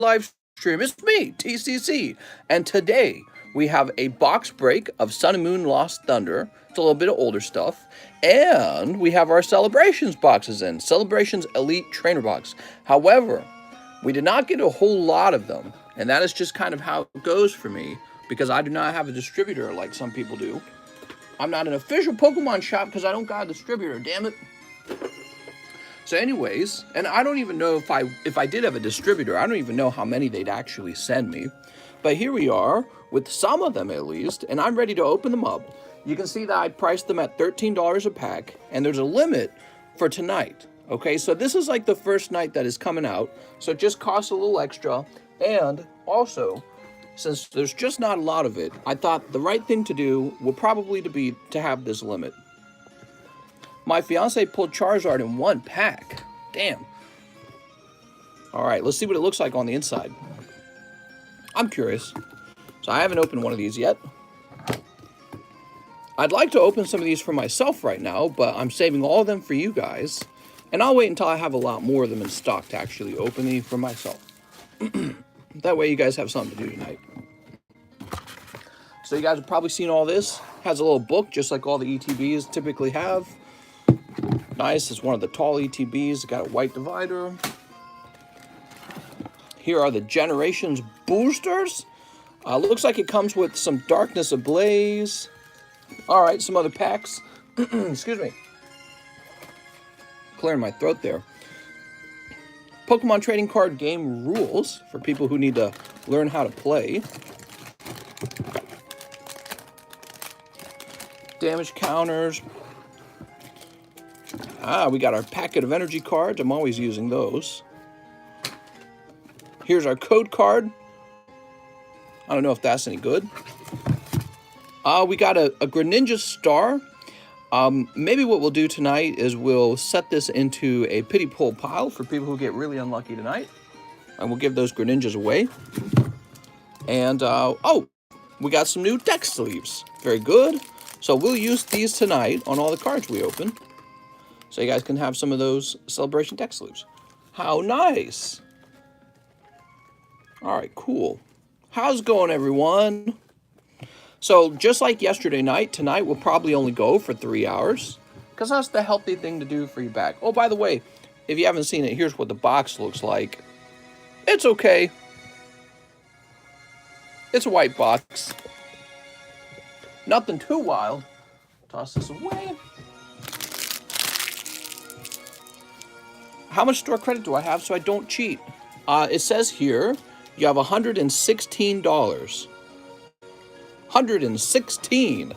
live stream. It's me, TCC, and today we have a box break of Sun and Moon Lost Thunder. It's a little bit of older stuff, and we have our Celebrations boxes in. Celebrations Elite Trainer Box. However, we did not get a whole lot of them, and that is just kind of how it goes for me, because I do not have a distributor like some people do. I'm not an official Pokemon shop because I don't got a distributor, damn it. So anyways, and I don't even know if I did have a distributor, I don't even know how many they'd actually send me. But here we are, with some of them at least, and I'm ready to open them up. You can see that I priced them at $13 a pack, and there's a limit for tonight. Okay, so this is like the first night that is coming out, so it just costs a little extra. And also, since there's just not a lot of it, I thought the right thing to do would probably be to have this limit. My fiance pulled Charizard in one pack. Damn. Alright, let's see what it looks like on the inside. I'm curious. So I haven't opened one of these yet. I'd like to open some of these for myself right now, but I'm saving all of them for you guys. And I'll wait until I have a lot more of them in stock to actually open these for myself. That way you guys have something to do tonight. So you guys have probably seen all this. Has a little book, just like all the ETBs typically have. Nice, it's one of the tall ETBs. It's got a white divider. Here are the Generations boosters. Looks like it comes with some Darkness Ablaze. Alright, some other packs. Excuse me. Clearing my throat there. Pokemon trading card game rules for people who need to learn how to play. Damage counters. We got our packet of energy cards. I'm always using those. Here's our code card. I don't know if that's any good. We got a Greninja Star. Maybe what we'll do tonight is we'll set this into a pity pull pile for people who get really unlucky tonight. And we'll give those Greninjas away. And, oh, we got some new deck sleeves. Very good. So we'll use these tonight on all the cards we open. So you guys can have some of those Celebration deck sleeves. How nice. All right, cool. How's it going, everyone? So just like yesterday night, tonight we'll probably only go for 3 hours, because that's the healthy thing to do for your back. Oh, by the way, if you haven't seen it, here's what the box looks like. It's okay. It's a white box. Nothing too wild. Toss this away. How much store credit do I have so I don't cheat? It says here you have $116. 116.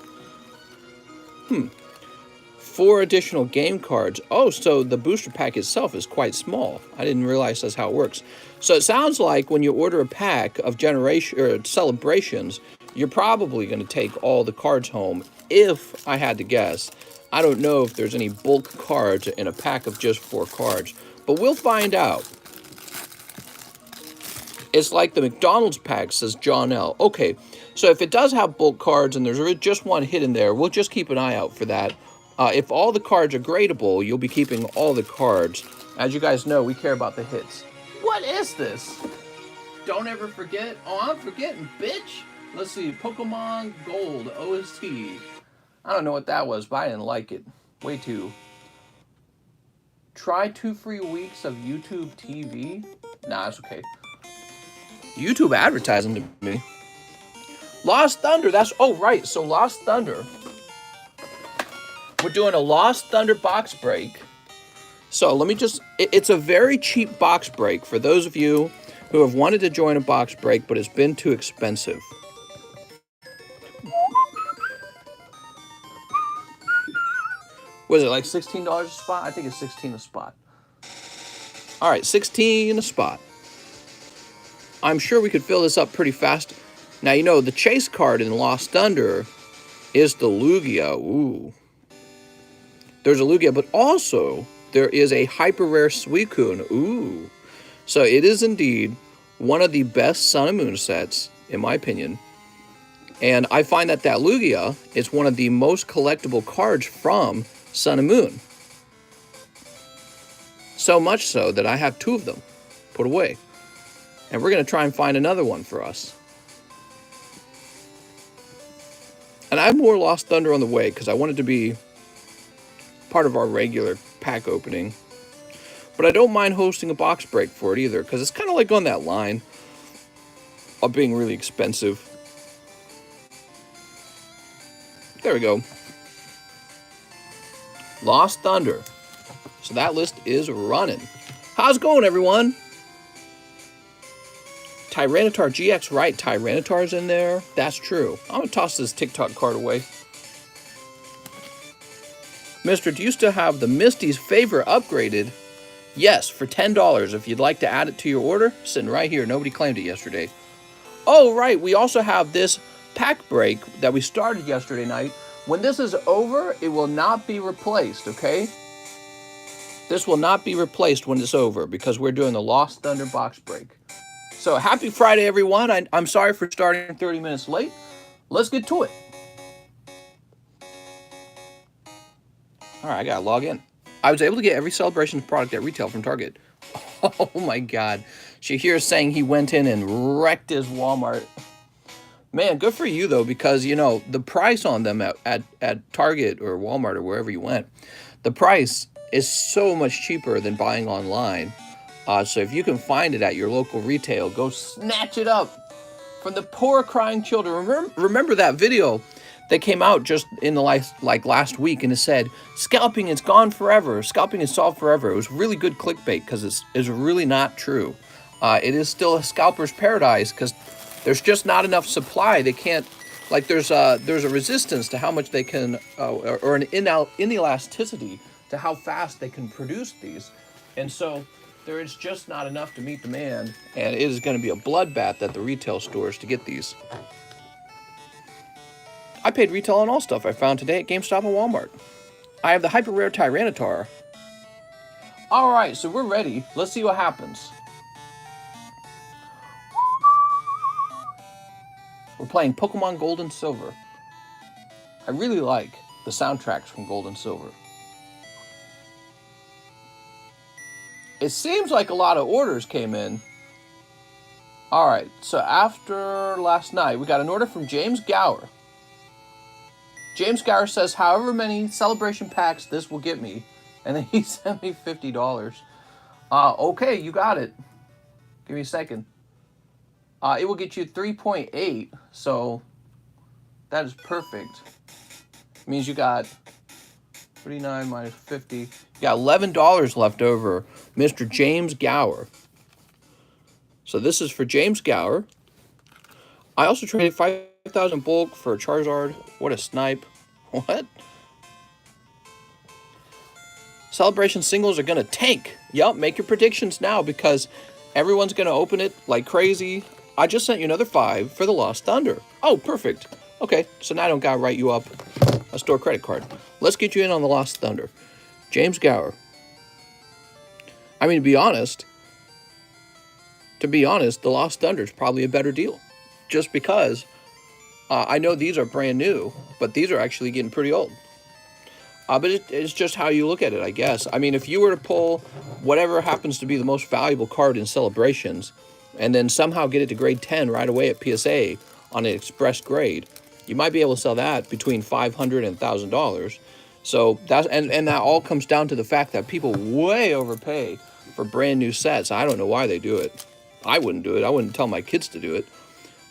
4 additional game cards. Oh, so the booster pack itself is quite small. I didn't realize that's how it works. So it sounds like when you order a pack of Celebrations, you're probably going to take all the cards home, if I had to guess. I don't know if there's any bulk cards in a pack of just 4 cards, but we'll find out. It's like the McDonald's pack, says John L. Okay, so if it does have bulk cards and there's just one hidden there, we'll just keep an eye out for that. If all the cards are gradable, you'll be keeping all the cards. As you guys know, we care about the hits. What is this? Don't ever forget. Oh, I'm forgetting, bitch. Let's see, Pokemon Gold OST. I don't know what that was, but I didn't like it. Way too. Try 2 free weeks of YouTube TV. Nah, it's okay. YouTube advertising to me. Lost Thunder, that's, oh right, so Lost Thunder. We're doing a Lost Thunder box break. So let me just, it's a very cheap box break for those of you who have wanted to join a box break, but it's been too expensive. Was it like $16 a spot? I think it's $16 a spot. All right, $16 a spot. I'm sure we could fill this up pretty fast. Now, you know, the chase card in Lost Thunder is the Lugia. Ooh. There's a Lugia, but also there is a hyper rare Suicune. Ooh. So it is indeed one of the best Sun and Moon sets, in my opinion. And I find that Lugia is one of the most collectible cards from Sun and Moon. So much so that I have 2 of them put away. And we're going to try and find another one for us. And I have more Lost Thunder on the way because I want it to be part of our regular pack opening. But I don't mind hosting a box break for it either because it's kind of like on that line of being really expensive. There we go. Lost Thunder. So that list is running. How's it going, everyone? Tyranitar GX, right? Tyranitar's in there. That's true. I'm going to toss this TikTok card away. Mister, do you still have the Misty's Favor upgraded? Yes, for $10. If you'd like to add it to your order, sitting right here. Nobody claimed it yesterday. Oh, right. We also have this pack break that we started yesterday night. When this is over, it will not be replaced, okay? This will not be replaced when it's over because we're doing the Lost Thunder box break. So happy Friday, everyone. I'm sorry for starting 30 minutes late. Let's get to it. All right, I got to log in. I was able to get every Celebrations product at retail from Target. Oh, my God. Shahir is saying he went in and wrecked his Walmart. Man, good for you, though, because, you know, the price on them at Target or Walmart or wherever you went, the price is so much cheaper than buying online. So if you can find it at your local retail, go snatch it up from the poor crying children. Remember that video that came out just in the last week, and it said, scalping is gone forever. Scalping is solved forever. It was really good clickbait because it's really not true. It is still a scalper's paradise because there's just not enough supply. They can't, like there's a resistance to how much they can, or an inelasticity to how fast they can produce these. And so there is just not enough to meet demand, and it is going to be a bloodbath at the retail stores to get these. I paid retail on all stuff I found today at GameStop and Walmart. I have the hyper rare Tyranitar. All right, so we're ready. Let's see what happens. We're playing Pokemon Gold and Silver. I really like the soundtracks from Gold and Silver. It seems like a lot of orders came in. All right, so after last night, we got an order from James Gower. James Gower says, however many celebration packs this will get me. And then he sent me $50. Okay, you got it. Give me a second. It will get you 3.8, so that is perfect. It means you got 39 minus 50. You got $11 left over, Mr. James Gower. So this is for James Gower. I also traded 5,000 bulk for a Charizard. What a snipe. What? Celebration singles are going to tank. Yup, make your predictions now because everyone's going to open it like crazy. I just sent you another 5 for the Lost Thunder. Oh, perfect. Okay, so now I don't got to write you up a store credit card. Let's get you in on the Lost Thunder. James Gower. I mean, to be honest, the Lost Thunder is probably a better deal. Just because I know these are brand new, but these are actually getting pretty old. But it's just how you look at it, I guess. I mean, if you were to pull whatever happens to be the most valuable card in Celebrations and then somehow get it to grade 10 right away at PSA on an express grade, you might be able to sell that between $500 and $1,000. So that's and that all comes down to the fact that people way overpay for brand new sets. I don't know why they do it. I wouldn't do it. I wouldn't tell my kids to do it.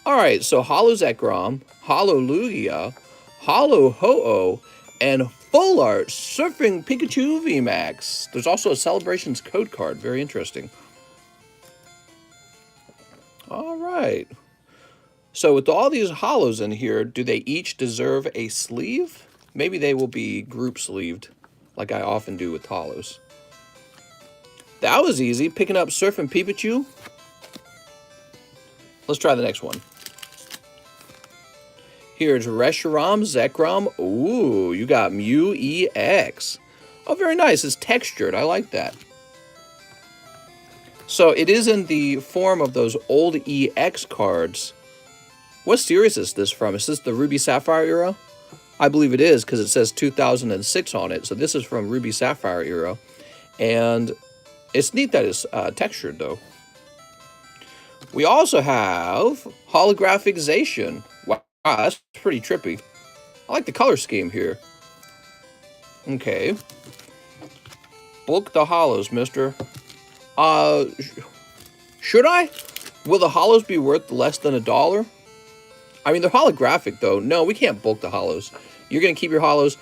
All right, so Holo Zekrom, Holo Lugia, Holo Ho-Oh, and Full Art Surfing Pikachu VMAX. There's also a Celebrations code card. Very interesting. All right. So with all these holos in here, do they each deserve a sleeve? Maybe they will be group sleeved, like I often do with holos. That was easy, picking up Surfing Pikachu. Let's try the next one. Here's Reshiram, Zekrom. Ooh, you got Mew EX. Oh, very nice. It's textured. I like that. So it is in the form of those old EX cards. What series is this from? Is this the Ruby Sapphire era? I believe it is because it says 2006 on it. So this is from Ruby Sapphire era. And it's neat that it's textured, though. We also have holographicization. Wow, that's pretty trippy. I like the color scheme here. Okay. Bulk the holos, mister. Should I? Will the holos be worth less than $1? I mean, they're holographic, though. No, we can't bulk the holos. You're going to keep your holos.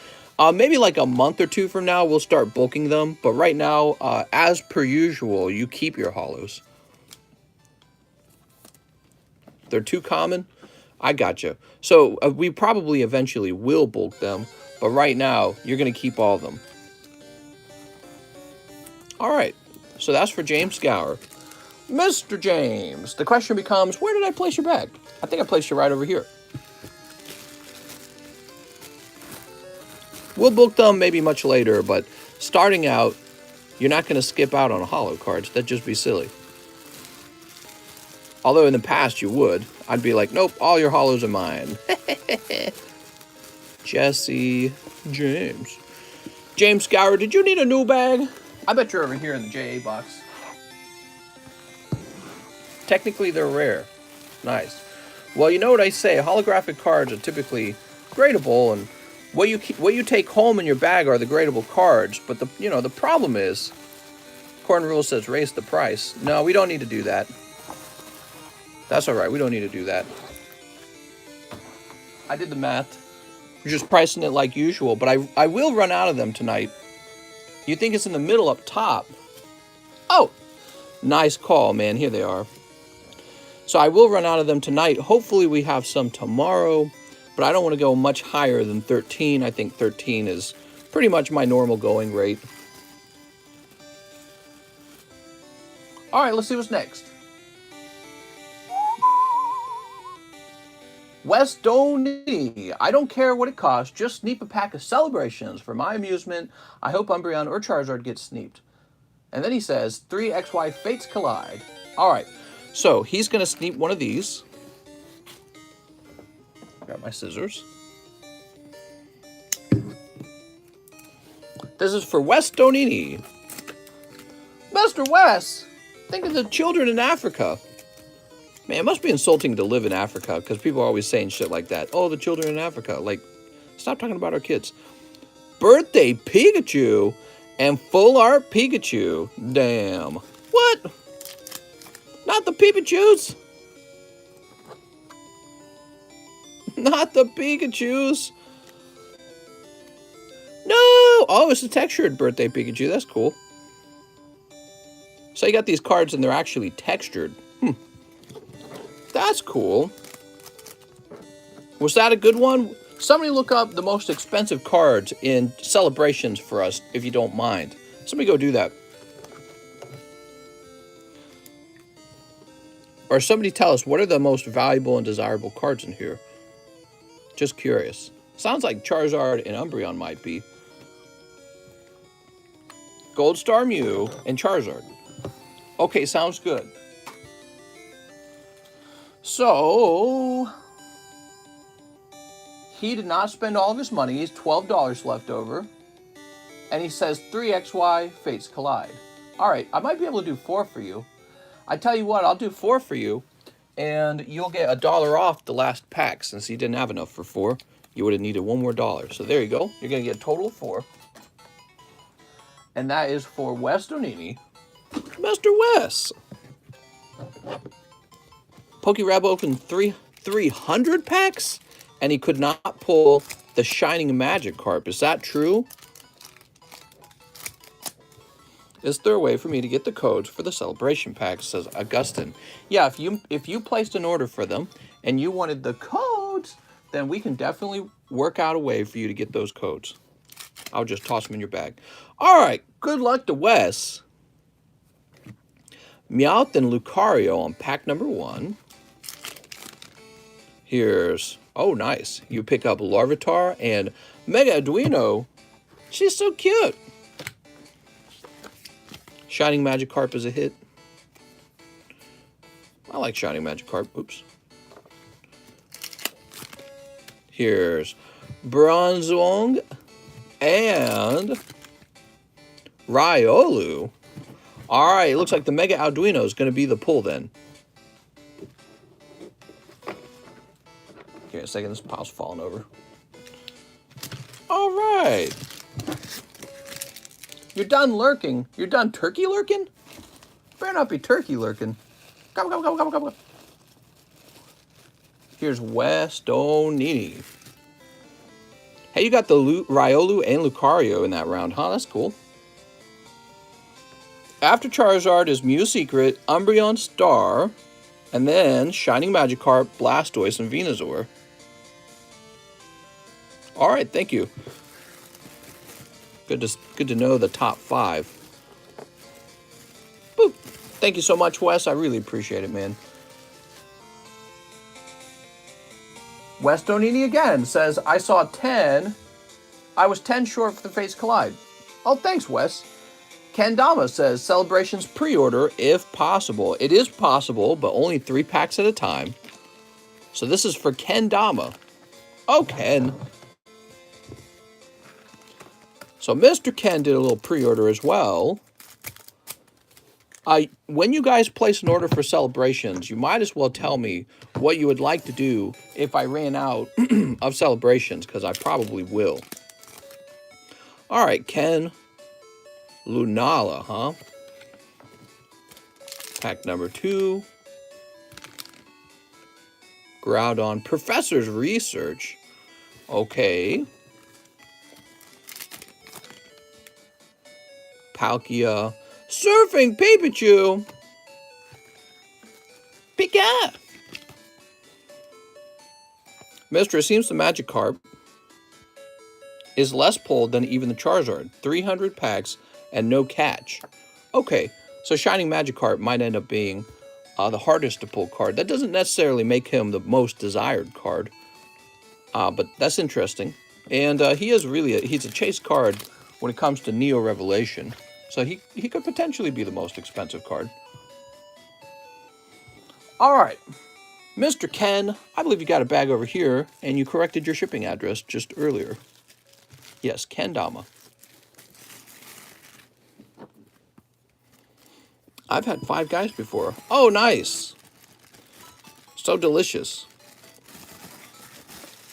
Maybe like a month or two from now, we'll start bulking them. But right now, as per usual, you keep your holos. They're too common? I gotcha. So we probably eventually will bulk them. But right now, you're going to keep all of them. All right. So that's for James Gower. Mr. James, the question becomes, where did I place your bag? I think I placed you right over here. We'll book them maybe much later, but starting out, you're not going to skip out on holo cards. That'd just be silly. Although in the past you would. I'd be like, nope, all your holos are mine. Jesse James. James Gower, did you need a new bag? I bet you're over here in the JA box. Technically, they're rare. Nice. Well, you know what I say. Holographic cards are typically gradable, and what you take home in your bag are the gradable cards. But the problem is, Corn Rule says raise the price. No, we don't need to do that. That's all right. We don't need to do that. I did the math. You're just pricing it like usual, but I will run out of them tonight. You think it's in the middle up top? Oh, nice call, man. Here they are. So I will run out of them tonight. Hopefully we have some tomorrow, but I don't want to go much higher than 13. I think 13 is pretty much my normal going rate. All right, let's see what's next. Wes Doney, I don't care what it costs, just sneak a pack of celebrations for my amusement. I hope Umbreon or Charizard gets sneaked. And then he says, 3XY Fates Collide. All right. So, he's going to sneak one of these. Got my scissors. This is for Wes Donini. Mr. Wes, think of the children in Africa. Man, it must be insulting to live in Africa, because people are always saying shit like that. Oh, the children in Africa. Like, stop talking about our kids. Birthday Pikachu and full art Pikachu. Damn. What? Not the Pikachus. Not the Pikachus. No. Oh, it's a textured birthday Pikachu. That's cool. So you got these cards and they're actually textured. That's cool. Was that a good one? Somebody look up the most expensive cards in celebrations for us, if you don't mind. Somebody go do that. Or somebody tell us, what are the most valuable and desirable cards in here? Just curious. Sounds like Charizard and Umbreon might be. Gold Star Mew and Charizard. Okay, sounds good. So, he did not spend all of his money. He's $12 left over. And he says 3XY Fates Collide. All right, I might be able to do 4 for you. I tell you what, I'll do 4 for you, and you'll get $1 off the last pack. Since you didn't have enough for 4, you would have needed $1 more. So there you go. You're going to get a total of 4. And that is for Wes Donini. Mr. Wes. PokeRab opened 300 packs, and he could not pull the Shining Magikarp. Is that true? Is there a way for me to get the codes for the celebration packs, says Augustin. Yeah, if you placed an order for them and you wanted the codes, then we can definitely work out a way for you to get those codes. I'll just toss them in your bag. All right, good luck to Wes. Meowth and Lucario on pack number 1. Here's, oh nice, you pick up Larvitar and Mega Arduino. She's so cute. Shining Magikarp is a hit. I like Shining Magikarp. Oops. Here's Bronzong and Riolu. All right, it looks like the Mega Arduino is going to be the pull then. Give me a second, this pile's falling over. All right. You're done lurking. You're done turkey lurking? Better not be turkey lurking. Come, come, come, come, come, come. Here's Westonini. Hey, you got the Riolu and Lucario in that round, huh? That's cool. After Charizard is Mew Secret, Umbreon Star, and then Shining Magikarp, Blastoise, and Venusaur. All right, thank you. Good to know the top 5. Boop. Thank you so much, Wes. I really appreciate it, man. Westonini again says, I saw 10. I was 10 short for the Fates Collide. Oh, thanks, Wes. Kendama says, Celebrations pre-order if possible. It is possible, but only 3 packs at a time. So this is for Kendama. Oh, Ken. So Mr. Ken did a little pre-order as well. When you guys place an order for Celebrations, you might as well tell me what you would like to do if I ran out of Celebrations, because I probably will. All right, Ken. Lunala, huh? Pack number 2. Groudon. Professor's Research. Okay. Palkia. Surfing Pikachu. Pika. Mister, it seems the Magikarp is less pulled than even the Charizard. 300 packs and no catch. Okay, so Shining Magikarp might end up being the hardest to pull card. That doesn't necessarily make him the most desired card. But that's interesting. And he's a chase card when it comes to Neo Revelation. So he could potentially be the most expensive card. All right. Mr. Ken, I believe you got a bag over here, and you corrected your shipping address just earlier. Yes, Kendama. I've had 5 guys before. Oh, nice. So delicious.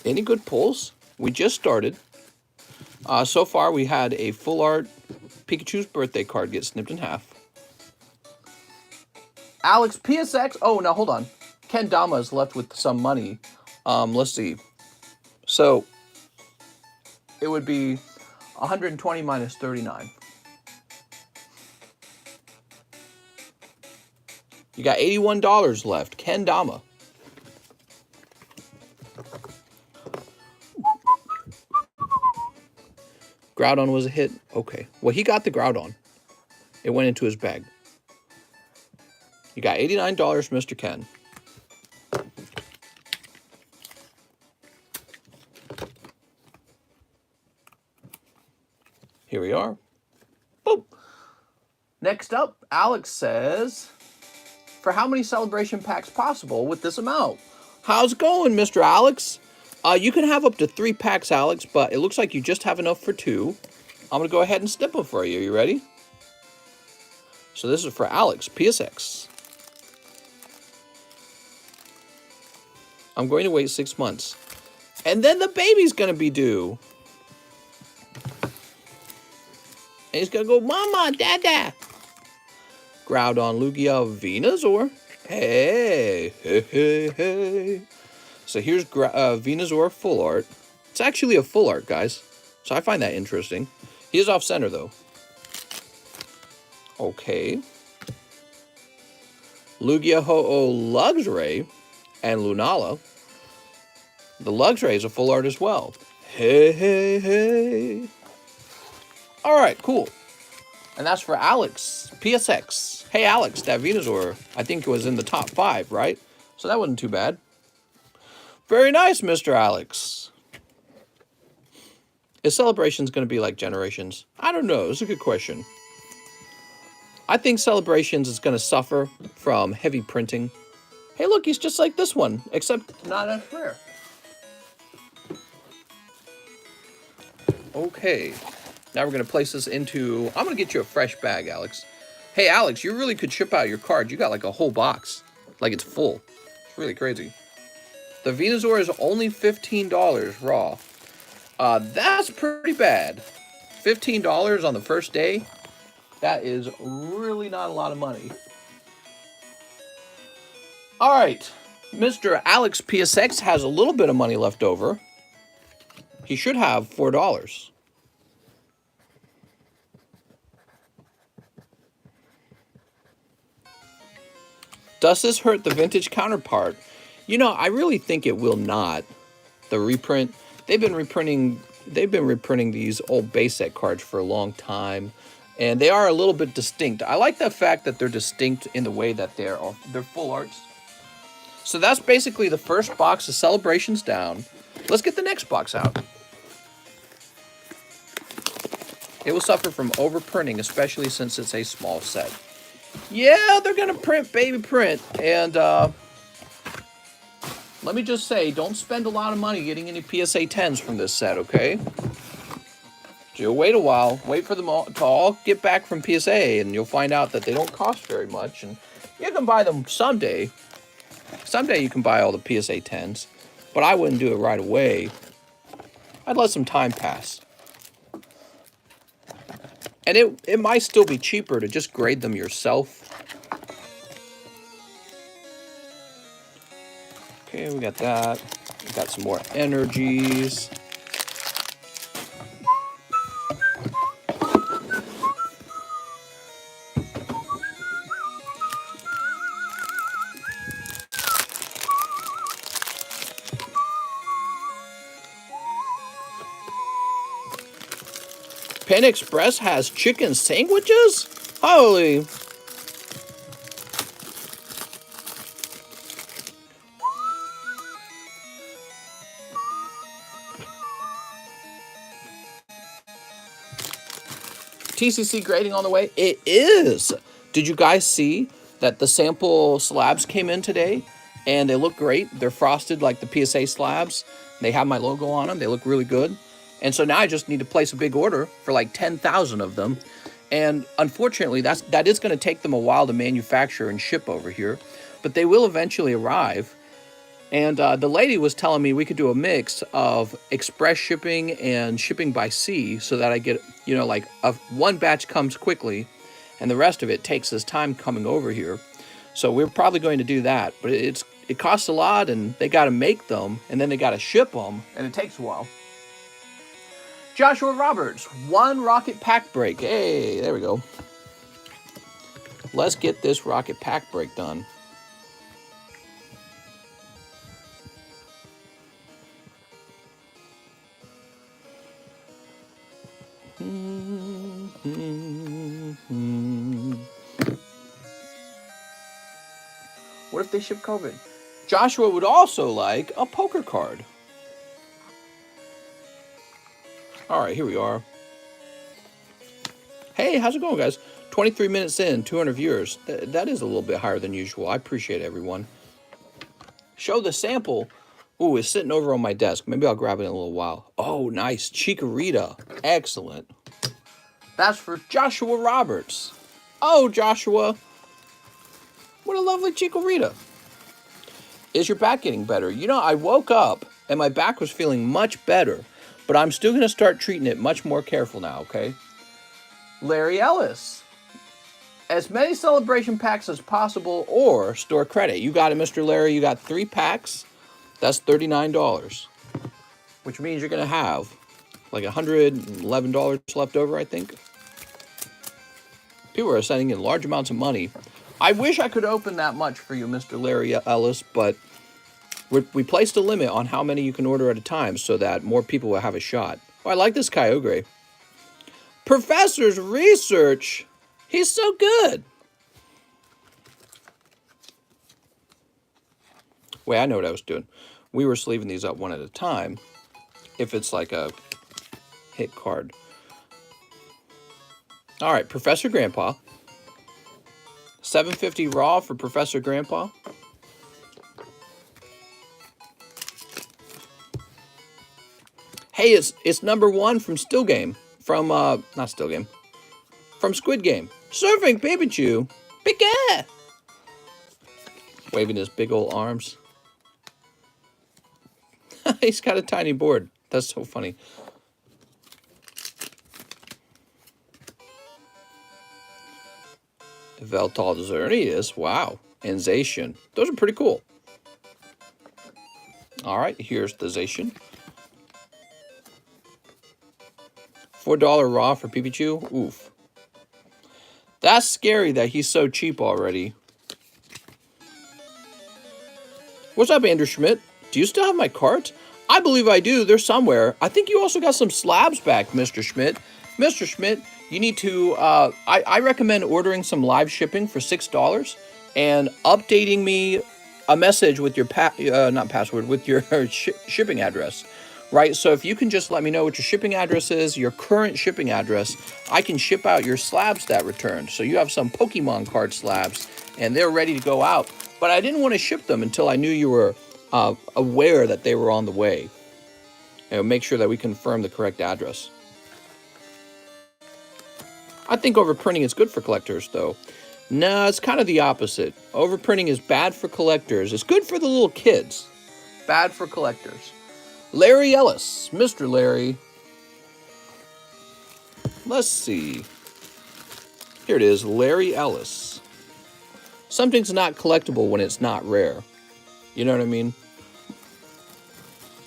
Any good pulls? We just started. So far, we had a full art Pikachu's birthday card get snipped in half. Alex PSX. Oh, now hold on. Kendama is left with some money. Let's see. So it would be 120 minus 39. You got $81 left. Kendama. Groudon was a hit. Okay. Well, he got the Groudon. It went into his bag. You got $89, Mr. Ken. Here we are. Boop. Next up, Alex says, for how many celebration packs possible with this amount? How's it going, Mr. Alex? You can have up to 3 packs, Alex, but it looks like you just have enough for 2. I'm going to go ahead and snip them for you. You ready? So this is for Alex, PSX. I'm going to wait 6 months. And then the baby's going to be due. And he's going to go, Mama, Dada. Groudon, Lugia, Venusaur. Hey, hey, hey, hey. So here's Venusaur full art. It's actually a full art, guys. So I find that interesting. He is off center, though. Okay. Lugia, Ho-Oh, Luxray, and Lunala. The Luxray is a full art as well. Hey, hey, hey. All right, cool. And that's for Alex, PSX. Hey, Alex, that Venusaur, I think it was in the top 5, right? So that wasn't too bad. Very nice, Mr. Alex. Is Celebrations going to be like Generations? I don't know. It's a good question. I think Celebrations is going to suffer from heavy printing. Hey, look, he's just like this one, except not as rare. Okay. Now we're going to place this into... I'm going to get you a fresh bag, Alex. Hey, Alex, you really could ship out your card. You got like a whole box. Like it's full. It's really crazy. The Venusaur is only $15 raw. That's pretty bad. $15 on the first day? That is really not a lot of money. All right. Mr. Alex PSX has a little bit of money left over. He should have $4. Does this hurt the vintage counterpart? You know, I really think it will not. The reprint, they've been reprinting these old base set cards for a long time, and they are a little bit distinct. I like the fact that they're distinct in the way that they're full arts. So that's basically the first box of Celebrations down. Let's get the next box out. It will suffer from overprinting, especially since it's a small set. Yeah, they're going to print, baby, print. And let me just say, don't spend a lot of money getting any PSA 10s from this set, okay? You'll wait a while. Wait for them to all get back from PSA, and you'll find out that they don't cost very much. And you can buy them someday. Someday you can buy all the PSA 10s, but I wouldn't do it right away. I'd let some time pass. And it might still be cheaper to just grade them yourself. Okay, we got that. We got some more energies. Pen Express has chicken sandwiches? Holy. TCC grading on the way? It is. Did you guys see that the sample slabs came in today? And they look great. They're frosted like the PSA slabs. They have my logo on them. They look really good. And so now I just need to place a big order for like 10,000 of them. And unfortunately, that is going to take them a while to manufacture and ship over here. But they will eventually arrive. And the lady was telling me we could do a mix of express shipping and shipping by sea so that I get, you know, like one batch comes quickly and the rest of it takes us time coming over here. So we're probably going to do that. But it costs a lot, and they got to make them, and then they got to ship them, and it takes a while. Joshua Roberts, 1 rocket pack break. Hey, there we go. Let's get this rocket pack break done. What if they ship COVID? Joshua would also like a poker card. All right, here we are. Hey, how's it going, guys? 23 minutes in, 200 viewers. That is a little bit higher than usual. I appreciate everyone. Show the sample. Ooh, it's sitting over on my desk. Maybe I'll grab it in a little while. Oh, nice. Chikorita. Excellent. That's for Joshua Roberts. Oh, Joshua. What a lovely Chikorita. Is your back getting better? You know, I woke up and my back was feeling much better. But I'm still going to start treating it much more careful now, okay? Larry Ellis. As many celebration packs as possible or store credit. You got it, Mr. Larry. You got 3 packs. That's $39. Which means you're going to have like $111 left over, I think. People are sending in large amounts of money. I wish I could open that much for you, Mr. Larry Ellis, but we placed a limit on how many you can order at a time so that more people will have a shot. Oh, I like this Kyogre. Professor's research. He's so good. Wait, I know what I was doing. We were sleeving these up one at a time. If it's like a hit card. All right, Professor Grandpa. $7.50 raw for Professor Grandpa. Hey, it's number 1 from Still Game. From, not Still Game. From Squid Game. Surfing Pikachu. Pika! Waving his big old arms. He's got a tiny board. That's so funny. Veltal, there he is. Wow. And Zacian. Those are pretty cool. All right, here's the Zacian. $4 raw for Pikachu. Oof. That's scary that he's so cheap already. What's up, Andrew Schmidt? Do you still have my cart? I believe I do. They're somewhere. I think you also got some slabs back, Mr. Schmidt. Mr. Schmidt, you need to, I recommend ordering some live shipping for $6 and updating me a message with your, not password, with your shipping address, right? So if you can just let me know what your shipping address is, your current shipping address, I can ship out your slabs that returned. So you have some Pokemon card slabs and they're ready to go out. But I didn't want to ship them until I knew you were aware that they were on the way. And make sure that we confirm the correct address. I think overprinting is good for collectors, though. No, it's kind of the opposite. Overprinting is bad for collectors. It's good for the little kids. Bad for collectors. Larry Ellis. Mr. Larry. Let's see. Here it is. Larry Ellis. Something's not collectible when it's not rare. You know what I mean?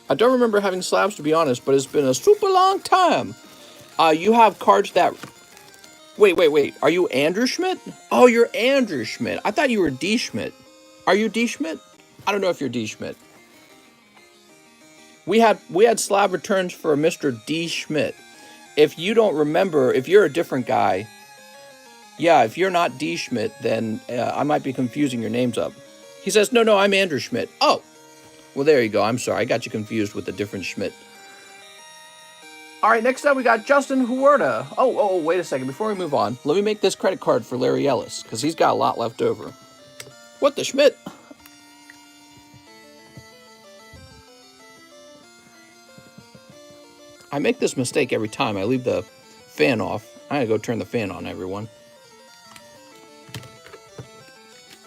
I don't remember having slabs, to be honest, but it's been a super long time. You have cards that... Wait. Are you Andrew Schmidt? Oh, you're Andrew Schmidt. I thought you were D. Schmidt. Are you D. Schmidt? I don't know if you're D. Schmidt. We had slab returns for Mr. D. Schmidt. If you don't remember, if you're a different guy, yeah, if you're not D. Schmidt, then I might be confusing your names up. He says, no, I'm Andrew Schmidt. Oh, well, there you go. I'm sorry. I got you confused with a different Schmidt. All right, next up, we got Justin Huerta. Oh, wait a second. Before we move on, let me make this credit card for Larry Ellis, because he's got a lot left over. What the Schmidt? I make this mistake every time. I leave the fan off. I gotta go turn the fan on, everyone.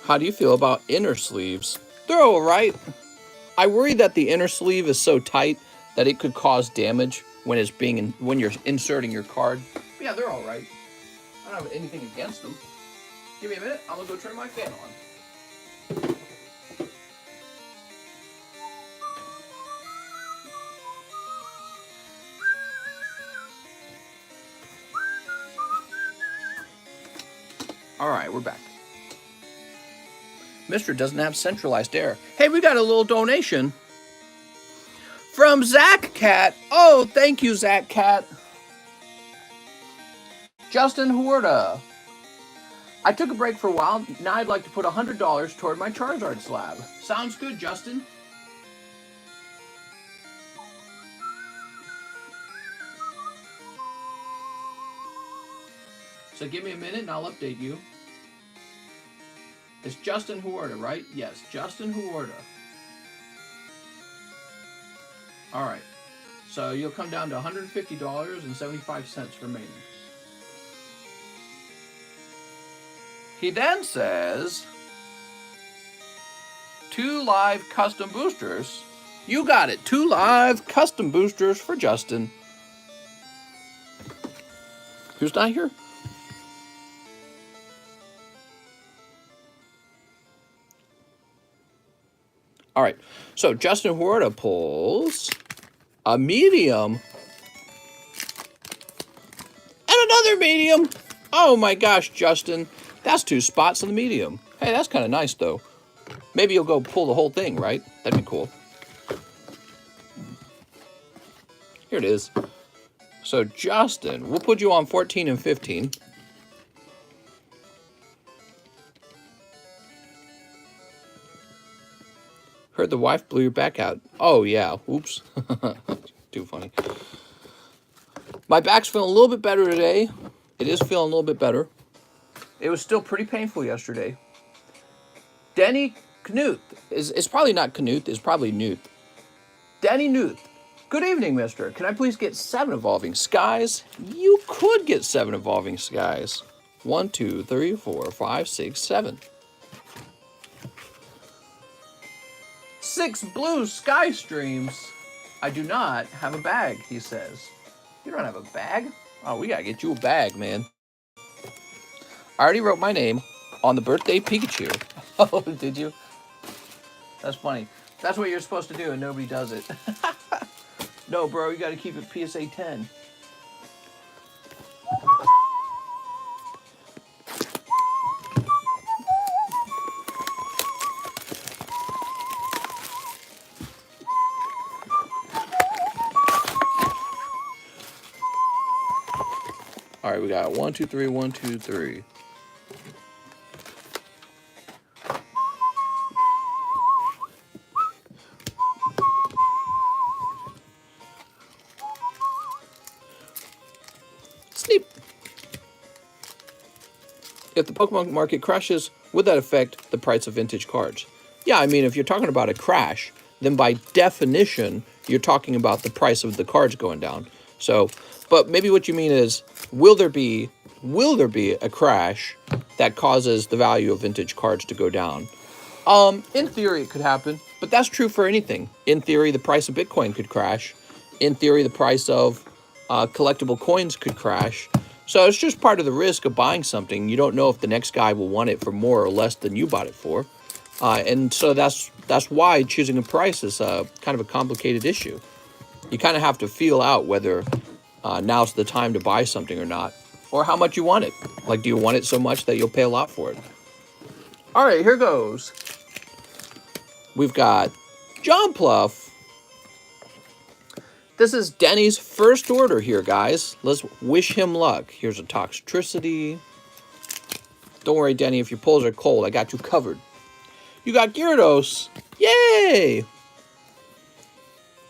How do you feel about inner sleeves? They're all right. I worry that the inner sleeve is so tight that it could cause damage when it's when you're inserting your card. But yeah, they're all right. I don't have anything against them. Give me a minute. I'm gonna go turn my fan on. All right, we're back. Mr. doesn't have centralized air. Hey, we got a little donation from Zach Cat. Oh, thank you, Zach Cat. Justin Huerta. I took a break for a while. Now I'd like to put $100 toward my Charizard slab. Sounds good, Justin. So give me a minute and I'll update you. It's Justin Huerta, right? Yes, Justin Huerta. All right. So you'll come down to $150.75 remaining. He then says, 2 live custom boosters. You got it. 2 live custom boosters for Justin. Who's not here? All right, so Justin Huerta pulls a medium and another medium. Oh my gosh, Justin, that's 2 spots in the medium. Hey, that's kind of nice though. Maybe you'll go pull the whole thing, right? That'd be cool. Here it is. So Justin, we'll put you on 14 and 15. Heard the wife blew your back out. Oh, yeah. Oops. Too funny. My back's feeling a little bit better today. It is feeling a little bit better. It was still pretty painful yesterday. Denny Knuth. It's probably not Knuth. It's probably Knuth. Danny Knuth. Good evening, mister. Can I please get 7 Evolving Skies? You could get 7 Evolving Skies. 1, 2, 3, 4, 5, 6, 7. 6 blue sky streams. I do not have a bag, he says. You don't have a bag? Oh, we gotta get you a bag, man. I already wrote my name on the birthday Pikachu. Oh, did you? That's funny. That's what you're supposed to do, and nobody does it. No, bro, you gotta keep it PSA 10. All right, we got 1, 2, 3, 1, 2, 3. Sleep. If the Pokemon market crashes, would that affect the price of vintage cards? Yeah, I mean, if you're talking about a crash, then by definition, you're talking about the price of the cards going down. So, but maybe what you mean is, will there be a crash that causes the value of vintage cards to go down? In theory, it could happen, but that's true for anything. In theory, the price of Bitcoin could crash. In theory, the price of collectible coins could crash. So it's just part of the risk of buying something. You don't know if the next guy will want it for more or less than you bought it for. And so that's why choosing a price is kind of a complicated issue. You kind of have to feel out whether now's the time to buy something or not, or how much you want it. Like, do you want it so much that you'll pay a lot for it? All right, here goes. We've got John Pluff. This is Denny's first order here, guys. Let's wish him luck. Here's a Toxtricity. Don't worry, Denny, if your pulls are cold, I got you covered. You got Gyarados. Yay!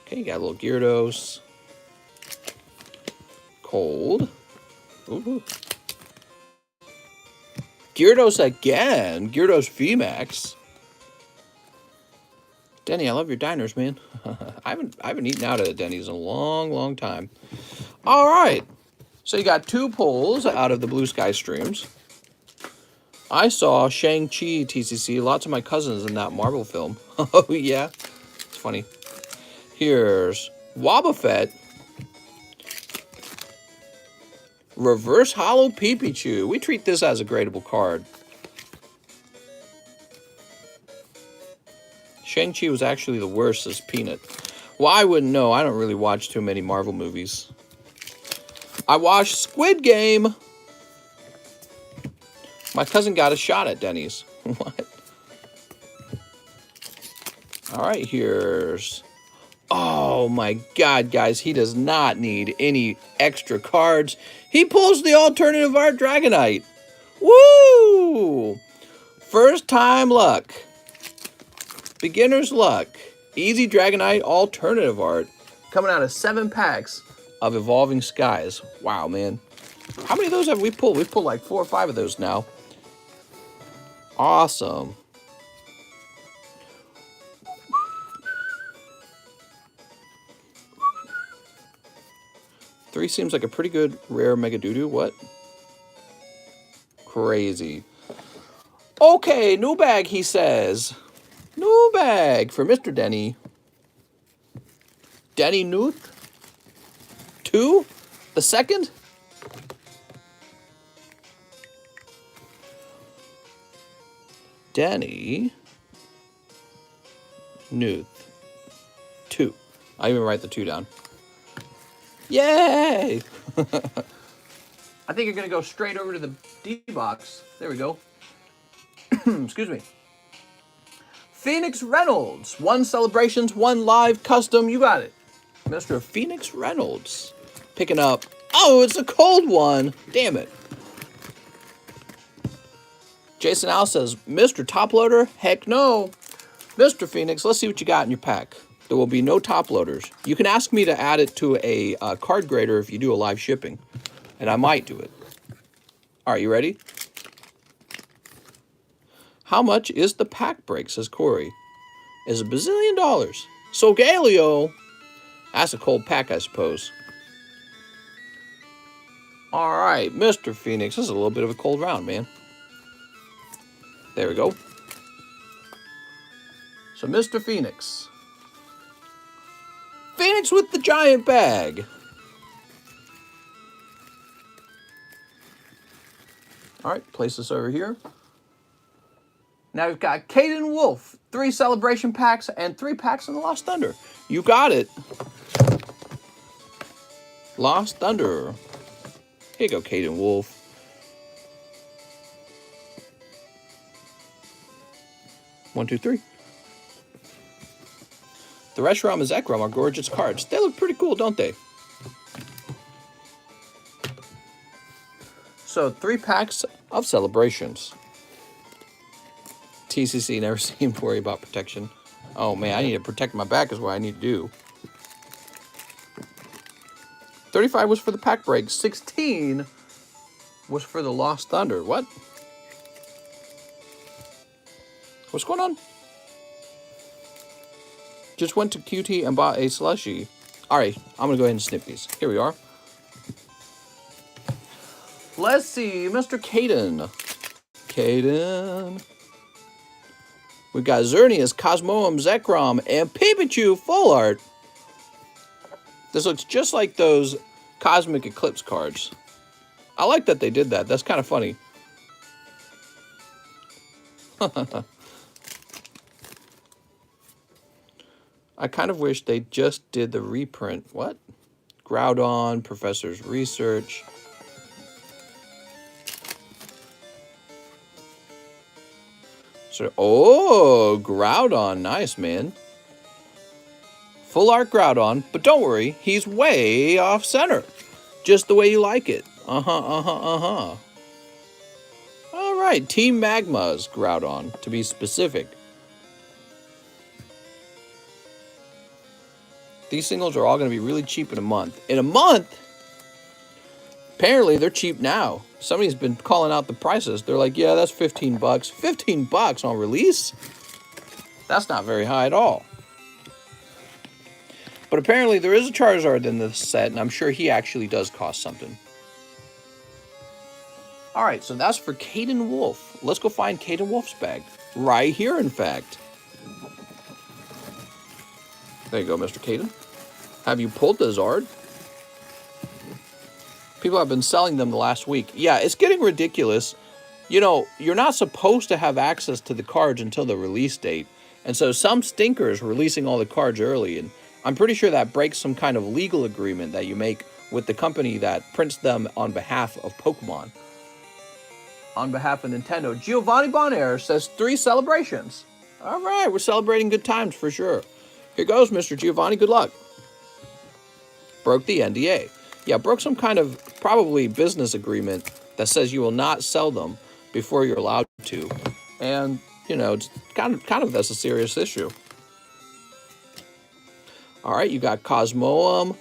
Okay, you got a little Gyarados. Cold. Ooh. Gyarados again. Gyarados VMAX. Denny, I love your diners, man. I haven't eaten out at Denny's in a long, long time. All right. So you got 2 pulls out of the Blue Sky streams. I saw Shang-Chi TCC. Lots of my cousins in that Marvel film. Oh, yeah. It's funny. Here's Wobbuffet. Reverse Holo Pipichu. We treat this as a gradable card. Shang-Chi was actually the worst as Peanut. Well, I wouldn't know. I don't really watch too many Marvel movies. I watched Squid Game. My cousin got a shot at Denny's. What? All right, here's... Oh, my God, guys. He does not need any extra cards. He pulls the alternative art Dragonite. Woo! First time luck. Beginner's luck. Easy Dragonite alternative art. Coming out of 7 packs of Evolving Skies. Wow, man. How many of those have we pulled? We've pulled like 4 or 5 of those now. Awesome. Three seems like a pretty good rare Mega Doodoo. What? Crazy. Okay, new bag, he says. New bag for Mr. Denny. Denny Newth? 2? The second? Denny Newth. 2. I even write the 2 down. Yay! I think you're going to go straight over to the D-box. There we go. Excuse me. Phoenix Reynolds. 1 celebrations, 1 live custom. You got it. Mr. Phoenix Reynolds. Picking up. Oh, it's a cold one. Damn it. Jason Al says, Mr. Top Loader? Heck no. Mr. Phoenix, let's see what you got in your pack. There will be no top loaders. You can ask me to add it to a card grader if you do a live shipping. And I might do it. All right, you ready? How much is the pack break, says Corey. Is $1 bazillion. So Galio. That's a cold pack, I suppose. All right, Mr. Phoenix. This is a little bit of a cold round, man. There we go. So Mr. Phoenix. Phoenix with the giant bag. All right, place this over here. Now we've got Caden Wolf, 3 celebration packs and 3 packs in the Lost Thunder. You got it. Lost Thunder. Here you go, Caden Wolf. One, two, three. The Reshiram and Zekrom are gorgeous cards. They look pretty cool, don't they? So 3 packs of celebrations. TCC never seemed to worry about protection. Oh man, I need to protect my back is what I need to do. 35 was for the pack break. 16 was for the Lost Thunder. What? What's going on? Just went to QT and bought a slushie. All right, I'm gonna go ahead and snip these. Here we are. Let's see, Mr. Caden. Caden. We got Xerneas, Cosmoem, Zekrom, and Pikachu full art. This looks just like those Cosmic Eclipse cards. I like that they did that. That's kind of funny. I kind of wish they just did the reprint. What? Groudon, Professor's Research. So, oh, Groudon. Nice, man. Full art Groudon, but don't worry, he's way off center. Just the way you like it. All right, Team Magma's Groudon, to be specific. These singles are all going to be really cheap in a month. In a month? Apparently, they're cheap now. Somebody's been calling out the prices. They're like, yeah, that's 15 bucks. 15 bucks on release? That's not very high at all. But apparently, there is a Charizard in this set, and I'm sure he actually does cost something. All right, so that's for Caden Wolf. Let's go find Caden Wolf's bag. Right here, in fact. There you go, Mr. Caden. Have you pulled the Zard? People have been selling them the last week. Yeah, it's getting ridiculous. You know, you're not supposed to have access to the cards until the release date. And so some stinkers releasing all the cards early. And I'm pretty sure that breaks some kind of legal agreement that you make with the company that prints them on behalf of Pokemon. On behalf of Nintendo, Giovanni Bonaire says 3 celebrations. All right, we're celebrating good times for sure. Here goes, Mr. Giovanni. Good luck. Broke the NDA. Yeah, broke some kind of probably business agreement that says you will not sell them before you're allowed to. And, you know, it's kind of that's a serious issue. All right, you got Cosmoem,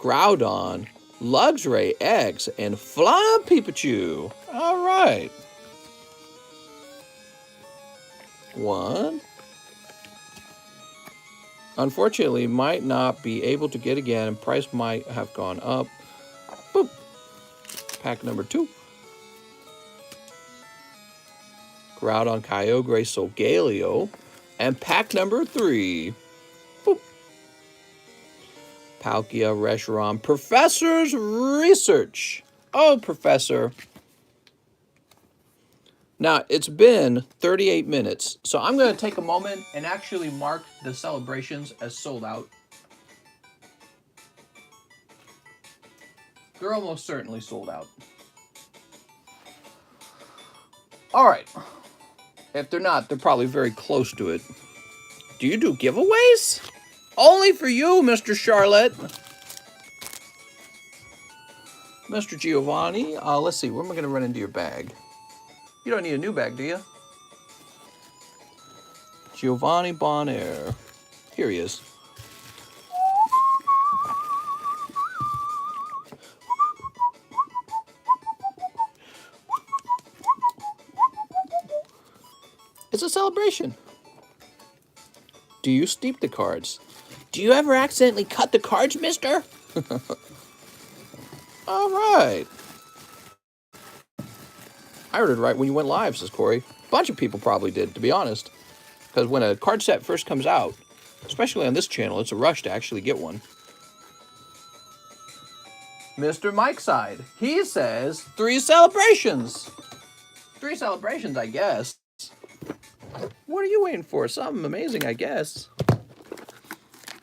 Groudon, Luxray X, and Flying Pikachu. All right. 1. Unfortunately, might not be able to get again, and price might have gone up. Boop. Pack number 2. Groudon, Kyogre, Solgaleo. And pack number 3. Boop. Palkia, Reshiram, Professor's Research. Oh, Professor. Now, it's been 38 minutes, so I'm going to take a moment and actually mark the celebrations as sold out. They're almost certainly sold out. All right. If they're not, they're probably very close to it. Do you do giveaways? Only for you, Mr. Charlotte. Mr. Giovanni, let's see, where am I going to run into your bag? You don't need a new bag, do you? Giovanni Bonaire. Here he is. It's a celebration. Do you steep the cards? Do you ever accidentally cut the cards, mister? All right. I heard it right when you went live, says Corey. A bunch of people probably did, to be honest. Because when a card set first comes out, especially on this channel, it's a rush to actually get one. Mr. Mike's side. He says 3 celebrations. 3 celebrations, I guess. What are you waiting for? Something amazing, I guess.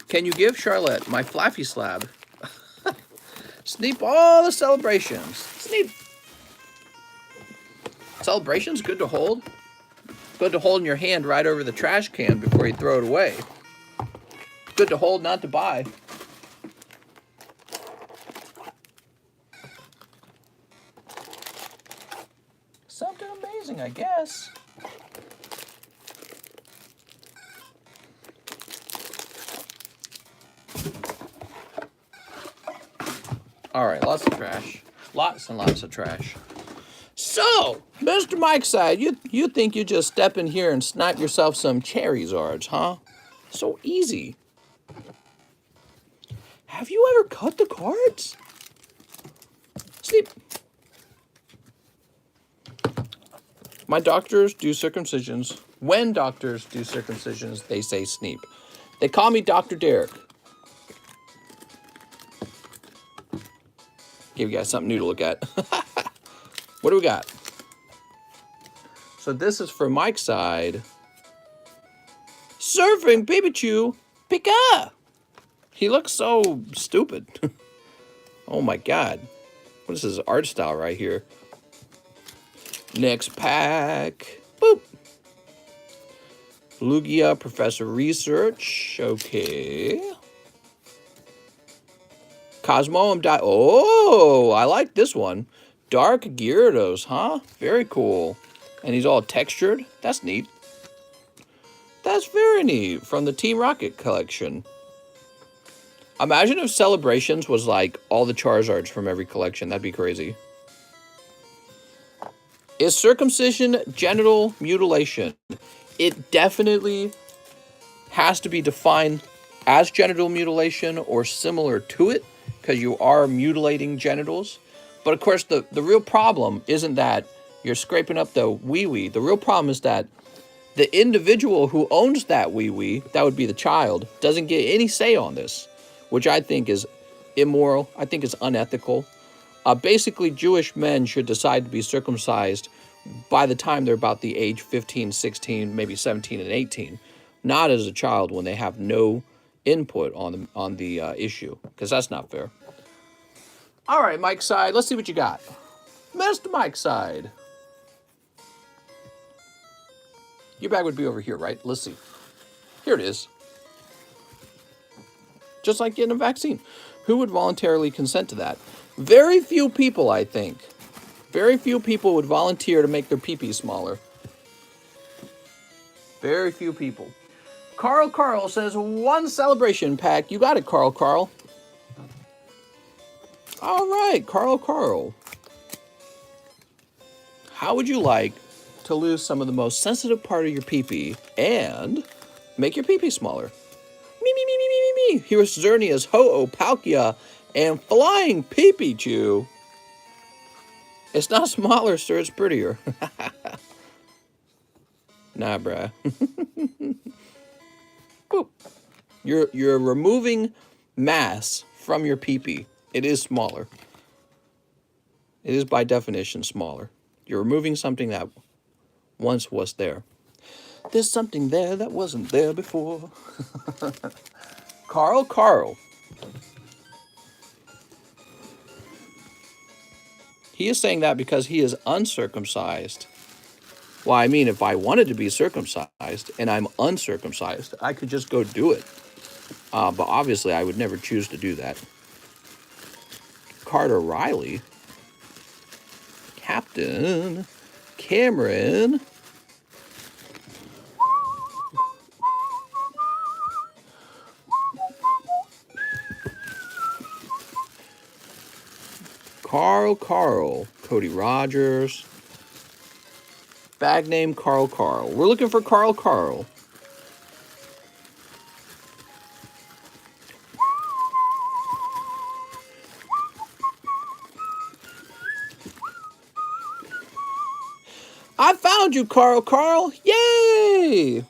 Can you give Charlotte my flaffy slab? Sneep all the celebrations. Sneep. Celebrations, good to hold. Good to hold in your hand right over the trash can before you throw it away. Good to hold, not to buy. Something amazing, I guess. All right, lots of trash. Lots and lots of trash. So, Mr. Mike's side, you think you just step in here and snipe yourself some Charizards, huh? So easy. Have you ever cut the cards? Sleep. My doctors do circumcisions. When doctors do circumcisions, they say Sneep. They call me Dr. Derek. Give you guys something new to look at. What do we got? So this is for Mike's side. Surfing Pikachu Pika. He looks so stupid. Oh my god. What is his art style right here? Next pack. Boop. Lugia Professor Research. Okay. Cosmo and Oh, I like this one. Dark Gyarados, huh? Very cool. And he's all textured. That's neat. That's very neat. From the Team Rocket collection. Imagine if Celebrations was like all the Charizards from every collection. That'd be crazy. Is circumcision genital mutilation? It definitely has to be defined as genital mutilation or similar to it, because you are mutilating genitals. But of course, the real problem isn't that you're scraping up the wee-wee. The real problem is that the individual who owns that wee-wee, that would be the child, doesn't get any say on this, which I think is immoral. I think is unethical. Basically, Jewish men should decide to be circumcised by the time they're about the age 15, 16, maybe 17 and 18, not as a child when they have no input on the issue, because that's not fair. All right, Mike's side. Let's see what you got. Mr. Mike's side. Your bag would be over here, right? Let's see. Here it is. Just like getting a vaccine. Who would voluntarily consent to that? Very few people, I think. Very few people would volunteer to make their pee-pee smaller. Very few people. Carl says 1 celebration pack. You got it, Carl. All right, Carl. How would you like to lose some of the most sensitive part of your pee-pee and make your pee-pee smaller? Me. Here's Xernea's Ho-Oh, Palkia, and Flying Pee-Pee-Chew. It's not smaller, sir. It's prettier. Nah, bruh. Boop. You're removing mass from your pee-pee. It is smaller. It is by definition smaller. You're removing something that once was there. There's something there that wasn't there before. Carl. He is saying that because he is uncircumcised. Well, I mean, if I wanted to be circumcised and I'm uncircumcised, I could just go do it. But obviously, I would never choose to do that. Carter Riley. Captain Cameron. Carl. Cody Rogers. Bag name Carl. We're looking for Carl. I found you, Carl. Yay!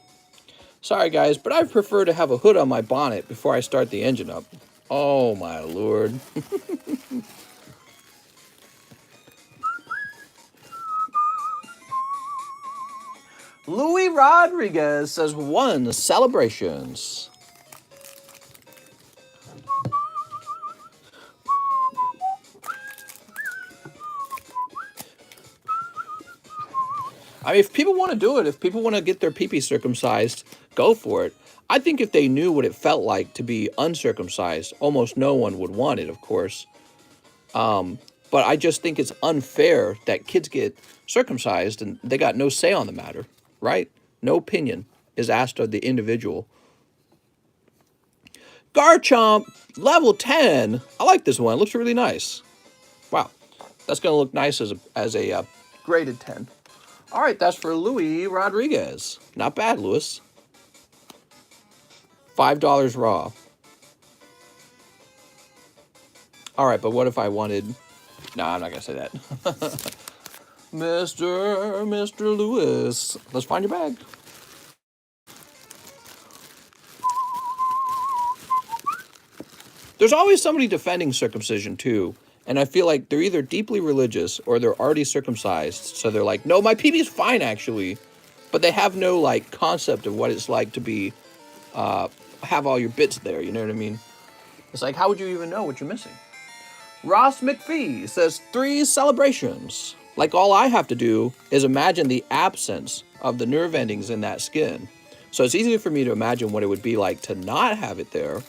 Sorry, guys, but I prefer to have a hood on my bonnet before I start the engine up. Oh, my lord. Louis Rodriguez says 1 celebrations. I mean, if people want to do it, if people want to get their pee-pee circumcised, go for it. I think if they knew what it felt like to be uncircumcised, almost no one would want it, of course. But I just think it's unfair that kids get circumcised and they got no say on the matter, right? No opinion is asked of the individual. Garchomp, level 10. I like this one. It looks really nice. Wow. That's going to look nice as a graded 10. All right, that's for Louis Rodriguez. Not bad, Louis. $5 raw. All right, but what if I wanted... No, I'm not going to say that. Mr. Lewis. Let's find your bag. There's always somebody defending circumcision, too. And I feel like they're either deeply religious or they're already circumcised. So they're like, no, my pee-pee's fine, actually. But they have no, like, concept of what it's like to be, have all your bits there, you know what I mean? It's like, how would you even know what you're missing? Ross McPhee says 3 celebrations. Like, all I have to do is imagine the absence of the nerve endings in that skin. So it's easy for me to imagine what it would be like to not have it there.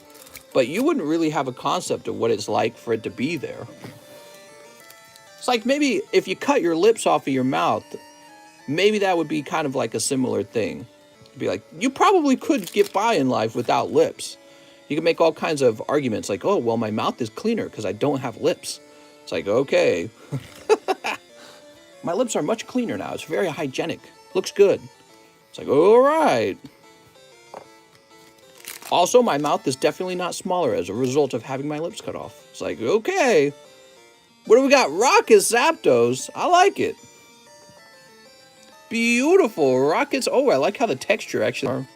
But you wouldn't really have a concept of what it's like for it to be there. It's like maybe if you cut your lips off of your mouth, maybe that would be kind of like a similar thing. It'd be like, you probably could get by in life without lips. You can make all kinds of arguments like, oh, well, my mouth is cleaner because I don't have lips. It's like, okay. My lips are much cleaner now. It's very hygienic. Looks good. It's like, all right. Also, my mouth is definitely not smaller as a result of having my lips cut off. It's like, okay. What do we got? Rockets Zapdos. I like it. Beautiful. Rockets. Oh, I like how the texture actually are.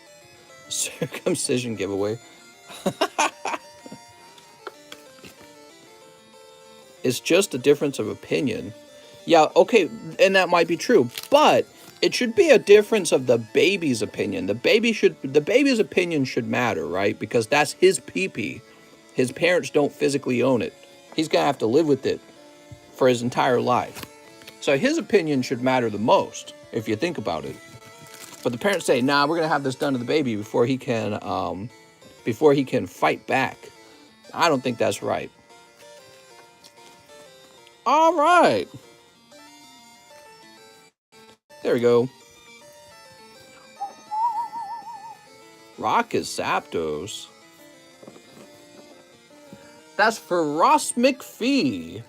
Circumcision giveaway. It's just a difference of opinion. Yeah, okay, and that might be true, but it should be a difference of the baby's opinion. The baby's opinion should matter, right? Because that's his pee-pee. His parents don't physically own it. He's gonna have to live with it for his entire life. So his opinion should matter the most, if you think about it. But the parents say, nah, we're gonna have this done to the baby before he can fight back. I don't think that's right. All right. There we go. Rocket Zapdos. That's for Ross McPhee.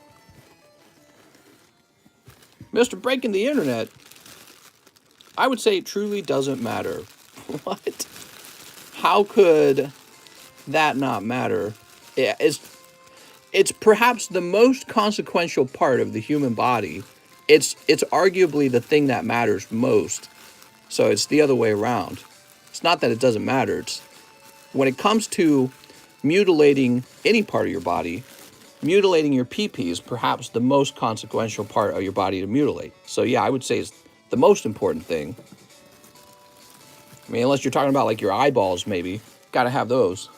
Mr. Breaking the Internet. I would say it truly doesn't matter. What? How could that not matter? Yeah, it's perhaps the most consequential part of the human body. It's arguably the thing that matters most. So it's the other way around. It's not that it doesn't matter. It's when it comes to mutilating any part of your body, mutilating your pee-pee is perhaps the most consequential part of your body to mutilate. So yeah, I would say it's the most important thing. I mean, unless you're talking about like your eyeballs, maybe. Gotta have those.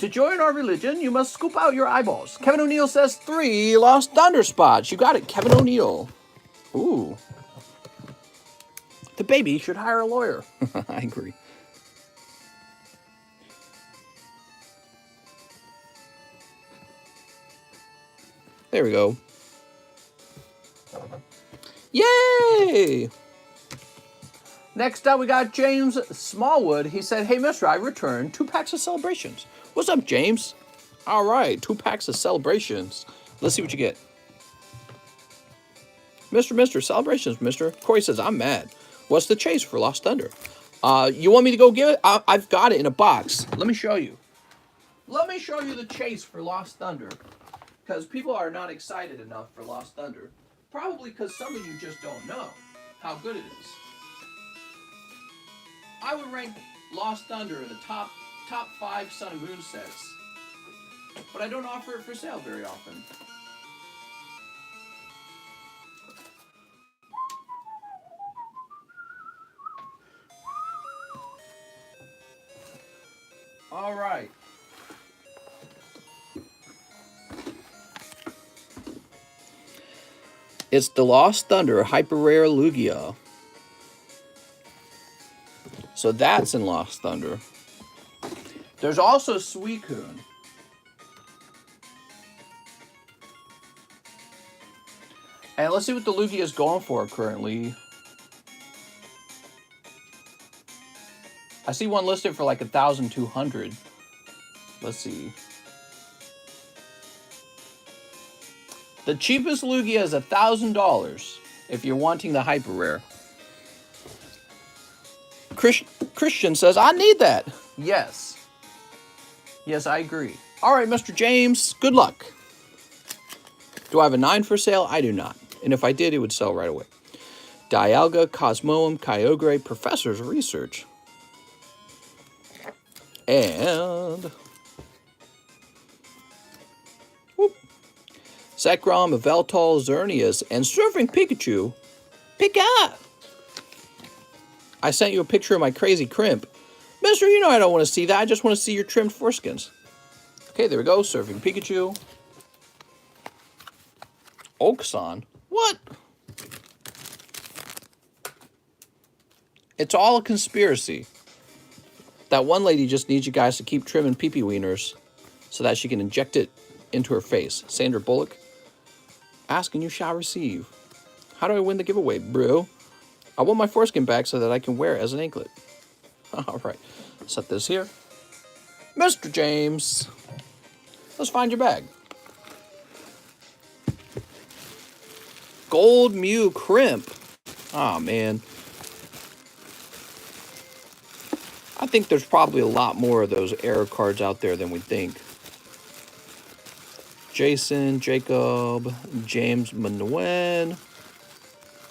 To join our religion, you must scoop out your eyeballs. Kevin O'Neill says 3 Lost Thunder spots. You got it, Kevin O'Neill. Ooh. The baby should hire a lawyer. I agree. There we go. Yay! Next up, we got James Smallwood. He said, hey, mister, I returned 2 packs of Celebrations. What's up, James? All right, 2 packs of Celebrations. Let's see what you get. Mr. Celebrations, mister. Corey says, I'm mad. What's the chase for Lost Thunder? You want me to go get it? I've got it in a box. Let me show you. Let me show you the chase for Lost Thunder. Because people are not excited enough for Lost Thunder. Probably because some of you just don't know how good it is. I would rank Lost Thunder in the top 5 Sun and Moon sets. But I don't offer it for sale very often. All right. It's the Lost Thunder Hyper Rare Lugia. So that's in Lost Thunder. There's also Suicune. And let's see what the Lugia is going for currently. I see one listed for like 1,200. Let's see. The cheapest Lugia is $1,000 if you're wanting the hyper rare. Christian says, I need that. Yes. Yes, I agree. All right, Mr. James, good luck. Do I have a 9 for sale? I do not. And if I did, it would sell right away. Dialga, Cosmoem, Kyogre, Professor's Research. And Zekrom, Yveltal, Xerneas, and Surfing Pikachu. Pick up! I sent you a picture of my crazy crimp. Mister, you know I don't want to see that. I just want to see your trimmed foreskins. Okay, there we go. Surfing Pikachu. Oakson. What? It's all a conspiracy. That one lady just needs you guys to keep trimming pee-pee wieners so that she can inject it into her face. Sandra Bullock. Ask and you shall receive. How do I win the giveaway, bro? I want my foreskin back so that I can wear it as an anklet. All right. Set this here. Mr. James. Let's find your bag. Gold Mew Crimp. Oh, man. I think there's probably a lot more of those error cards out there than we think. Jason, Jacob, James Manoen.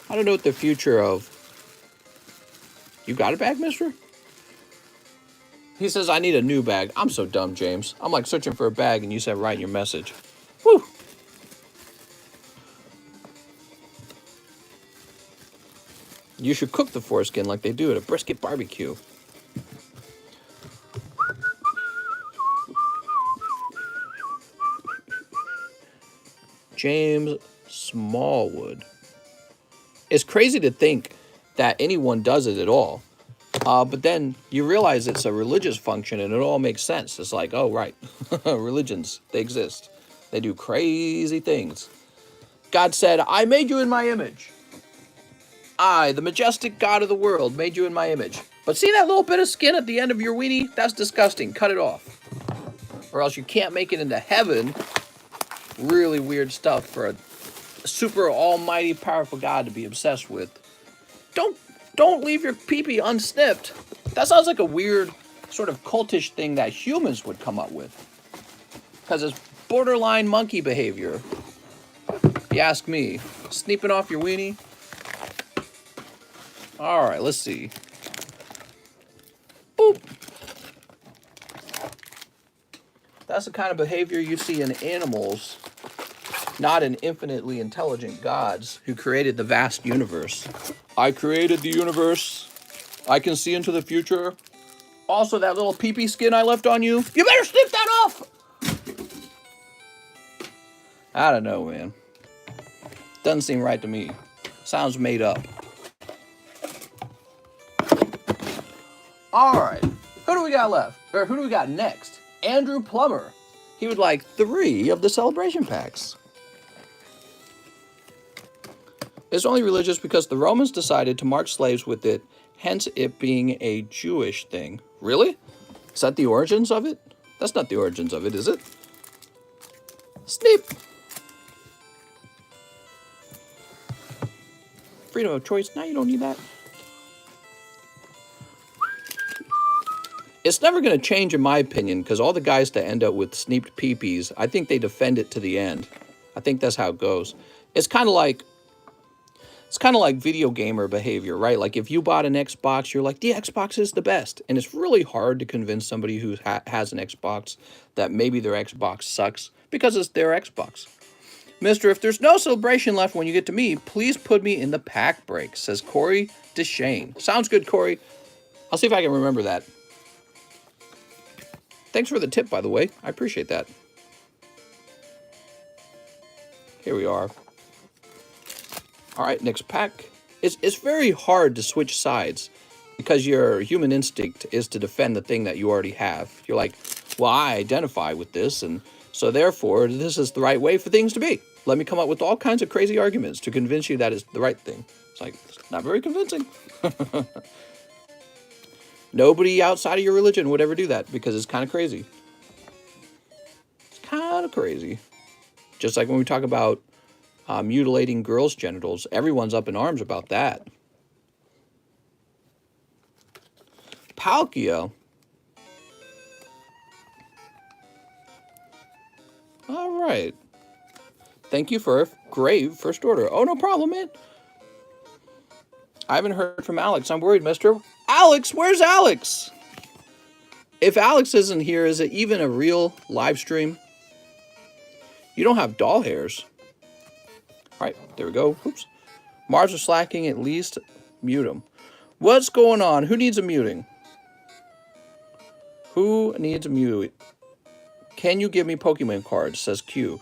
I don't know what the future of... You got a bag, mister? He says, I need a new bag. I'm so dumb, James. I'm like searching for a bag and you said write your message. Whew. You should cook the foreskin like they do at a brisket barbecue. James Smallwood. It's crazy to think that anyone does it at all. But then you realize it's a religious function and it all makes sense. It's like, oh, right. Religions, they exist. They do crazy things. God said, I made you in my image. I, the majestic God of the world, made you in my image. But see that little bit of skin at the end of your weenie? That's disgusting. Cut it off. Or else you can't make it into heaven. Really weird stuff for a super almighty powerful God to be obsessed with. Don't leave your pee-pee unsnipped. That sounds like a weird sort of cultish thing that humans would come up with. Because it's borderline monkey behavior. If you ask me. Sneaping off your weenie. Alright, let's see. Boop. That's the kind of behavior you see in animals, not in infinitely intelligent gods who created the vast universe. I created the universe. I can see into the future. Also, that little pee-pee skin I left on you, you better snip that off! I don't know, man. Doesn't seem right to me. Sounds made up. Alright, who do we got left? Or who do we got next? Andrew Plummer. He would like 3 of the celebration packs. It's only religious because the Romans decided to mark slaves with it, hence it being a Jewish thing. Really? Is that the origins of it? That's not the origins of it, is it? Snip! Freedom of choice. Now you don't need that. It's never going to change in my opinion, because all the guys that end up with sneaped peepees, I think they defend it to the end. I think that's how it goes. It's kind of like video gamer behavior, right? Like if you bought an Xbox, you're like, the Xbox is the best. And it's really hard to convince somebody who has an Xbox that maybe their Xbox sucks because it's their Xbox. Mister, if there's no celebration left when you get to me, please put me in the pack break, says Corey Deshane. Sounds good, Corey. I'll see if I can remember that. Thanks for the tip, by the way. I appreciate that. Here we are. All right, next pack. It's very hard to switch sides because your human instinct is to defend the thing that you already have. You're like, well, I identify with this, and so therefore this is the right way for things to be. Let me come up with all kinds of crazy arguments to convince you that it's the right thing. It's like, it's not very convincing. Nobody outside of your religion would ever do that because it's kind of crazy. It's kind of crazy. Just like when we talk about mutilating girls' genitals, everyone's up in arms about that. Palkia. All right. Thank you for a great first order. Oh, no problem, man. I haven't heard from Alex. I'm worried, mister. Alex, where's Alex? If Alex isn't here, is it even a real live stream? You don't have doll hairs. All right, there we go. Oops. Mars are slacking, at least mute him. What's going on? Who needs a muting? Who needs a mute? Can you give me Pokemon cards? Says Q.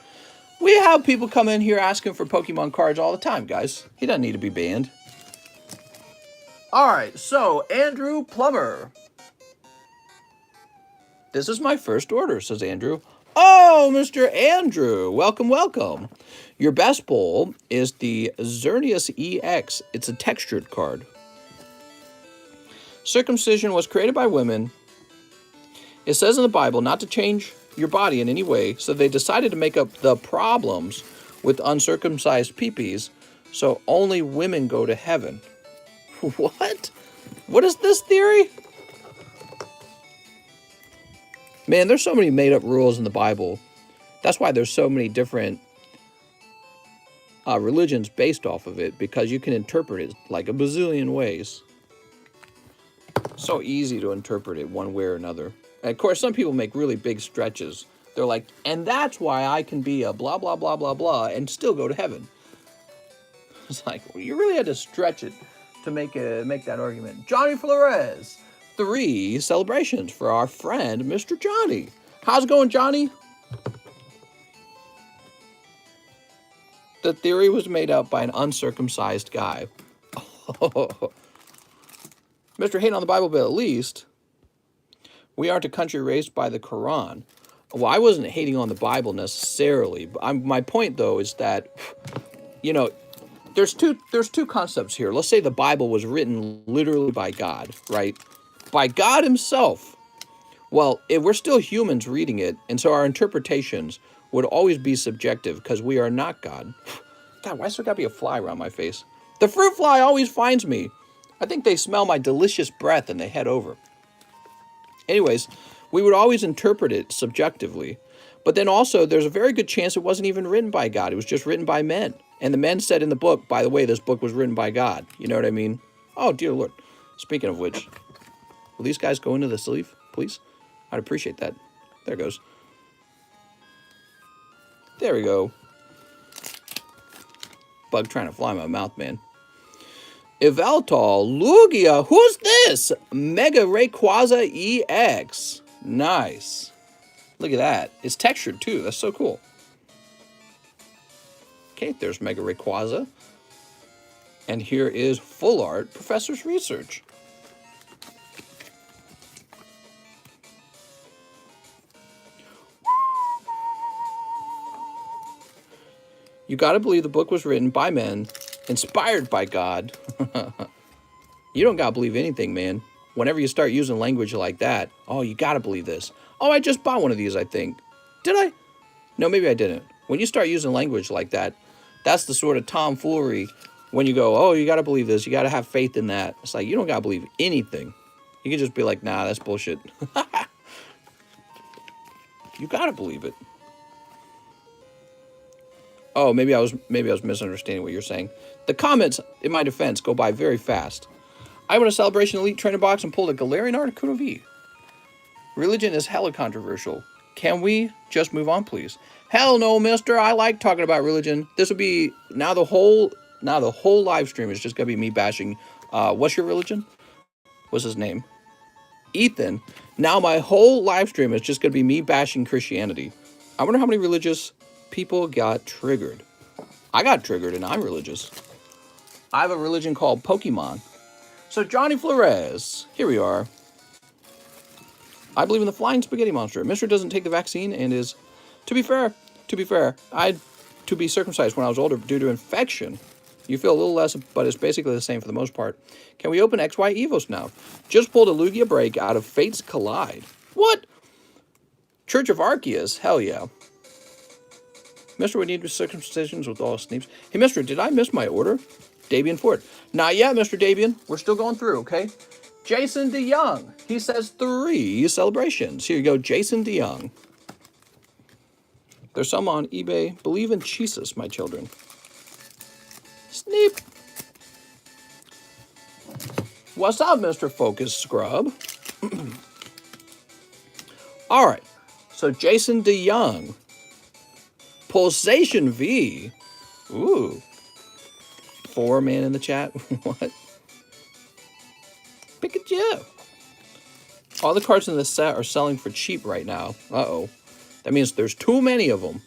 We have people come in here asking for Pokemon cards all the time, guys. He doesn't need to be banned. All right, so Andrew Plummer. This is my first order, says Andrew. Oh, Mr. Andrew, welcome, welcome. Your best bowl is the Xerneas EX. It's a textured card. Circumcision was created by women. It says in the Bible not to change your body in any way, so they decided to make up the problems with uncircumcised peepees, so only women go to heaven. What? What is this theory? Man, there's so many made-up rules in the Bible. That's why there's so many different religions based off of it, because you can interpret it like a bazillion ways. So easy to interpret it one way or another. And of course, some people make really big stretches. They're like, and that's why I can be a blah, blah, blah, blah, blah, and still go to heaven. It's like, well, you really had to stretch it to make that argument. Johnny Flores. 3 celebrations for our friend, Mr. Johnny. How's it going, Johnny? The theory was made up by an uncircumcised guy. Mr. Hate on the Bible, but at least we aren't a country raised by the Quran. Well, I wasn't hating on the Bible necessarily. My point, though, is that, you know, there's two concepts here. Let's say the Bible was written literally by God, right? By God himself. Well, if we're still humans reading it, and so our interpretations would always be subjective because we are not God. God, why still gotta be a fly around my face? The fruit fly always finds me. I think they smell my delicious breath and they head over. Anyways, we would always interpret it subjectively. But then also, there's a very good chance it wasn't even written by God. It was just written by men. And the men said in the book, by the way, this book was written by God. You know what I mean? Oh, dear Lord. Speaking of which, will these guys go into the sleeve, please? I'd appreciate that. There it goes. There we go. Bug trying to fly in my mouth, man. Evaltol, Lugia, who's this? Mega Rayquaza EX. Nice. Look at that. It's textured too. That's so cool. Okay, there's Mega Rayquaza. And here is Full Art Professor's Research. You gotta believe the book was written by men, inspired by God. You don't gotta believe anything, man. Whenever you start using language like that, oh, you gotta believe this. Oh, I just bought one of these, I think. Did I? No, maybe I didn't. When you start using language like that, that's the sort of tomfoolery when you go, oh, you gotta believe this, you gotta have faith in that. It's like, you don't gotta believe anything. You can just be like, nah, that's bullshit. You gotta believe it. Oh, maybe I was misunderstanding what you're saying. The comments, in my defense, go by very fast. I won a Celebration Elite Trainer box and pulled a Galarian Articuno V. Religion is hella controversial. Can we just move on, please? Hell no, mister. I like talking about religion. This would be, now the whole live stream is just going to be me bashing. What's your religion? What's his name? Ethan. Now my whole live stream is just going to be me bashing Christianity. I wonder how many religious people got triggered. I got triggered and I'm religious. I have a religion called Pokemon. So Johnny Flores, here we are. I believe in the flying spaghetti monster. Mister doesn't take the vaccine and is, to be fair, I had to be circumcised when I was older due to infection. You feel a little less, but it's basically the same for the most part. Can we open XY Evos now? Just pulled a Lugia break out of Fates Collide. What? Church of Arceus? Hell yeah. Mister, we need circumcisions with all Sneeps. Hey, Mister, did I miss my order? Davian Ford. Not yet, Mr. Davian. We're still going through, okay? Jason DeYoung. He says 3 celebrations. Here you go, Jason DeYoung. There's some on eBay. Believe in Jesus, my children. Sneep. What's up, Mr. Focus Scrub? All right. So Jason DeYoung. Pulsation V. Ooh. 4-man in the chat. What? Pikachu. All the cards in the set are selling for cheap right now. Uh-oh. That means there's too many of them.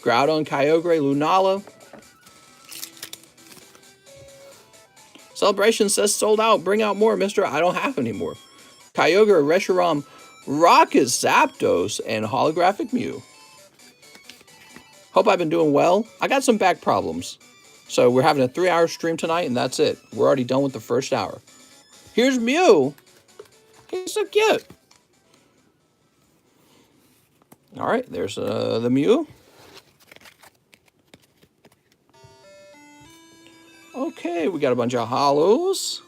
Groudon, Kyogre, Lunala. Celebration says sold out. Bring out more, mister. I don't have any more. Kyogre, Reshiram, Rocket Zapdos, and Holographic Mew. Hope I've been doing well. I got some back problems. So we're having a 3-hour stream tonight, and that's it. We're already done with the first hour. Here's Mew. He's so cute. All right, there's the Mew. Okay, we got a bunch of holos.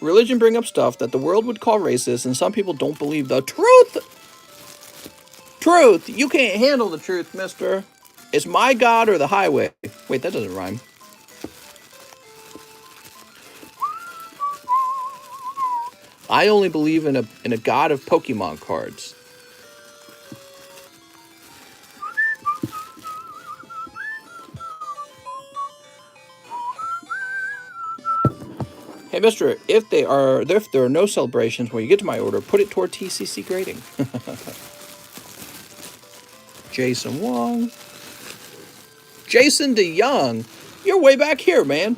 Religion bring up stuff that the world would call racist, and some people don't believe the truth. Truth! You can't handle the truth, mister. It's my God or the highway. Wait, that doesn't rhyme. I only believe in a God of Pokemon cards. Hey, mister, if there are no celebrations when you get to my order, put it toward TCC grading. Jason Wong. Jason DeYoung. You're way back here, man.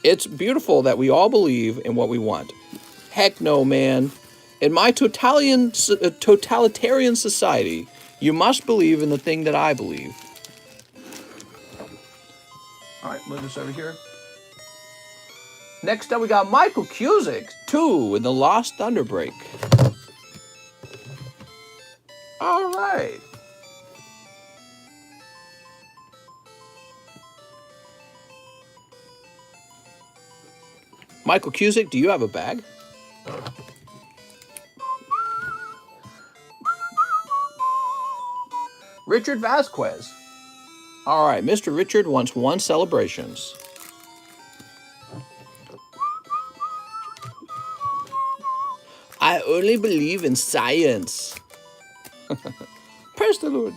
It's beautiful that we all believe in what we want. Heck no, man. In my totalitarian society, you must believe in the thing that I believe. All right, move this over here. Next up, we got Michael Cusick, 2 in the Lost Thunderbreak. All right. Michael Cusick, do you have a bag? Richard Vasquez. All right, Mr. Richard wants 1 celebrations. I only believe in science. Praise the Lord.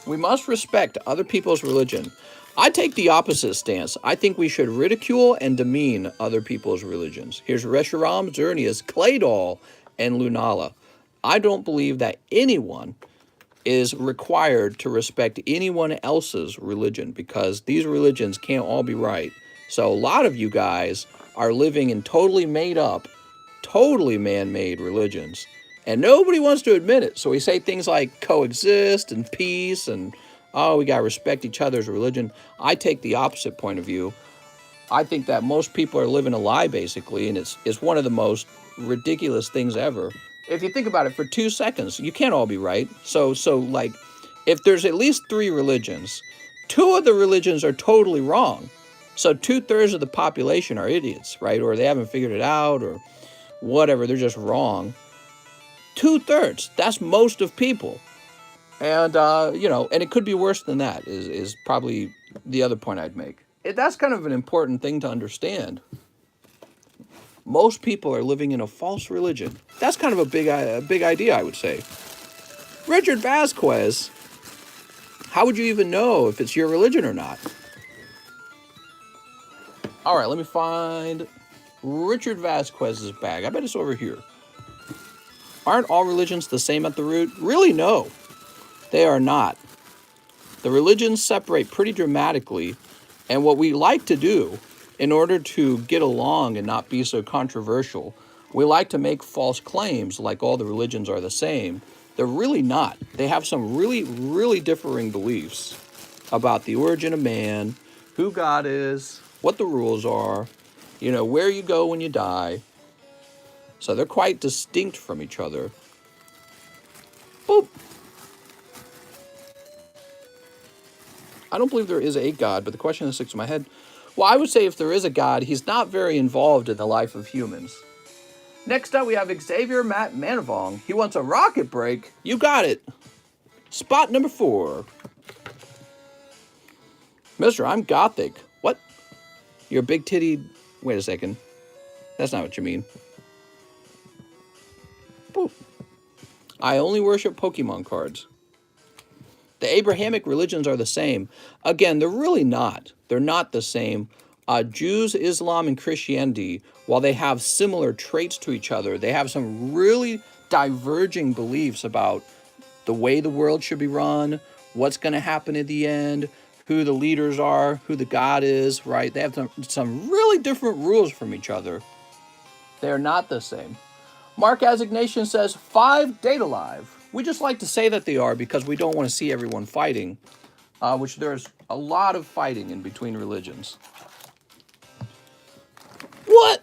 We must respect other people's religion. I take the opposite stance. I think we should ridicule and demean other people's religions. Here's Reshiram, Xerneas, Claydol, and Lunala. I don't believe that anyone is required to respect anyone else's religion because these religions can't all be right. So a lot of you guys are living in totally made up, totally man-made religions. And nobody wants to admit it. So we say things like coexist and peace and, oh, we got to respect each other's religion. I take the opposite point of view. I think that most people are living a lie, basically, and it's one of the most ridiculous things ever. If you think about it for 2 seconds, you can't all be right. So like, if there's at least 3 religions, 2 of the religions are totally wrong. So 2/3 of the population are idiots, right? Or they haven't figured it out or whatever. They're just wrong. 2/3, that's most of people. And, and it could be worse than that, is probably the other point I'd make. That's kind of an important thing to understand. Most people are living in a false religion. That's kind of a big idea, I would say. Richard Vasquez, how would you even know if it's your religion or not? All right, let me find Richard Vasquez's bag. I bet it's over here. Aren't all religions the same at the root? Really, no. They are not. The religions separate pretty dramatically, and what we like to do, in order to get along and not be so controversial, we like to make false claims like all the religions are the same. They're really not. They have some really, really differing beliefs about the origin of man, who God is, what the rules are, where you go when you die. So they're quite distinct from each other. Boop. I don't believe there is a God, but the question that sticks in my head, well, I would say if there is a God, he's not very involved in the life of humans. Next up, we have Xavier Matt Manavong. He wants a rocket break. You got it. Spot number 4. Mister, I'm Gothic. What? You're big titty. Wait a second. That's not what you mean. Boop. I only worship Pokemon cards. The Abrahamic religions are the same. Again, they're really not. They're not the same. Jews, Islam, and Christianity, while they have similar traits to each other, they have some really diverging beliefs about the way the world should be run, what's going to happen at the end, who the leaders are, who the God is, right? They have some really different rules from each other. They're not the same. Mark Assignation says 5 Date Alive. We just like to say that they are because we don't want to see everyone fighting, which there's a lot of fighting in between religions. What?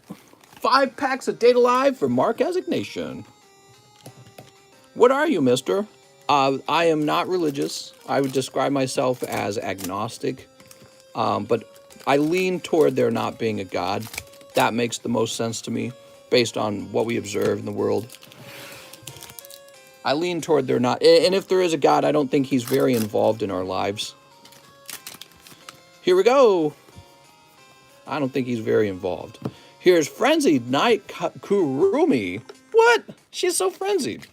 5 packs of Date Alive for Mark Assignation. What are you, mister? I am not religious. I would describe myself as agnostic, but I lean toward there not being a God. That makes the most sense to me based on what we observe in the world. I lean toward there not, and if there is a God, I don't think he's very involved in our lives. Here we go. I don't think he's very involved. Here's Frenzied Night Kurumi. What? She's so frenzied.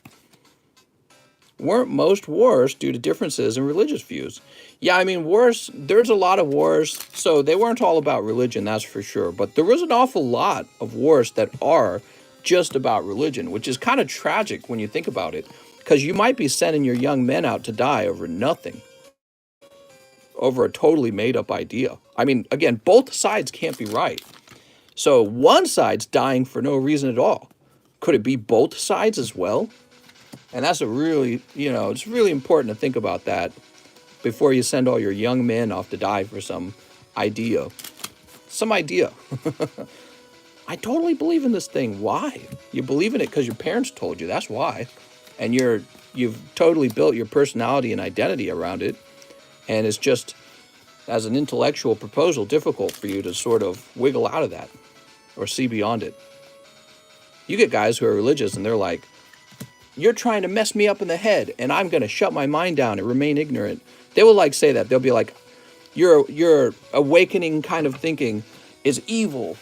Weren't most wars due to differences in religious views? Yeah, I mean, wars, there's a lot of wars, so they weren't all about religion, that's for sure. But there was an awful lot of wars that are just about religion, which is kind of tragic when you think about it, because you might be sending your young men out to die over nothing, over a totally made-up idea. I mean, again, both sides can't be right. So one side's dying for no reason at all. Could it be both sides as well? And that's a really, it's really important to think about that before you send all your young men off to die for some idea. Some idea. I totally believe in this thing. Why? You believe in it because your parents told you. That's why. And you've totally built your personality and identity around it. And it's just, as an intellectual proposal, difficult for you to sort of wiggle out of that or see beyond it. You get guys who are religious and they're like, you're trying to mess me up in the head and I'm going to shut my mind down and remain ignorant. They will say that. They'll be like, your awakening kind of thinking is evil.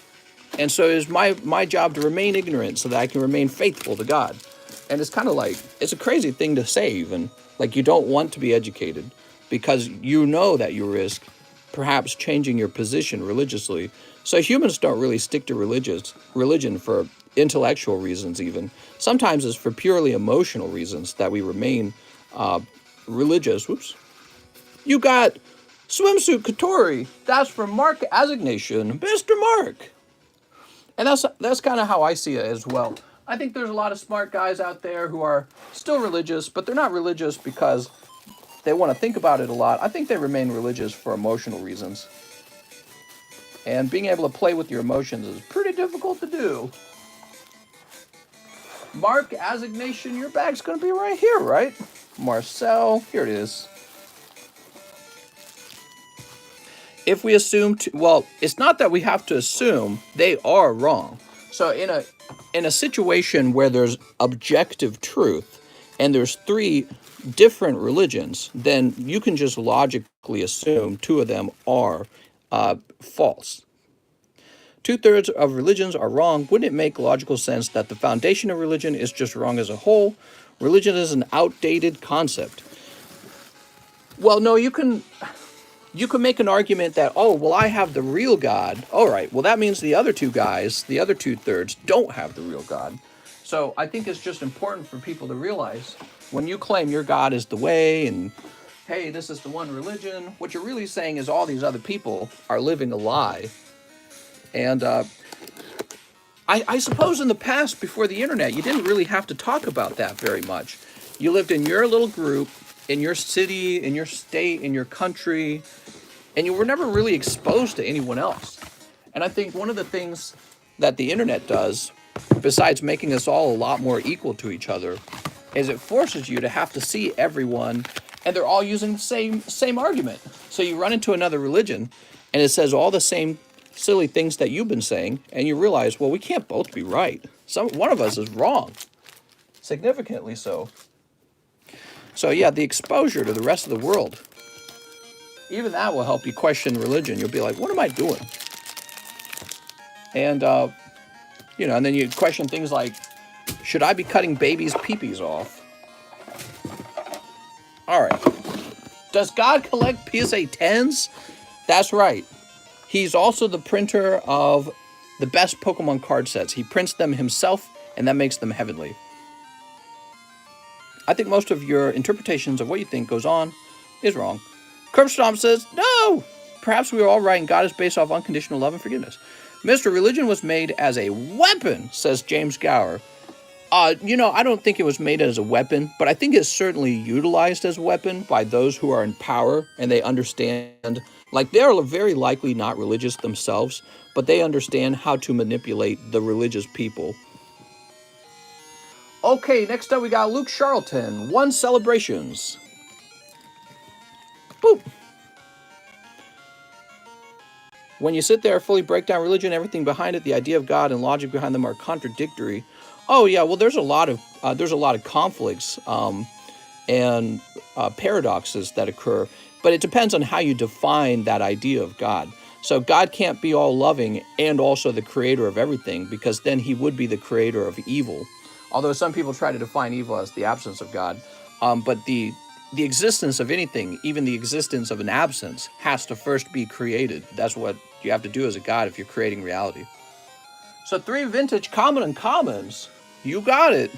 And so it's my job to remain ignorant so that I can remain faithful to God. And it's kind of like, it's a crazy thing to say even. Like you don't want to be educated because you know that you risk perhaps changing your position religiously. So humans don't really stick to religion for intellectual reasons even. Sometimes it's for purely emotional reasons that we remain religious. Whoops. You got Swimsuit Katori. That's from Mark Assignation. Mr. Mark. And that's kind of how I see it as well. I think there's a lot of smart guys out there who are still religious, but they're not religious because they want to think about it a lot. I think they remain religious for emotional reasons. And being able to play with your emotions is pretty difficult to do. Mark Assignation, your bag's going to be right here, right? Marcel, here it is. If we assume, well, it's not that we have to assume, they are wrong. So in a situation where there's objective truth, and there's 3 different religions, then you can just logically assume 2 of them are false. 2/3 of religions are wrong. Wouldn't it make logical sense that the foundation of religion is just wrong as a whole? Religion is an outdated concept. Well, no, you can make an argument that, oh, well, I have the real God. All right, well, that means the other 2 guys, the other 2/3, don't have the real God. So I think it's just important for people to realize when you claim your God is the way and, hey, this is the one religion, what you're really saying is all these other people are living a lie. And I suppose in the past, before the internet, you didn't really have to talk about that very much. You lived in your little group, in your city, in your state, in your country, and you were never really exposed to anyone else. And I think one of the things that the internet does, besides making us all a lot more equal to each other, is it forces you to have to see everyone, and they're all using the same argument. So you run into another religion, and it says all the same silly things that you've been saying, and you realize, well, we can't both be right. One of us is wrong, significantly so. So yeah, the exposure to the rest of the world, even that will help you question religion. You'll be like, what am I doing? And, and then you question things like, should I be cutting babies' peepees off? All right. Does God collect PSA 10s? That's right. He's also the printer of the best Pokemon card sets. He prints them himself, and that makes them heavenly. I think most of your interpretations of what you think goes on is wrong. Curbstomp says, no! Perhaps we are all right and God is based off unconditional love and forgiveness. Mr. Religion was made as a weapon, says James Gower. I don't think it was made as a weapon, but I think it's certainly utilized as a weapon by those who are in power and they understand, like they're very likely not religious themselves, but they understand how to manipulate the religious people. Okay, next up we got Luke Charlton, 1 Celebrations. Boop. When you sit there, fully break down religion, everything behind it, the idea of God and logic behind them are contradictory. Oh yeah, well there's a lot of conflicts and paradoxes that occur, but it depends on how you define that idea of God. So God can't be all loving and also the creator of everything, because then he would be the creator of evil. Although some people try to define evil as the absence of God, but the existence of anything, even the existence of an absence, has to first be created. That's what you have to do as a god if you're creating reality. So 3 vintage common and commons. You got it.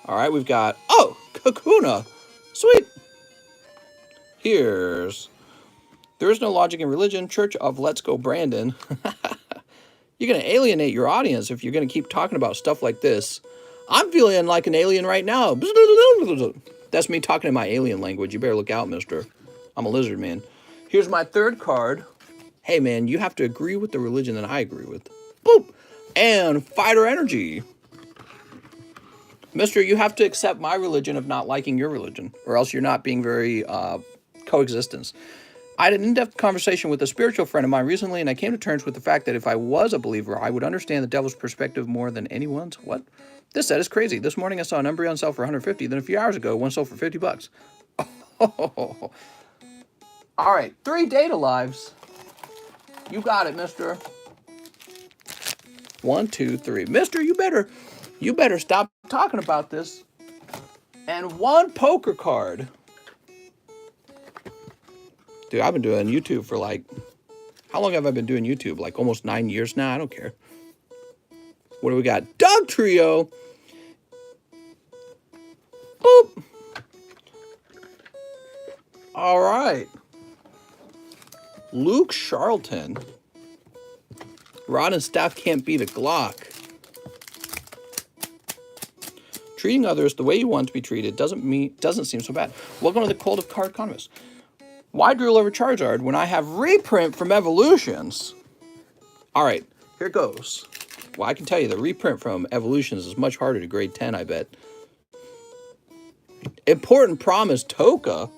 All right, we've got, Kakuna. Sweet. Here's, there is no logic in religion, Church of Let's Go Brandon. You're going to alienate your audience if you're going to keep talking about stuff like this. I'm feeling like an alien right now. That's me talking in my alien language. You better look out, mister. I'm a lizard man. Here's my 3rd card. Hey, man, you have to agree with the religion that I agree with. Boop. And Fighter Energy. Mister, you have to accept my religion of not liking your religion, or else you're not being very coexistence. I had an in-depth conversation with a spiritual friend of mine recently, and I came to terms with the fact that if I was a believer, I would understand the devil's perspective more than anyone's. What? This set is crazy. This morning I saw an embryo on sale for 150. Then a few hours ago, one sold for $50. Oh. All right, 3 data lives. You got it, mister. 1, 2, 3. Mister, you better stop talking about this. And 1 poker card. Dude, I've been doing YouTube for how long have I been doing YouTube? Like almost 9 years now? I don't care. What do we got? Dog Trio. Boop. All right. Luke Charlton. Rod and staff can't beat a Glock. Treating others the way you want to be treated doesn't seem so bad. Welcome to the cult of TheCardconomist. Why drool over Charizard when I have reprint from Evolutions? All right, here goes. Well, I can tell you the reprint from Evolutions is much harder to grade 10, I bet. Important promise, Toka.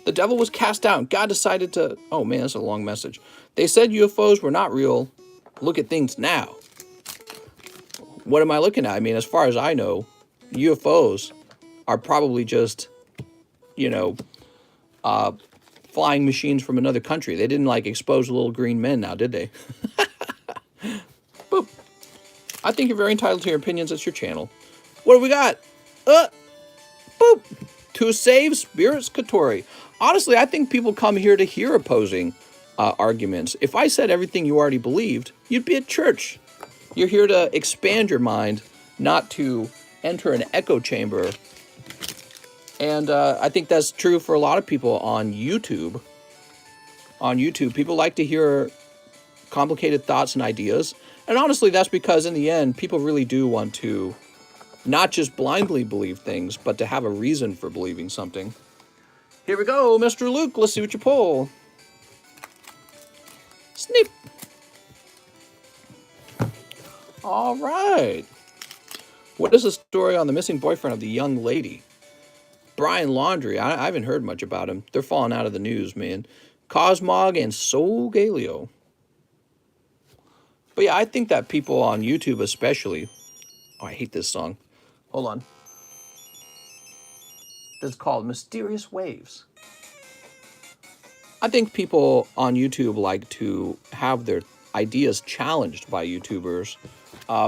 The devil was cast out. God decided to... Oh, man, that's a long message. They said UFOs were not real. Look at things now. What am I looking at? I mean, as far as I know, UFOs are probably just, you know, flying machines from another country. They didn't like expose little green men now, did they? Boop. I think you're very entitled to your opinions. It's your channel. What do we got? Boop. To save spirits Katori. Honestly, I think people come here to hear opposing arguments. If I said everything you already believed, you'd be at church. You're here to expand your mind, not to enter an echo chamber. And I think that's true for a lot of people on YouTube. On YouTube, people like to hear complicated thoughts and ideas. And honestly, that's because in the end, people really do want to not just blindly believe things, but to have a reason for believing something. Here we go, Mr. Luke. Let's see what you pull. Snip. All right. What is the story on the missing boyfriend of the young lady? Brian Laundrie. I haven't heard much about him. They're falling out of the news, man. Cosmog and Soul Galio. But yeah, I think that people on YouTube especially... Oh, I hate this song. Hold on. This is called Mysterious Waves. I think people on YouTube like to have their ideas challenged by YouTubers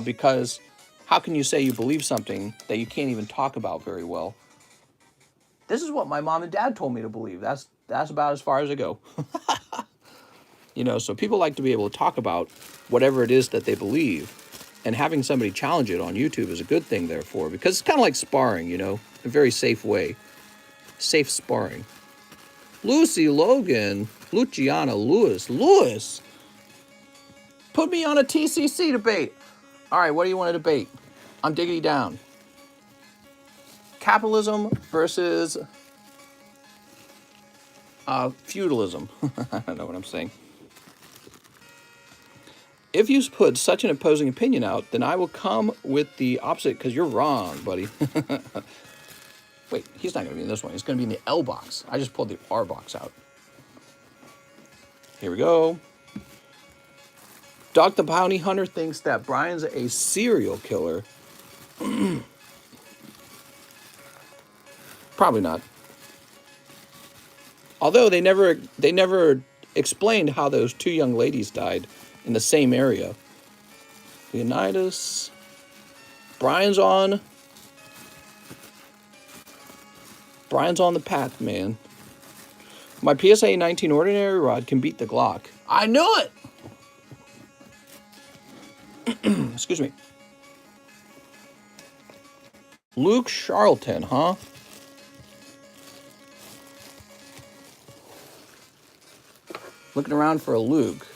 because how can you say you believe something that you can't even talk about very well? This is what my mom and dad told me to believe. That's about as far as I go. You know, so people like to be able to talk about whatever it is that they believe. And having somebody challenge it on YouTube is a good thing, therefore, because it's kind of like sparring, you know, a very safe way. Safe sparring. Lucy Logan, Luciana Lewis, put me on a TCC debate. All right, what do you want to debate? I'm diggity down. Capitalism versus feudalism. I don't know what I'm saying. If you put such an opposing opinion out, then I will come with the opposite, because you're wrong, buddy. Wait, he's not going to be in this one. He's going to be in the L box. I just pulled the R box out. Here we go. Doc the Bounty Hunter thinks that Brian's a serial killer. Probably not. Although they never explained how those two young ladies died in the same area. Leonidas. Brian's on the path, man. My PSA 19 ordinary rod can beat the Glock. I knew it! Excuse me. Luke Charlton, huh? Looking around for a Luke.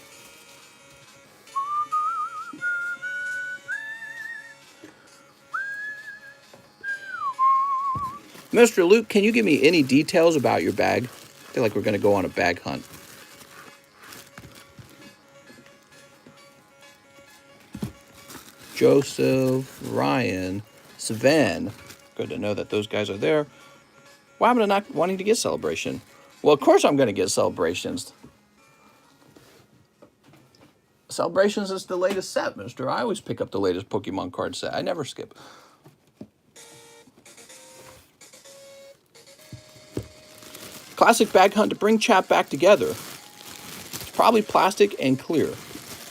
Mr. Luke, can you give me any details about your bag? I feel like we're going to go on a bag hunt. Joseph, Ryan, Sven. Good to know that those guys are there. Why am I not wanting to get Celebration? Well, of course I'm going to get Celebrations. Celebrations is the latest set, mister. I always pick up the latest Pokemon card set. I never skip. Classic bag hunt to bring chat back together. It's probably plastic and clear.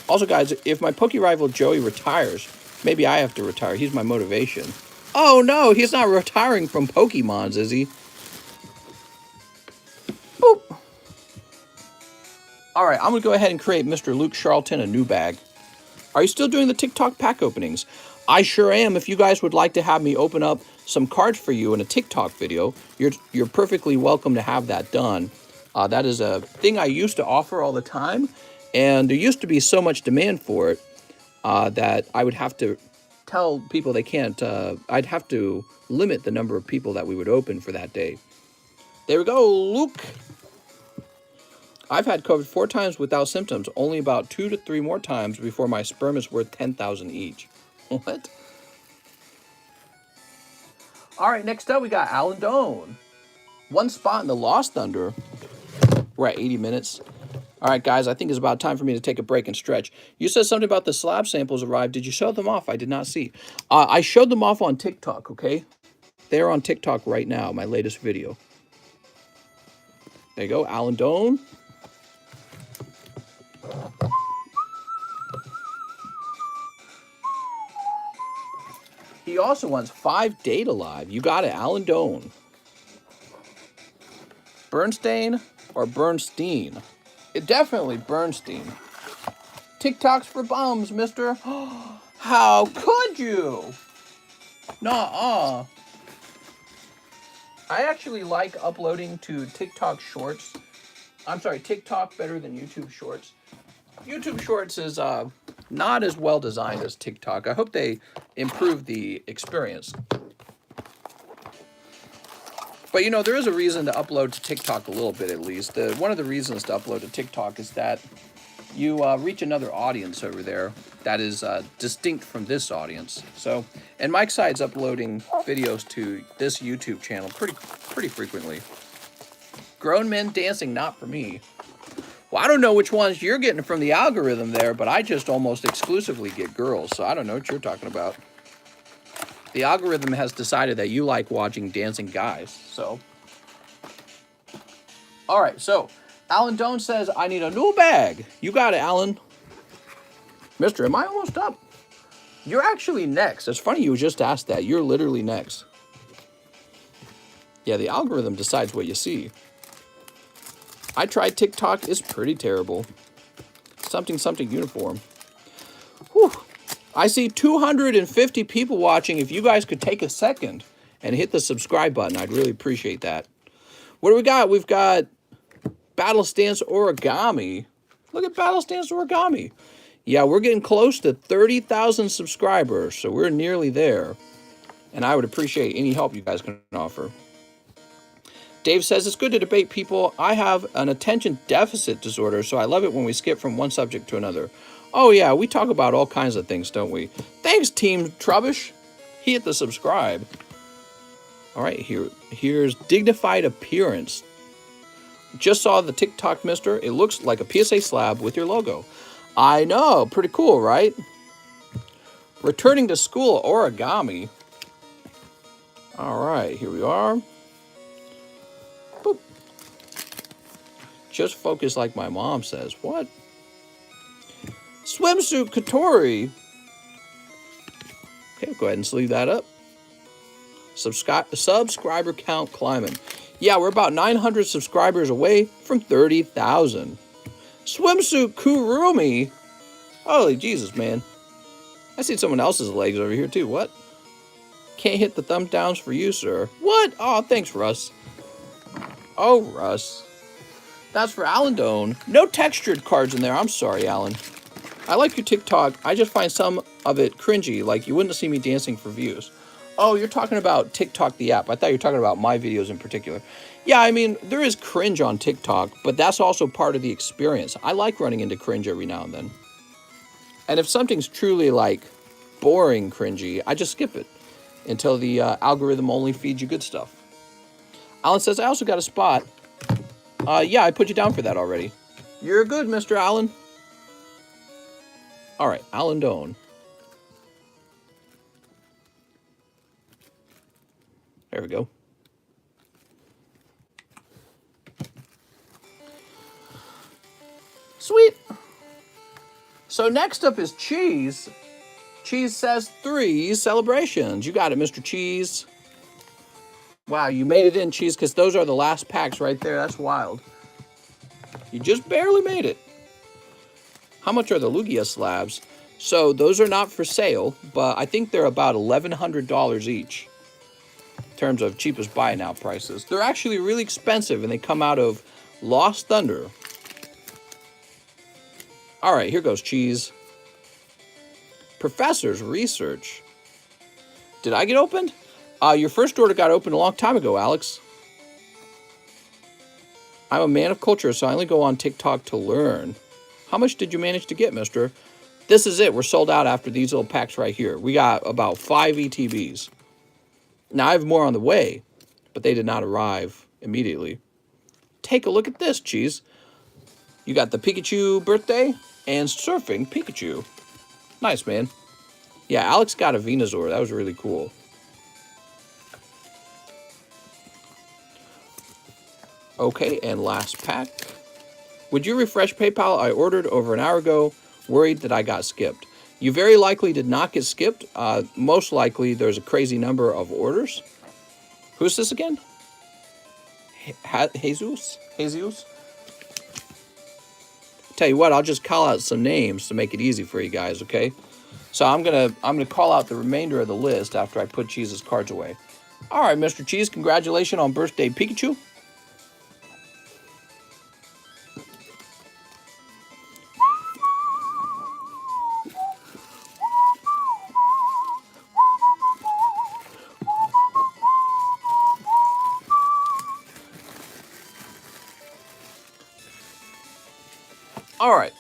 Also, guys, if my Poke rival Joey retires, maybe I have to retire. He's my motivation. Oh, no, he's not retiring from Pokemons, is he? Boop. All right, I'm going to go ahead and create Mr. Luke Charlton a new bag. Are you still doing the TikTok pack openings? I sure am. If you guys would like to have me open up some cards for you in a TikTok video, you're perfectly welcome to have that done. That is a thing I used to offer all the time, and there used to be so much demand for it that I would have to tell people they can't. I'd have to limit the number of people that we would open for that day. There we go, Luke. I've had COVID 4 times without symptoms, only about 2 to 3 more times before my sperm is worth 10,000 each. What? All right, next up we got Alan Doan. One spot in the Lost Thunder. We're at 80 minutes. All right, guys, I think it's about time for me to take a break and stretch. You said something about the slab samples arrived. Did you show them off? I did not see. I showed them off on TikTok, okay? They're on TikTok right now, my latest video. There you go, Alan Doan. He also wants 5 Data Live. You got it, Alan Doan. Bernstein or Bernstein? It definitely Bernstein. TikToks for bums, mister. How could you? Nuh-uh. I actually like uploading to TikTok Shorts. I'm sorry, TikTok better than YouTube Shorts. YouTube Shorts is not as well designed as TikTok. I hope they improve the experience. But you know, there is a reason to upload to TikTok a little bit at least. One of the reasons to upload to TikTok is that you reach another audience over there that is distinct from this audience. So, and Mike Side's uploading videos to this YouTube channel pretty frequently. Grown men dancing, not for me. Well, I don't know which ones you're getting from the algorithm there, but I just almost exclusively get girls, so I don't know what you're talking about. The algorithm has decided that you like watching dancing guys, so. All right, so Alan Doan says, I need a new bag. You got it, Alan. Mister, am I almost up? You're actually next. It's funny you just asked that. You're literally next. Yeah, the algorithm decides what you see. I tried TikTok. It's pretty terrible. Something uniform. Whew. I see 250 people watching. If you guys could take a second and hit the subscribe button, I'd really appreciate that. What do we got? We've got Battle Stance Origami. Look at Battle Stance Origami. Yeah, we're getting close to 30,000 subscribers, so we're nearly there. And I would appreciate any help you guys can offer. Dave says, it's good to debate people. I have an attention deficit disorder, so I love it when we skip from one subject to another. Oh, yeah, we talk about all kinds of things, don't we? Thanks, Team Trubbish. Hit the subscribe. All right, here's Dignified Appearance. Just saw the TikTok mister. It looks like a PSA slab with your logo. I know, pretty cool, right? Returning to school origami. All right, here we are. Boop. Just focus like my mom says. What? Swimsuit Katori. Okay, go ahead and sleeve that up. Subscriber count climbing. Yeah, we're about 900 subscribers away from 30,000. Swimsuit Kurumi. Holy Jesus, man. I see someone else's legs over here, too. What? Can't hit the thumb downs for you, sir. What? Oh, thanks, Russ. Oh, Russ. That's for Alan Doan. No textured cards in there. I'm sorry, Alan. I like your TikTok. I just find some of it cringy, like you wouldn't see me dancing for views. Oh, you're talking about TikTok the app. I thought you were talking about my videos in particular. Yeah, I mean, there is cringe on TikTok, but that's also part of the experience. I like running into cringe every now and then. And if something's truly, like, boring cringy, I just skip it until the algorithm only feeds you good stuff. Alan says, I also got a spot. Yeah, I put you down for that already. You're good, Mr. Allen. All right, Alan Doan. There we go. Sweet. So next up is Cheese. Cheese says 3 celebrations. You got it, Mr. Cheese. Wow, you made it in, Cheese, because those are the last packs right there. That's wild. You just barely made it. How much are the Lugia slabs? So those are not for sale, but I think they're about $1,100 each in terms of cheapest buy now prices. They're actually really expensive, and they come out of Lost Thunder. All right, here goes Cheese. Professor's Research. Did I get opened? Your first order got opened a long time ago, Alex. I'm a man of culture, so I only go on TikTok to learn. How much did you manage to get, mister? This is it. We're sold out after these little packs right here. We got about 5 ETBs. Now, I have more on the way, but they did not arrive immediately. Take a look at this, Cheese. You got the Pikachu birthday and surfing Pikachu. Nice, man. Yeah, Alex got a Venusaur. That was really cool. Okay, and last pack. Would you refresh PayPal? I ordered over an hour ago, worried that I got skipped. You very likely did not get skipped. Most likely there's a crazy number of orders. Who's this again? Jesus? Jesus? Tell you what, I'll just call out some names to make it easy for you guys, okay? So I'm gonna call out the remainder of the list after I put Cheese's cards away. All right, Mr. Cheese, congratulations on birthday Pikachu. All right.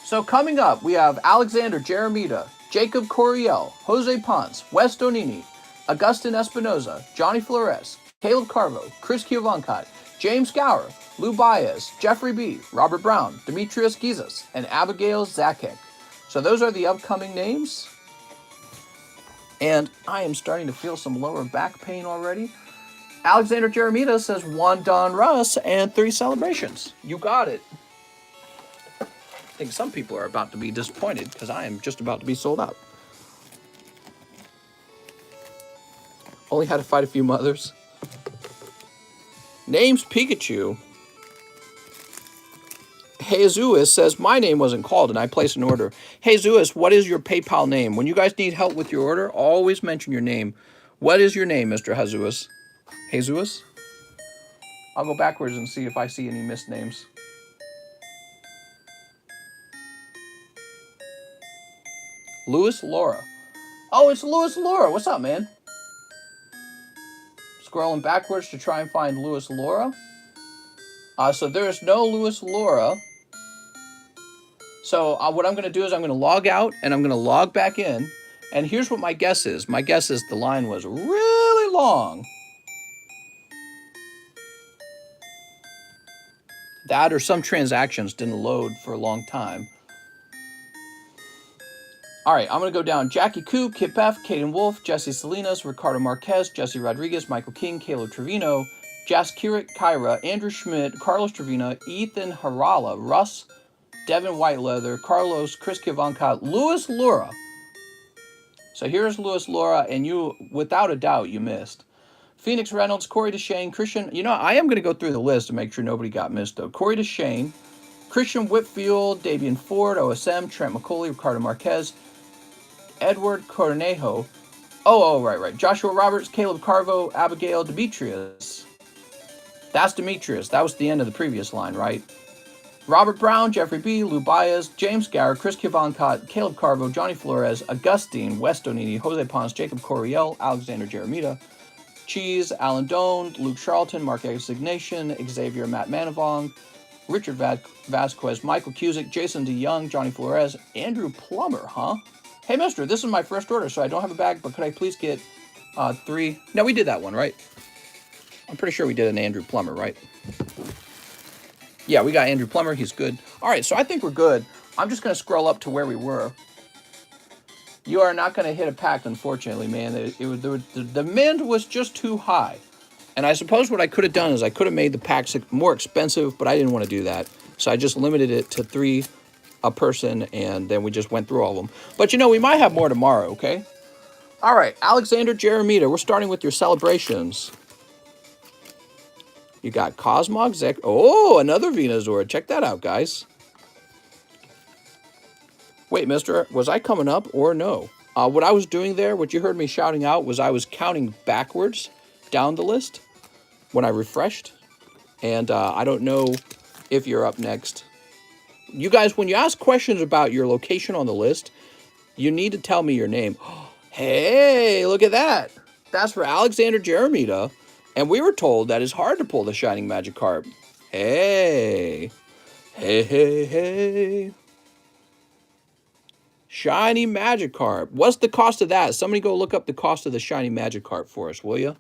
So coming up, we have Alexander Jeremita, Jacob Coriel, Jose Ponce, Wes Donini, Augustin Espinoza, Johnny Flores, Caleb Carvo, Chris Kievankot, James Gower, Lou Baez, Jeffrey B., Robert Brown, Demetrius Gizas, and Abigail Zakek. So those are the upcoming names. And I am starting to feel some lower back pain already. Alexander Jeremita says 1 Don Russ and 3 celebrations. You got it. I think some people are about to be disappointed because I am just about to be sold out. Only had to fight a few mothers. Name's Pikachu. Jesus says, my name wasn't called and I placed an order. Jesus, what is your PayPal name? When you guys need help with your order, always mention your name. What is your name, Mr. Jesus? Jesus? I'll go backwards and see if I see any missed names. Louis Laura. Oh, it's Louis Laura. What's up, man? Scrolling backwards to try and find Louis Laura. So there's no Louis Laura. So what I'm going to do is I'm going to log out and I'm going to log back in. And here's what my guess is. My guess is the line was really long. That or some transactions didn't load for a long time. All right, I'm going to go down. Jackie Coop, Kip F, Caden Wolf, Jesse Salinas, Ricardo Marquez, Jesse Rodriguez, Michael King, Caleb Trevino, Jas Kirik, Kyra, Andrew Schmidt, Carlos Trevina, Ethan Harala, Russ, Devin Whiteleather, Carlos, Chris Kivankot, Louis Laura. So here's Louis Laura, and you, without a doubt, you missed. Phoenix Reynolds, Corey DeShane, Christian. You know, I am going to go through the list to make sure nobody got missed, though. Corey DeShane, Christian Whitfield, Davian Ford, OSM, Trent McCauley, Ricardo Marquez, Edward Cornejo. Right. Joshua Roberts, Caleb Carvo, Abigail Demetrius. That's Demetrius. That was the end of the previous line, right? Robert Brown, Jeffrey B., Lou Baez, James Gower, Chris Kivankot, Caleb Carvo, Johnny Flores, Augustine, Wes Donini, Jose Ponce, Jacob Coriel, Alexander Jeremita, Cheese, Alan Doan, Luke Charlton, Mark Ignatian, Xavier Matt Manavong, Richard Vasquez, Michael Cusick, Jason DeYoung, Johnny Flores, Andrew Plummer, huh? Hey, mister, this is my first order, so I don't have a bag, but could I please get 3? No, we did that one, right? I'm pretty sure we did an Andrew Plummer, right? Yeah, we got Andrew Plummer. He's good. All right, so I think we're good. I'm just going to scroll up to where we were. You are not going to hit a pack, unfortunately, man. The demand was just too high. And I suppose what I could have done is I could have made the packs more expensive, but I didn't want to do that. So I just limited it to 3 a person, and then we just went through all of them. But, you know, we might have more tomorrow, okay? All right, Alexander Jeremita, we're starting with your celebrations. You got Cosmog, Zek. Oh, another Venusaur. Check that out, guys. Wait, mister, was I coming up or no? What I was doing there, what you heard me shouting out, was I was counting backwards down the list when I refreshed. And I don't know if you're up next. You guys, when you ask questions about your location on the list, you need to tell me your name. Hey, look at that. That's for Alexander Jeremita. And we were told that it's hard to pull the Shining Magikarp. Hey. Hey. Shiny Magikarp. What's the cost of that? Somebody go look up the cost of the Shiny Magikarp for us, will you?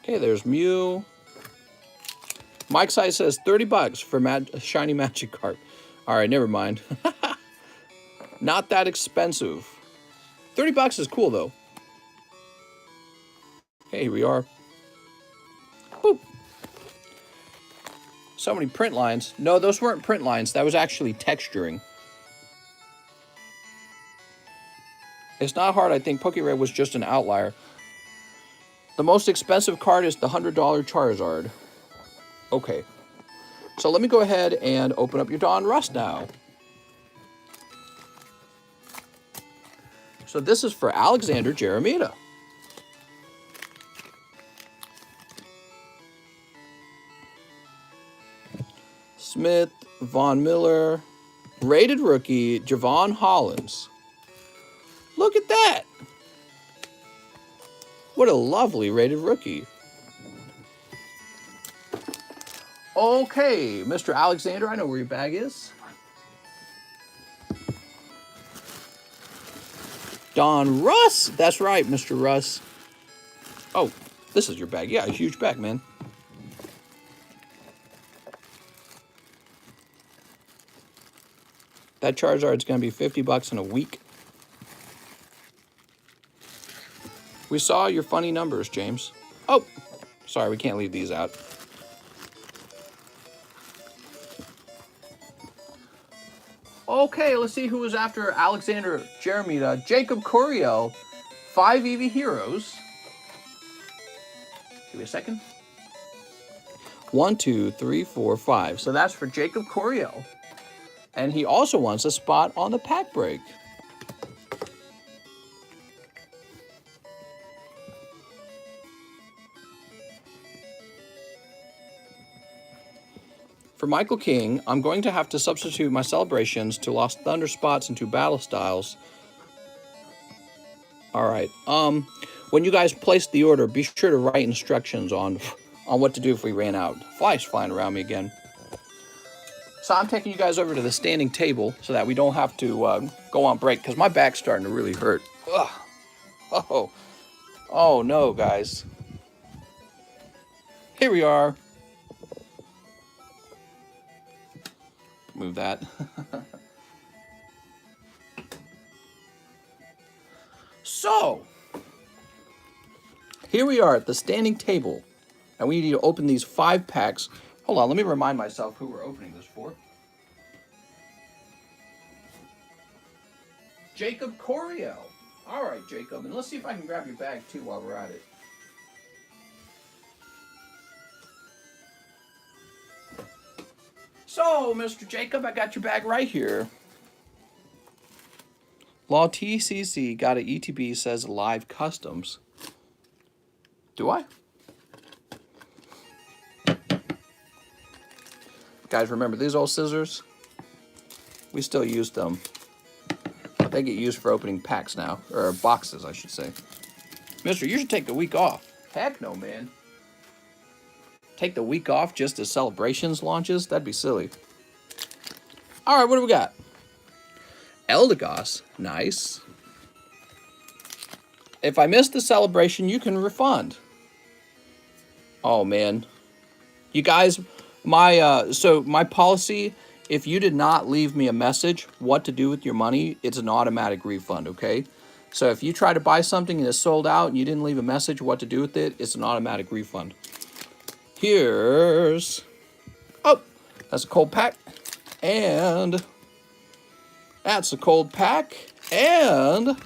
Okay, there's Mew. Mike Size says $30 for shiny magic card. All right, never mind. Not that expensive. $30 is cool though. Hey, here we are. Boop. So many print lines. No, those weren't print lines. That was actually texturing. It's not hard. I think Pokerare was just an outlier. The most expensive card is the $100 Charizard. Okay. So let me go ahead and open up your Don Russ now. So this is for Alexander Jeremita. Smith, Von Miller, rated rookie, Javon Hollins. Look at that. What a lovely rated rookie. Okay, Mr. Alexander, I know where your bag is. Don Russ. That's right, Mr. Russ. Oh, this is your bag. Yeah, a huge bag, man. That Charizard's going to be $50 in a week. We saw your funny numbers, James. Oh, sorry, we can't leave these out. Okay, let's see who was after Alexander Jeremita. Jacob Coriel, 5 EV Heroes. Give me a second. 1, 2, 3, 4, 5. So that's for Jacob Coriel. And he also wants a spot on the pack break. For Michael King, I'm going to have to substitute my celebrations to Lost Thunder spots into battle styles. All right. When you guys place the order, be sure to write instructions on what to do if we ran out. Flies flying around me again. So I'm taking you guys over to the standing table so that we don't have to go on break because my back's starting to really hurt. Ugh. Oh no, guys. Here we are. Move that. So, here we are at the standing table, and we need to open these 5 packs. Hold on, let me remind myself who we're opening this for. Jacob Coriel. All right, Jacob, and let's see if I can grab your bag too while we're at it. So, Mr. Jacob, I got your bag right here. Law TCC got an ETB says live customs. Do I? Guys, remember these old scissors? We still use them. But they get used for opening packs now. Or boxes, I should say. Mister, you should take the week off. Heck no, man. Take the week off just as Celebrations launches? That'd be silly. Alright, what do we got? Eldegoss. Nice. If I miss the celebration, you can refund. Oh, man. You guys, my policy, if you did not leave me a message what to do with your money, it's an automatic refund, okay? So if you try to buy something and it's sold out and you didn't leave a message what to do with it, it's an automatic refund. Here's... Oh, that's a cold pack. And... That's a cold pack. And...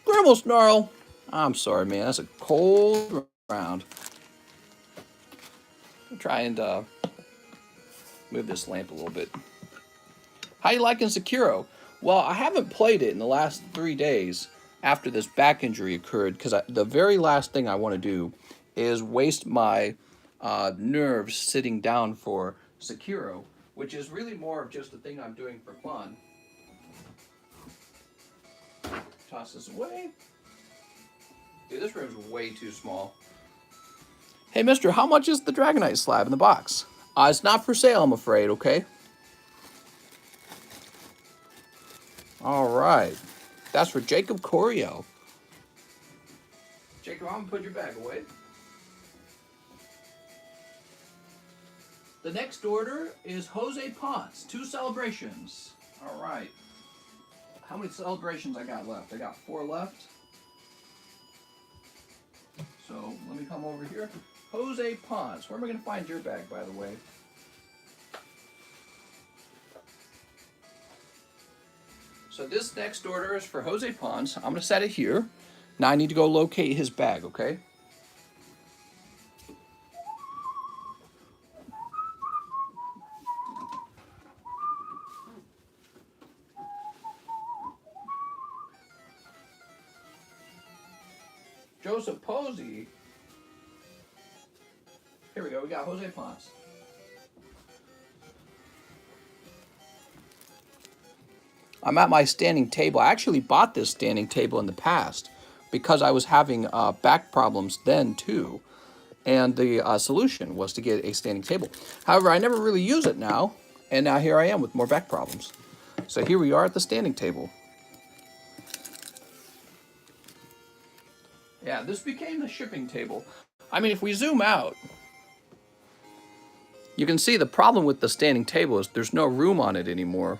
Grimmelsnarl. I'm sorry, man. That's a cold round. I'll try and move this lamp a little bit. How you liking Sekiro? Well, I haven't played it in the last 3 days after this back injury occurred because the very last thing I want to do is waste my nerves sitting down for Sekiro, which is really more of just a thing I'm doing for fun. Toss this away. Dude, this room's way too small. Hey, mister, how much is the Dragonite slab in the box? It's not for sale, I'm afraid, okay? All right. That's for Jacob Coriel. Jacob, I'm going to put your bag away. The next order is Jose Ponce, 2 celebrations. All right. How many celebrations I got left? I got 4 left. So let me come over here. Jose Ponce. Where am I going to find your bag, by the way? So this next order is for Jose Ponce. I'm going to set it here. Now I need to go locate his bag, okay? Joseph Posey. Here we go. We got Jose Ponce. I'm at my standing table. I actually bought this standing table in the past because I was having back problems then too. And the solution was to get a standing table. However, I never really use it now. And now here I am with more back problems. So here we are at the standing table. Yeah, this became the shipping table. I mean, if we zoom out, you can see the problem with the standing table is there's no room on it anymore.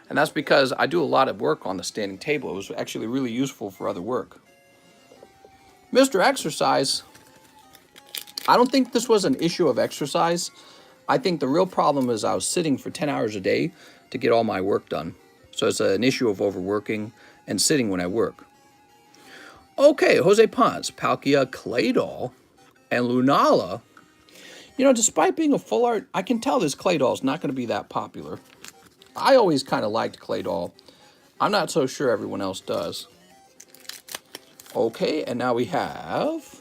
And that's because I do a lot of work on the standing table. It was actually really useful for other work. Mr. Exercise, I don't think this was an issue of exercise. I think the real problem is I was sitting for 10 hours a day to get all my work done. So it's an issue of overworking and sitting when I work. Okay, Jose Ponce, Palkia, Claydol, and Lunala. You know, despite being a full art, I can tell this Claydol is not going to be that popular. I always kind of liked Claydol. I'm not so sure everyone else does. Okay, and now we have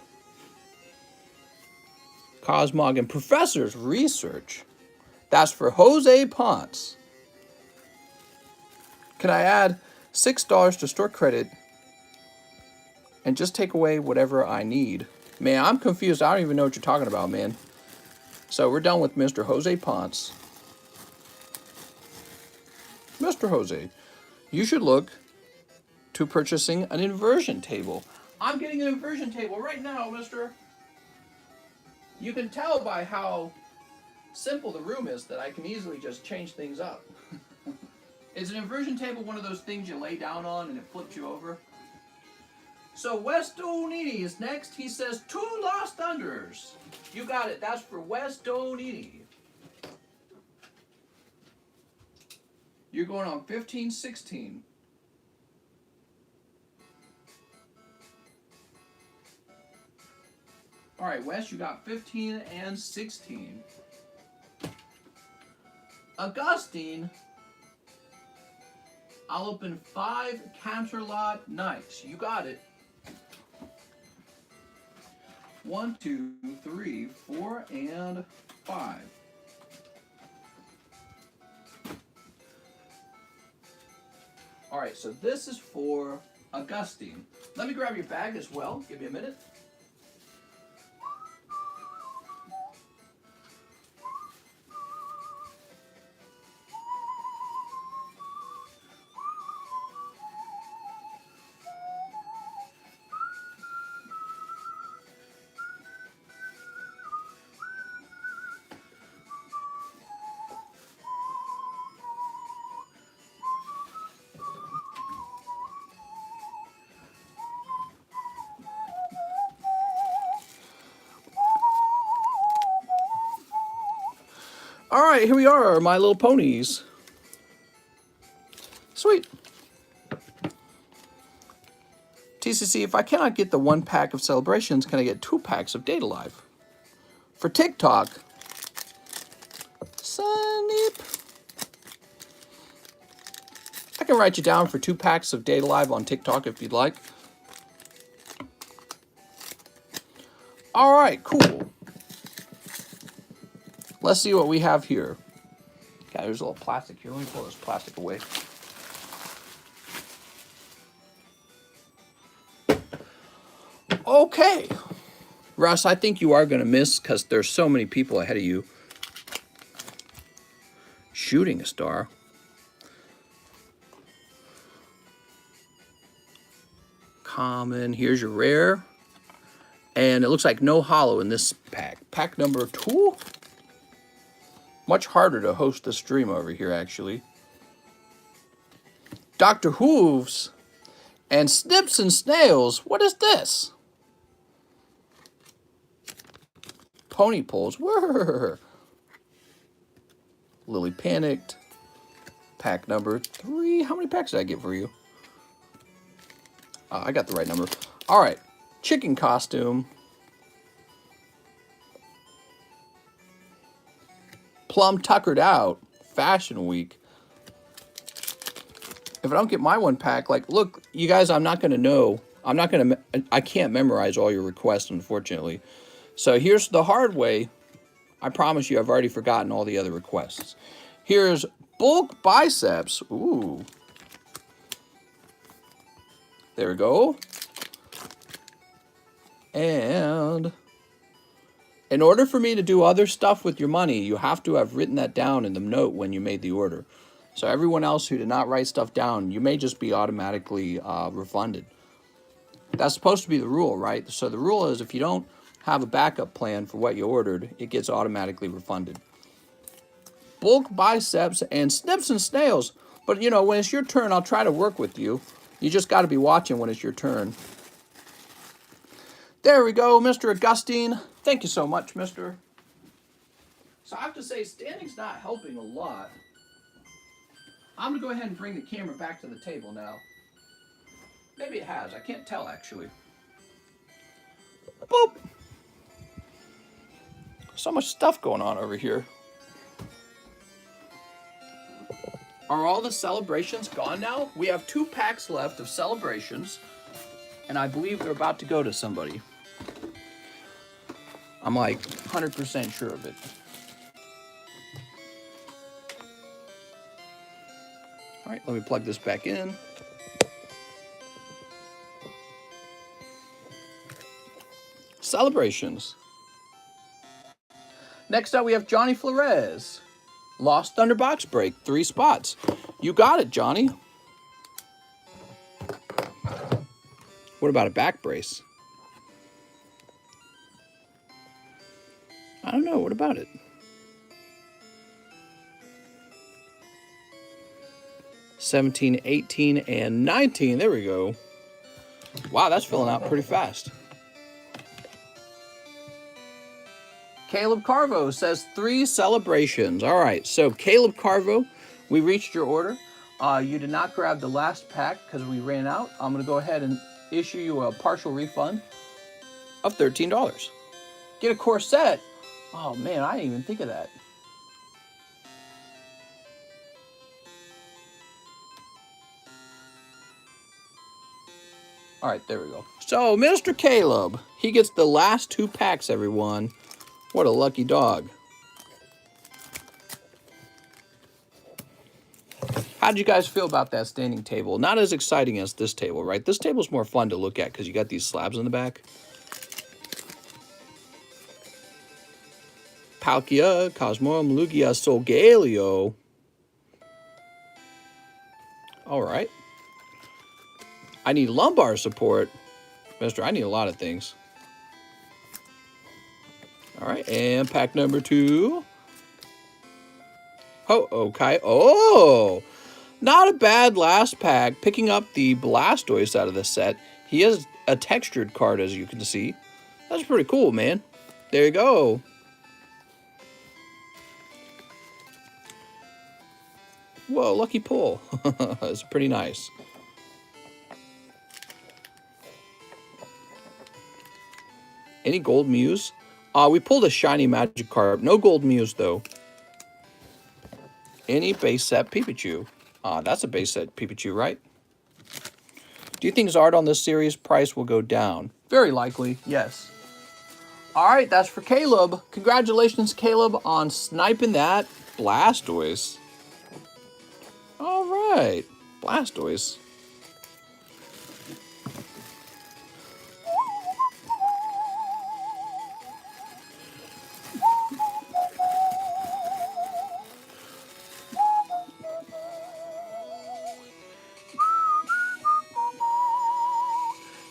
Cosmog and Professor's Research. That's for Jose Ponce. Can I add $6 to store credit and just take away whatever I need? Man, I'm confused. I don't even know what you're talking about, man. So we're done with Mr. Jose Ponce. Mr. Jose, you should look to purchasing an inversion table. I'm getting an inversion table right now, mister. You can tell by how simple the room is that I can easily just change things up. Is an inversion table one of those things you lay down on and it flips you over? So Westonini is next. He says 2 Lost Thunders. You got it. That's for Westonini. You're going on 15-16. All right, Wes, you got 15 and 16. Augustine, I'll open 5 Canterlot Knights. You got it. 1, 2, 3, 4, and 5. All right, so this is for Augustine. Let me grab your bag as well. Give me a minute. All right, here we are, My Little Ponies. Sweet. TCC, if I cannot get the 1 pack of celebrations, can I get 2 packs of Data Live? For TikTok, Sunneep. I can write you down for 2 packs of Data Live on TikTok if you'd like. All right, cool. Let's see what we have here. Okay, there's a little plastic here. Let me pull this plastic away. Okay. Russ, I think you are going to miss because there's so many people ahead of you. Shooting Star. Common. Here's your rare. And it looks like no holo in this pack. Pack number 2. Much harder to host the stream over here, actually. Dr. Hooves and Snips and Snails. What is this? Pony pulls. Whirr. Lily Panicked. Pack number 3. How many packs did I get for you? I got the right number. All right. Chicken Costume. Plum Tuckered Out. Fashion Week. If I don't get my one pack, like, look, you guys, I'm not going to know. I can't memorize all your requests, unfortunately. So here's the hard way. I promise you, I've already forgotten all the other requests. Here's Bulk Biceps. Ooh. There we go. And in order for me to do other stuff with your money, you have to have written that down in the note when you made the order. So everyone else who did not write stuff down, you may just be automatically refunded. That's supposed to be the rule, right? So the rule is if you don't have a backup plan for what you ordered, it gets automatically refunded. Bulk Biceps and Snips and Snails. But, you know, when it's your turn, I'll try to work with you. You just got to be watching when it's your turn. There we go, Mr. Augustine. Thank you so much, mister. So I have to say, standing's not helping a lot. I'm going to go ahead and bring the camera back to the table now. Maybe it has. I can't tell, actually. Boop. So much stuff going on over here. Are all the celebrations gone now? We have 2 packs left of celebrations, and I believe they're about to go to somebody. I'm like 100% sure of it. All right, let me plug this back in. Celebrations. Next up, we have Johnny Flores. Lost Thunder Box Break, 3 spots. You got it, Johnny. What about a back brace? I don't know. What about it? $17, $18, and $19. There we go. Wow, that's filling out pretty fast. Caleb Carvo says 3 celebrations. All right, so Caleb Carvo, we reached your order. You did not grab the last pack because we ran out. I'm going to go ahead and issue you a partial refund of $13. Get a corset. Oh, man, I didn't even think of that. All right, there we go. So, Mr. Caleb, he gets the last 2 packs, everyone. What a lucky dog. How did you guys feel about that standing table? Not as exciting as this table, right? This table's more fun to look at because you got these slabs in the back. Palkia, Cosmoem, Lugia, Solgaleo. All right. I need lumbar support. Mister, I need a lot of things. All right, and pack number 2. Oh, okay. Oh, not a bad last pack. Picking up the Blastoise out of the set. He has a textured card, as you can see. That's pretty cool, man. There you go. Whoa, lucky pull. That's pretty nice. Any gold Muse? We pulled a shiny Magikarp. No gold Muse, though. Any base set Pikachu? That's a base set Pikachu, right? Do you think Zard on this series price will go down? Very likely, yes. All right, that's for Caleb. Congratulations, Caleb, on sniping that Blastoise. All right, Blastoise.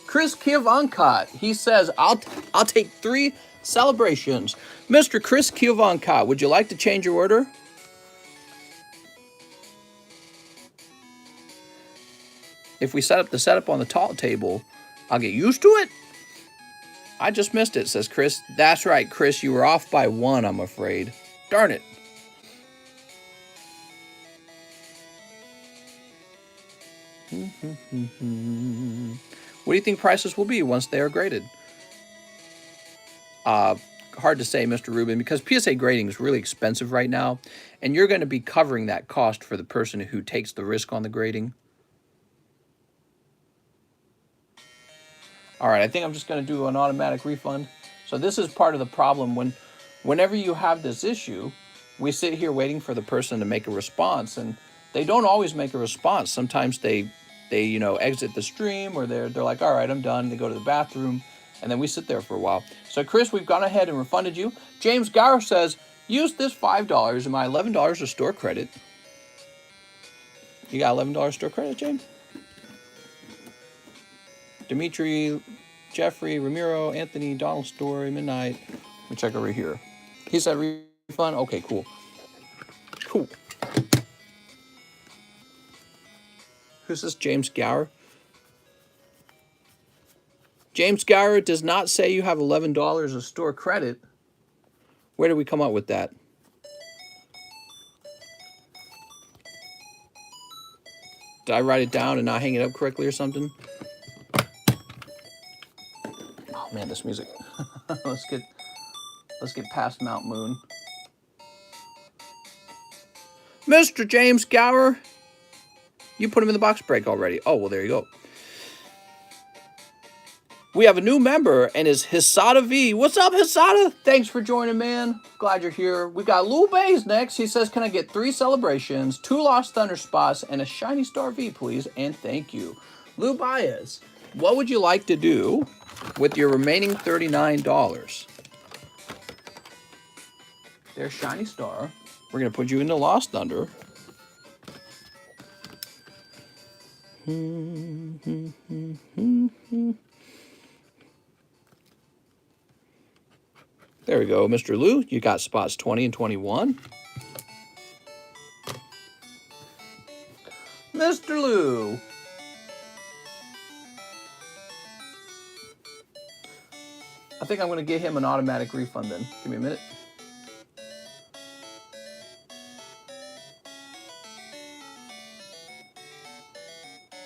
Chris Kiv Uncut, he says, I'll take 3 Celebrations. Mr. Chris Kielvonka, would you like to change your order? If we set up the setup on the tall table, I'll get used to it. I just missed it, says Chris. That's right, Chris. You were off by 1, I'm afraid. Darn it. What do you think prices will be once they are graded? Hard to say, Mr. Rubin, because PSA grading is really expensive right now, and you're going to be covering that cost for the person who takes the risk on the grading. All right, I think I'm just going to do an automatic refund. So this is part of the problem. Whenever you have this issue, we sit here waiting for the person to make a response, and they don't always make a response. Sometimes they exit the stream, or they're like, all right, I'm done. They go to the bathroom, and then we sit there for a while. So Chris, we've gone ahead and refunded you. James Gower says, use this $5 and my $11 of store credit. You got $11 store credit, James? Dimitri, Jeffrey, Ramiro, Anthony, Donald Story, Midnight. Let me check over here. He said refund? Okay, cool. Cool. Who's this, James Gower? James Gower does not say you have $11 of store credit. Where did we come up with that? Did I write it down and not hang it up correctly or something? Oh man, this music. Let's get past Mount Moon. Mr. James Gower, you put him in the box break already. Oh, well, there you go. We have a new member, and it's Hisada V. What's up, Hisada? Thanks for joining, man. Glad you're here. We got Lou Bays next. He says, can I get 3 celebrations, 2 Lost Thunder spots, and a Shiny Star V, please? And thank you. Lou Baez, what would you like to do with your remaining $39? There's Shiny Star. We're going to put you into Lost Thunder. There we go, Mr. Lou. You got spots 20 and 21. Mr. Lou. I think I'm going to get him an automatic refund then. Give me a minute.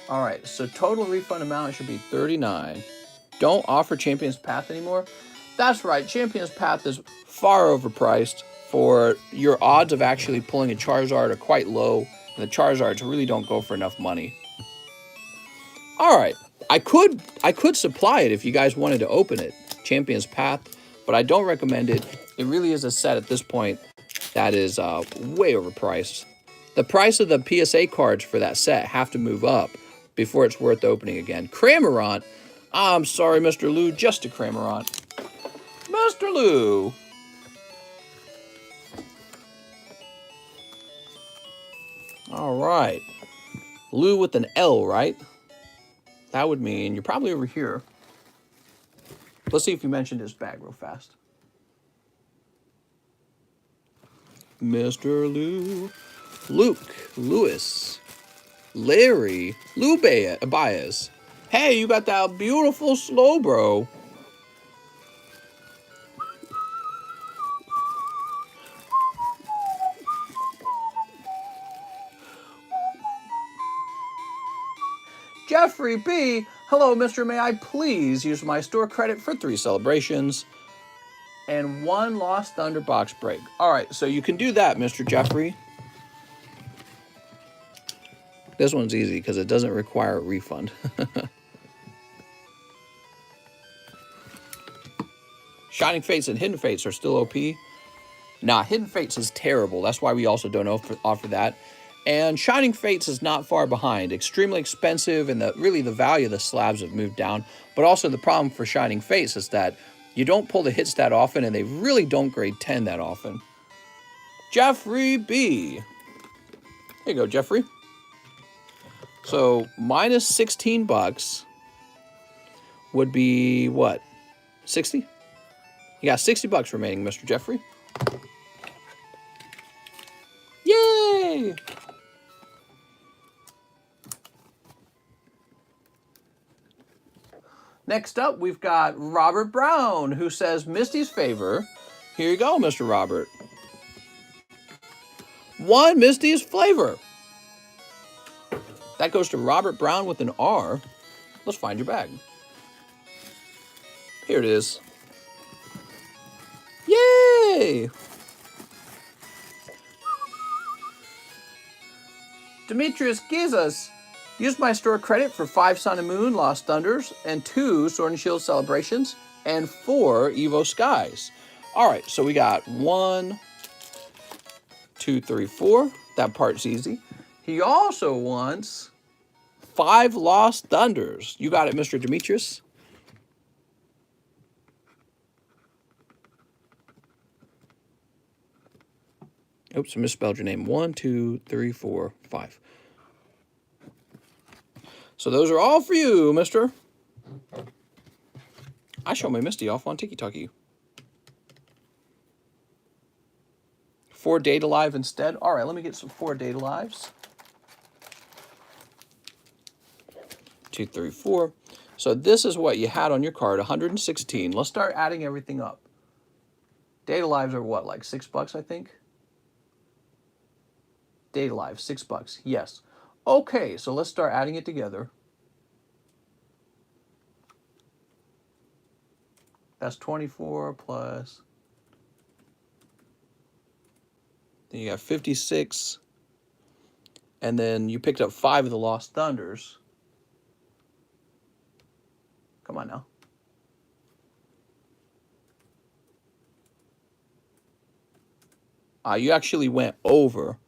All right, so total refund amount should be $39. Don't offer Champion's Path anymore. That's right, Champion's Path is far overpriced. For your odds of actually pulling a Charizard are quite low, and the Charizards really don't go for enough money. All right, I could supply it if you guys wanted to open it, Champion's Path, but I don't recommend it. It really is a set at this point that is way overpriced. The price of the PSA cards for that set have to move up before it's worth opening again. Cramorant, I'm sorry, Mr. Lou, just a Cramorant. Mr. Lou. All right. Lou with an L, right? That would mean you're probably over here. Let's see if you mentioned his bag real fast. Mr. Lou. Luke. Lewis. Larry. Lou Baez. Hey, you got that beautiful slow, bro. Jeffrey B. Hello, Mr. May I please use my store credit for 3 celebrations and 1 Lost Thunder box break? All right, so you can do that, Mr. Jeffrey. This one's easy because it doesn't require a refund. Shining Fates and Hidden Fates are still OP. Nah, Hidden Fates is terrible. That's why we also don't offer that. And Shining Fates is not far behind. Extremely expensive, and really the value of the slabs have moved down. But also the problem for Shining Fates is that you don't pull the hits that often, and they really don't grade 10 that often. Jeffrey B. There you go, Jeffrey. So minus 16 bucks would be what? 60? You got 60 bucks remaining, Mr. Jeffrey. Yay! Next up, we've got Robert Brown, who says Misty's favor. Here you go, Mr. Robert. 1 Misty's flavor. That goes to Robert Brown with an R. Let's find your bag. Here it is. Yay! Demetrius Gizas. Use my store credit for 5 Sun and Moon Lost Thunders and 2 Sword and Shield Celebrations and 4 Evo Skies. All right, so we got 1, 2, 3, 4. That part's easy. He also wants 5 Lost Thunders. You got it, Mr. Demetrius. Oops, I misspelled your name. 1, 2, 3, 4, 5. So those are all for you, mister. I show my Misty off on Tiki Talkie. 4 Data Live instead. All right, let me get some 4 Data Lives. 2, 3, 4. So this is what you had on your card, 116. Let's start adding everything up. Data Lives are what, like $6, I think? Data Live, $6. Yes. Okay, so let's start adding it together. That's 24 plus. Then you got 56. And then you picked up 5 of the Lost Thunders. Come on now. You actually went over.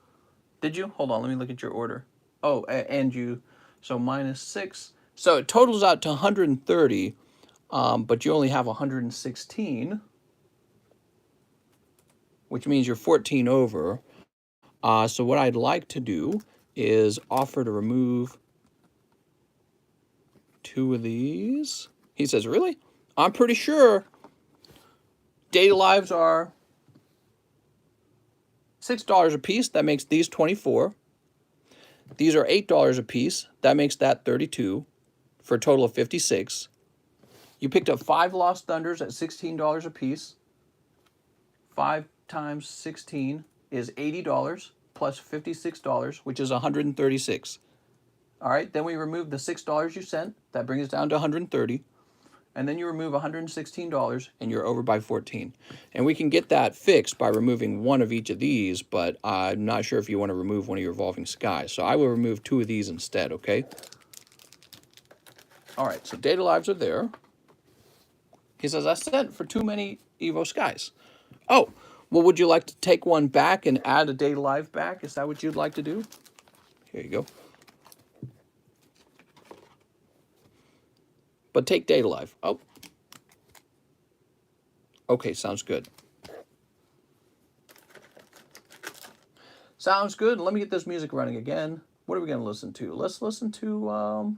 Did you? Hold on, let me look at your order. Oh, and you, so minus 6. So it totals out to 130, but you only have 116, which means you're 14 over. So what I'd like to do is offer to remove 2 of these. He says, really? I'm pretty sure Data Lives are $6 a piece. That makes these 24. These are $8 a piece. That makes that 32 for a total of 56. You picked up 5 Lost Thunders at $16 a piece. 5 times 16 is $80 plus $56, which is $136. All right, then we remove the $6 you sent. That brings us down to $130. And then you remove $116 and you're over by 14. And we can get that fixed by removing 1 of each of these, but I'm not sure if you want to remove 1 of your Evolving Skies. So I will remove 2 of these instead, okay? All right, so Data Lives are there. He says, I sent for too many Evo Skies. Oh, well, would you like to take 1 back and add a Data Live back? Is that what you'd like to do? Here you go. But take Data Live. Oh. Okay, sounds good. Sounds good. Let me get this music running again. What are we going to listen to? Let's listen to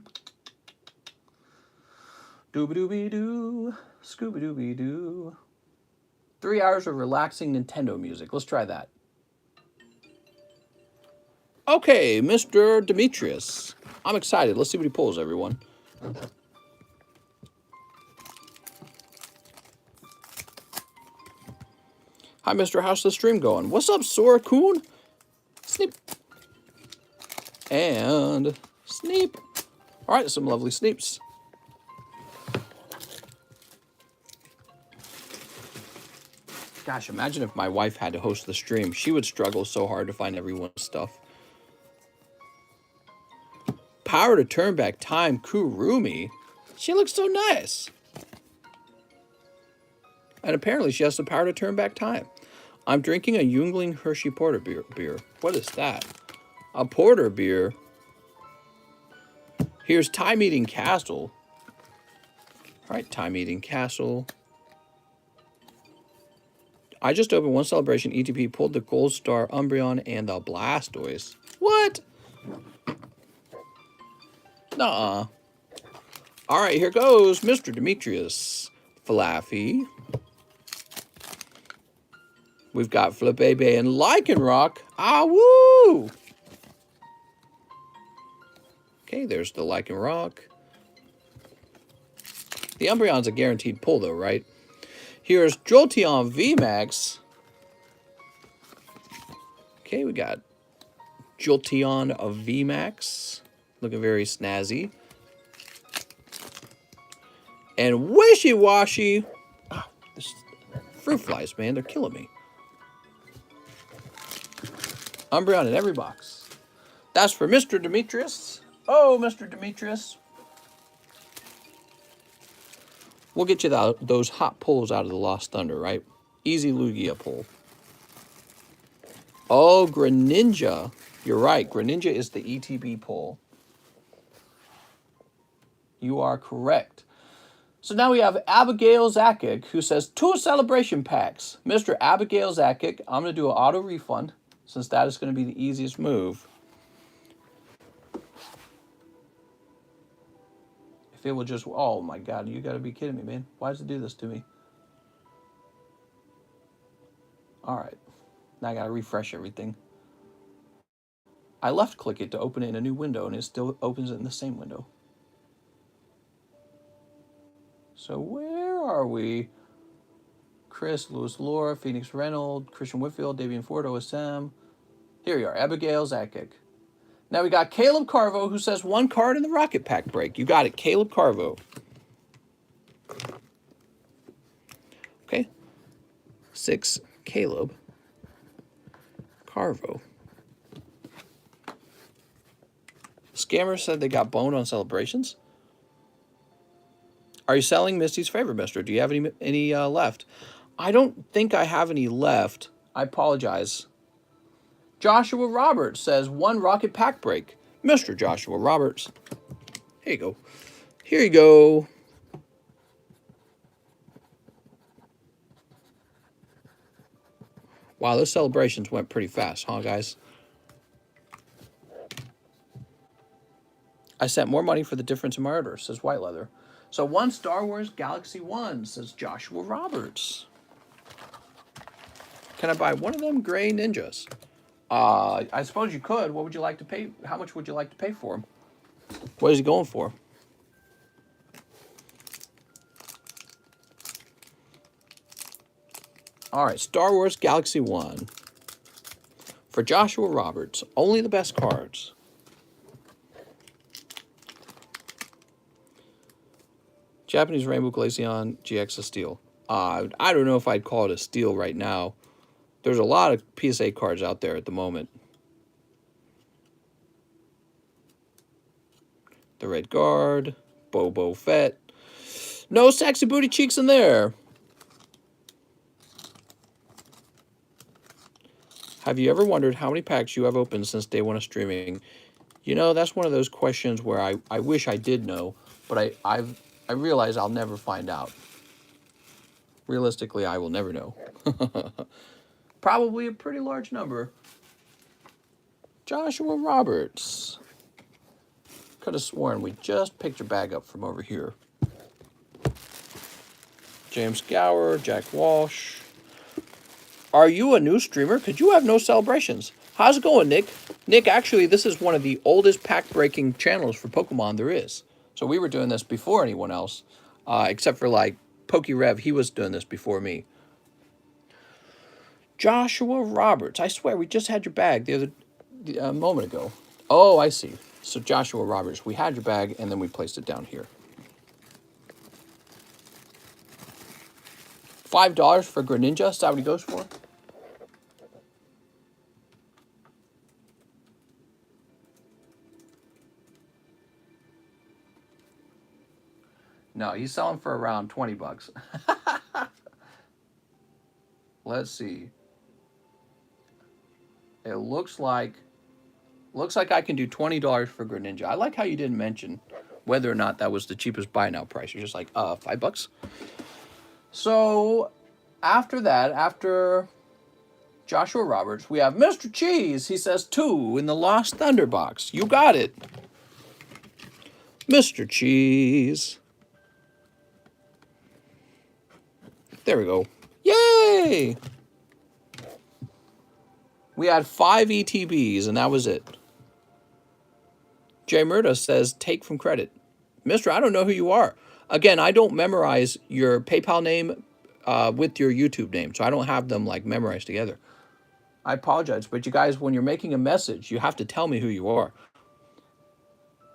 Dooby-dooby-doo, Scooby-dooby-doo. 3 hours of relaxing Nintendo music. Let's try that. Okay, Mr. Demetrius. I'm excited. Let's see what he pulls, everyone. Hi, Mr. How's the stream going? What's up, Sora Coon? Sneep. And Sneep. All right, some lovely Sneeps. Gosh, imagine if my wife had to host the stream. She would struggle so hard to find everyone's stuff. Power to turn back time, Kurumi. She looks so nice. And apparently she has the power to turn back time. I'm drinking a Yungling Hershey Porter beer. What is that? A porter beer. Here's Time Eating Castle. All right, Time Eating Castle. I just opened 1 celebration. ETP pulled the Gold Star, Umbreon, and the Blastoise. What? Nuh-uh. All right, here goes Mr. Demetrius. Flaffy. We've got Flabébé and Lycanroc. Ah, woo! Okay, there's the Lycanroc. The Umbreon's a guaranteed pull, though, right? Here's Jolteon VMAX. Okay, we got Jolteon of VMAX. Looking very snazzy. And Wishy-Washy. Oh, this fruit flies, man. They're killing me. Umbreon in every box. That's for Mr. Demetrius. Oh, Mr. Demetrius. We'll get you those hot pulls out of the Lost Thunder, right? Easy Lugia pull. Oh, Greninja. You're right. Greninja is the ETB pull. You are correct. So now we have Abigail Zakic, who says 2 celebration packs. Mr. Abigail Zakic, I'm going to do an auto refund, since that is going to be the easiest move. If it will just, oh my God, you got to be kidding me, man. Why does it do this to me? All right. Now I got to refresh everything. I left click it to open it in a new window, and it still opens it in the same window. So where are we? Chris, Lewis Laura, Phoenix Reynolds, Christian Whitfield, Davian Ford, OSM. Here you are, Abigail Zakic. Now we got Caleb Carvo, who says 1 card in the Rocket Pack break. You got it, Caleb Carvo. Okay. 6, Caleb Carvo. Scammer said they got boned on celebrations. Are you selling Misty's favorite, mister? Do you have any left? I don't think I have any left. I apologize. Joshua Roberts says 1 Rocket Pack break. Mr. Joshua Roberts. Here you go. Here you go. Wow, those celebrations went pretty fast, huh, guys? I sent more money for the difference in my order, says White Leather. So 1 Star Wars Galaxy 1, says Joshua Roberts. Can I buy one of them gray ninjas? I suppose you could. What would you like to pay? How much would you like to pay for him? What is he going for? All right, Star Wars Galaxy 1. For Joshua Roberts, only the best cards. Japanese Rainbow Glaceon GX a steal. I don't know if I'd call it a steal right now. There's a lot of PSA cards out there at the moment. The Red Guard, Boba Fett. No sexy booty cheeks in there. Have you ever wondered how many packs you have opened since day 1 of streaming? You know, that's one of those questions where I wish I did know, but I realize I'll never find out. Realistically, I will never know. Probably a pretty large number. Joshua Roberts. Could have sworn we just picked your bag up from over here. James Gower, Jack Walsh. Are you a new streamer? Could you have no celebrations? How's it going, Nick? Nick, actually, this is one of the oldest pack-breaking channels for Pokemon there is. So we were doing this before anyone else, except for, like, PokeRev. He was doing this before me. Joshua Roberts. I swear, we just had your bag a moment ago. Oh, I see. So Joshua Roberts, we had your bag, and then we placed it down here. $5 for Greninja? Is that what he goes for? No, he's selling for around 20 bucks. Let's see. It looks like I can do $20 for Greninja. I like how you didn't mention whether or not that was the cheapest buy now price. You're just like, $5. So after that, after Joshua Roberts, we have Mr. Cheese. He says 2 in the Lost Thunder box. You got it. Mr. Cheese. There we go. Yay! We had 5 ETBs, and that was it. Jay Murda says, take from credit. Mister, I don't know who you are. Again, I don't memorize your PayPal name with your YouTube name, so I don't have them like memorized together. I apologize, but you guys, when you're making a message, you have to tell me who you are.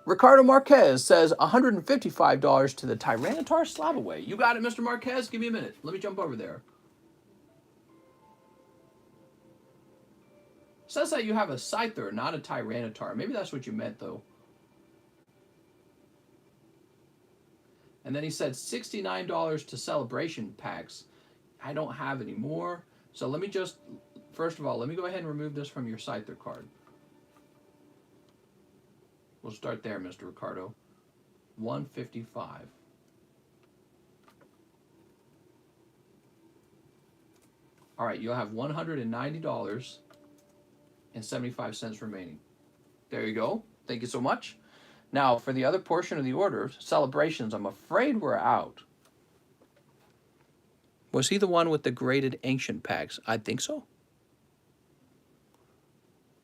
Ricardo Marquez says $155 to the Tyranitar slab away. You got it, Mr. Marquez. Give me a minute. Let me jump over there. Says that you have a Scyther, not a Tyranitar. Maybe that's what you meant, though. And then he said $69 to celebration packs. I don't have any more. So let me just, first of all, let me go ahead and remove this from your Scyther card. We'll start there, Mr. Ricardo. $155. All right, you'll have $190.75 remaining. There you go. Thank you so much. Now, for the other portion of the order, celebrations, I'm afraid we're out. Was he the one with the graded ancient packs? I think so.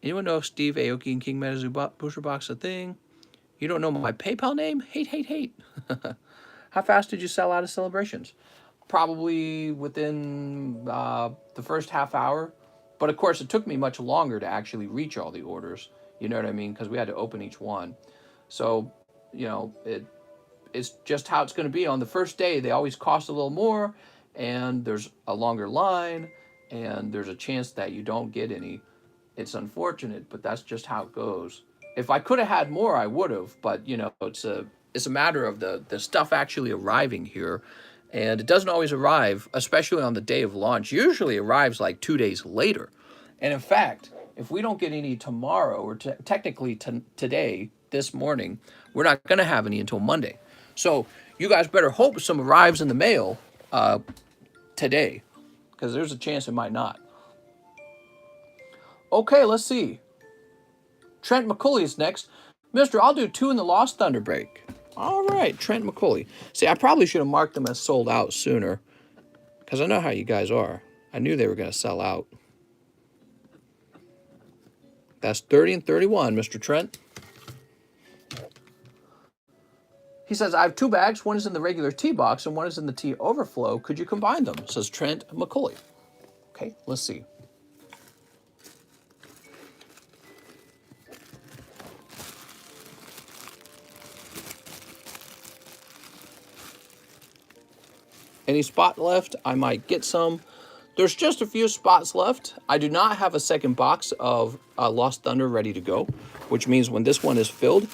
Anyone know if Steve Aoki and King Metazu Booster Box a thing? You don't know my PayPal name? Hate. How fast did you sell out of celebrations? Probably within the first half hour. But of course, it took me much longer to actually reach all the orders. You know what I mean? Because we had to open each one. So, you know, it's just how it's going to be. On the first day, they always cost a little more, and there's a longer line, and there's a chance that you don't get any. It's unfortunate, but that's just how it goes. If I could have had more, I would have, but, you know, it's a matter of the stuff actually arriving here, and it doesn't always arrive, especially on the day of launch. Usually arrives like 2 days later. And in fact, if we don't get any tomorrow, or technically today, this morning, we're not going to have any until Monday. So you guys better hope some arrives in the mail today, because there's a chance it might not. Okay, let's see. Trent McCulley is next. Mister, I'll do 2 in the Lost Thunder break. All right, Trent McCulley. See, I probably should have marked them as sold out sooner, because I know how you guys are. I knew they were going to sell out. That's 30 and 31, Mr. Trent. He says, I have 2 bags. One is in the regular tea box and one is in the tea overflow. Could you combine them? Says Trent McCulley. Okay, let's see. Any spot left? I might get some. There's just a few spots left. I do not have a second box of Lost Thunder ready to go, which means when this one is filled,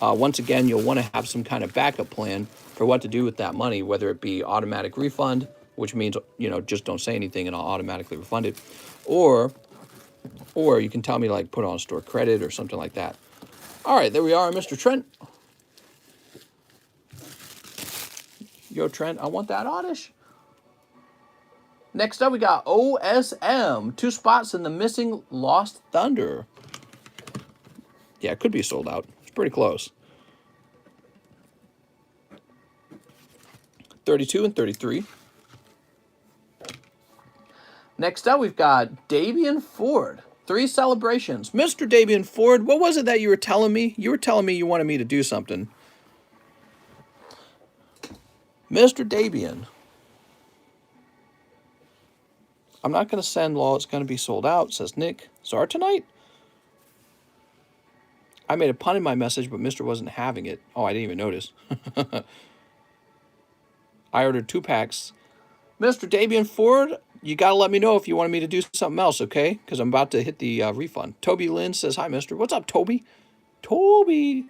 once again, you'll want to have some kind of backup plan for what to do with that money, whether it be automatic refund, which means, you know, just don't say anything and I'll automatically refund it, or you can tell me, like, put on store credit or something like that. All right, there we are, Mr. Trent. Yo, Trent, I want that oddish. Next up, we got OSM. 2 spots in the missing Lost Thunder. Yeah, it could be sold out. It's pretty close. 32 and 33. Next up, we've got Davian Ford. 3 celebrations. Mr. Davian Ford, what was it that you were telling me? You were telling me you wanted me to do something. Mr. Davian. I'm not going to send law. It's going to be sold out, says Nick. Czar tonight? I made a pun in my message, but Mr. wasn't having it. Oh, I didn't even notice. I ordered 2 packs. Mr. Davian Ford, you got to let me know if you wanted me to do something else, okay? Because I'm about to hit the refund. Toby Lynn says, hi, mister. What's up, Toby? Toby.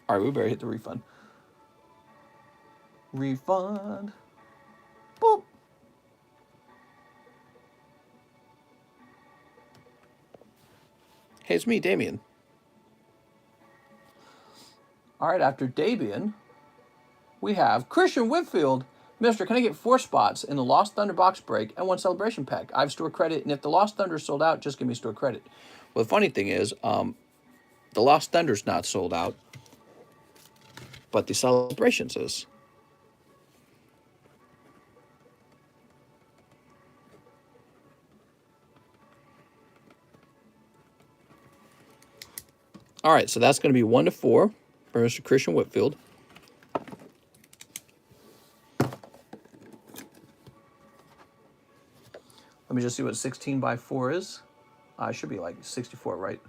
All right, we better hit the refund. Refund. Boop. Hey, it's me, Damien. All right, after Davian, we have Christian Whitfield. Mister, can I get 4 spots in the Lost Thunder box break and 1 celebration pack? I have store credit, and if the Lost Thunder is sold out, just give me store credit. Well, the funny thing is, the Lost Thunder's not sold out, but the celebrations is. All right, so that's going to be 1-4 for Mr. Christian Whitfield. Let me just see what 16 by 4 is. It should be like 64, right?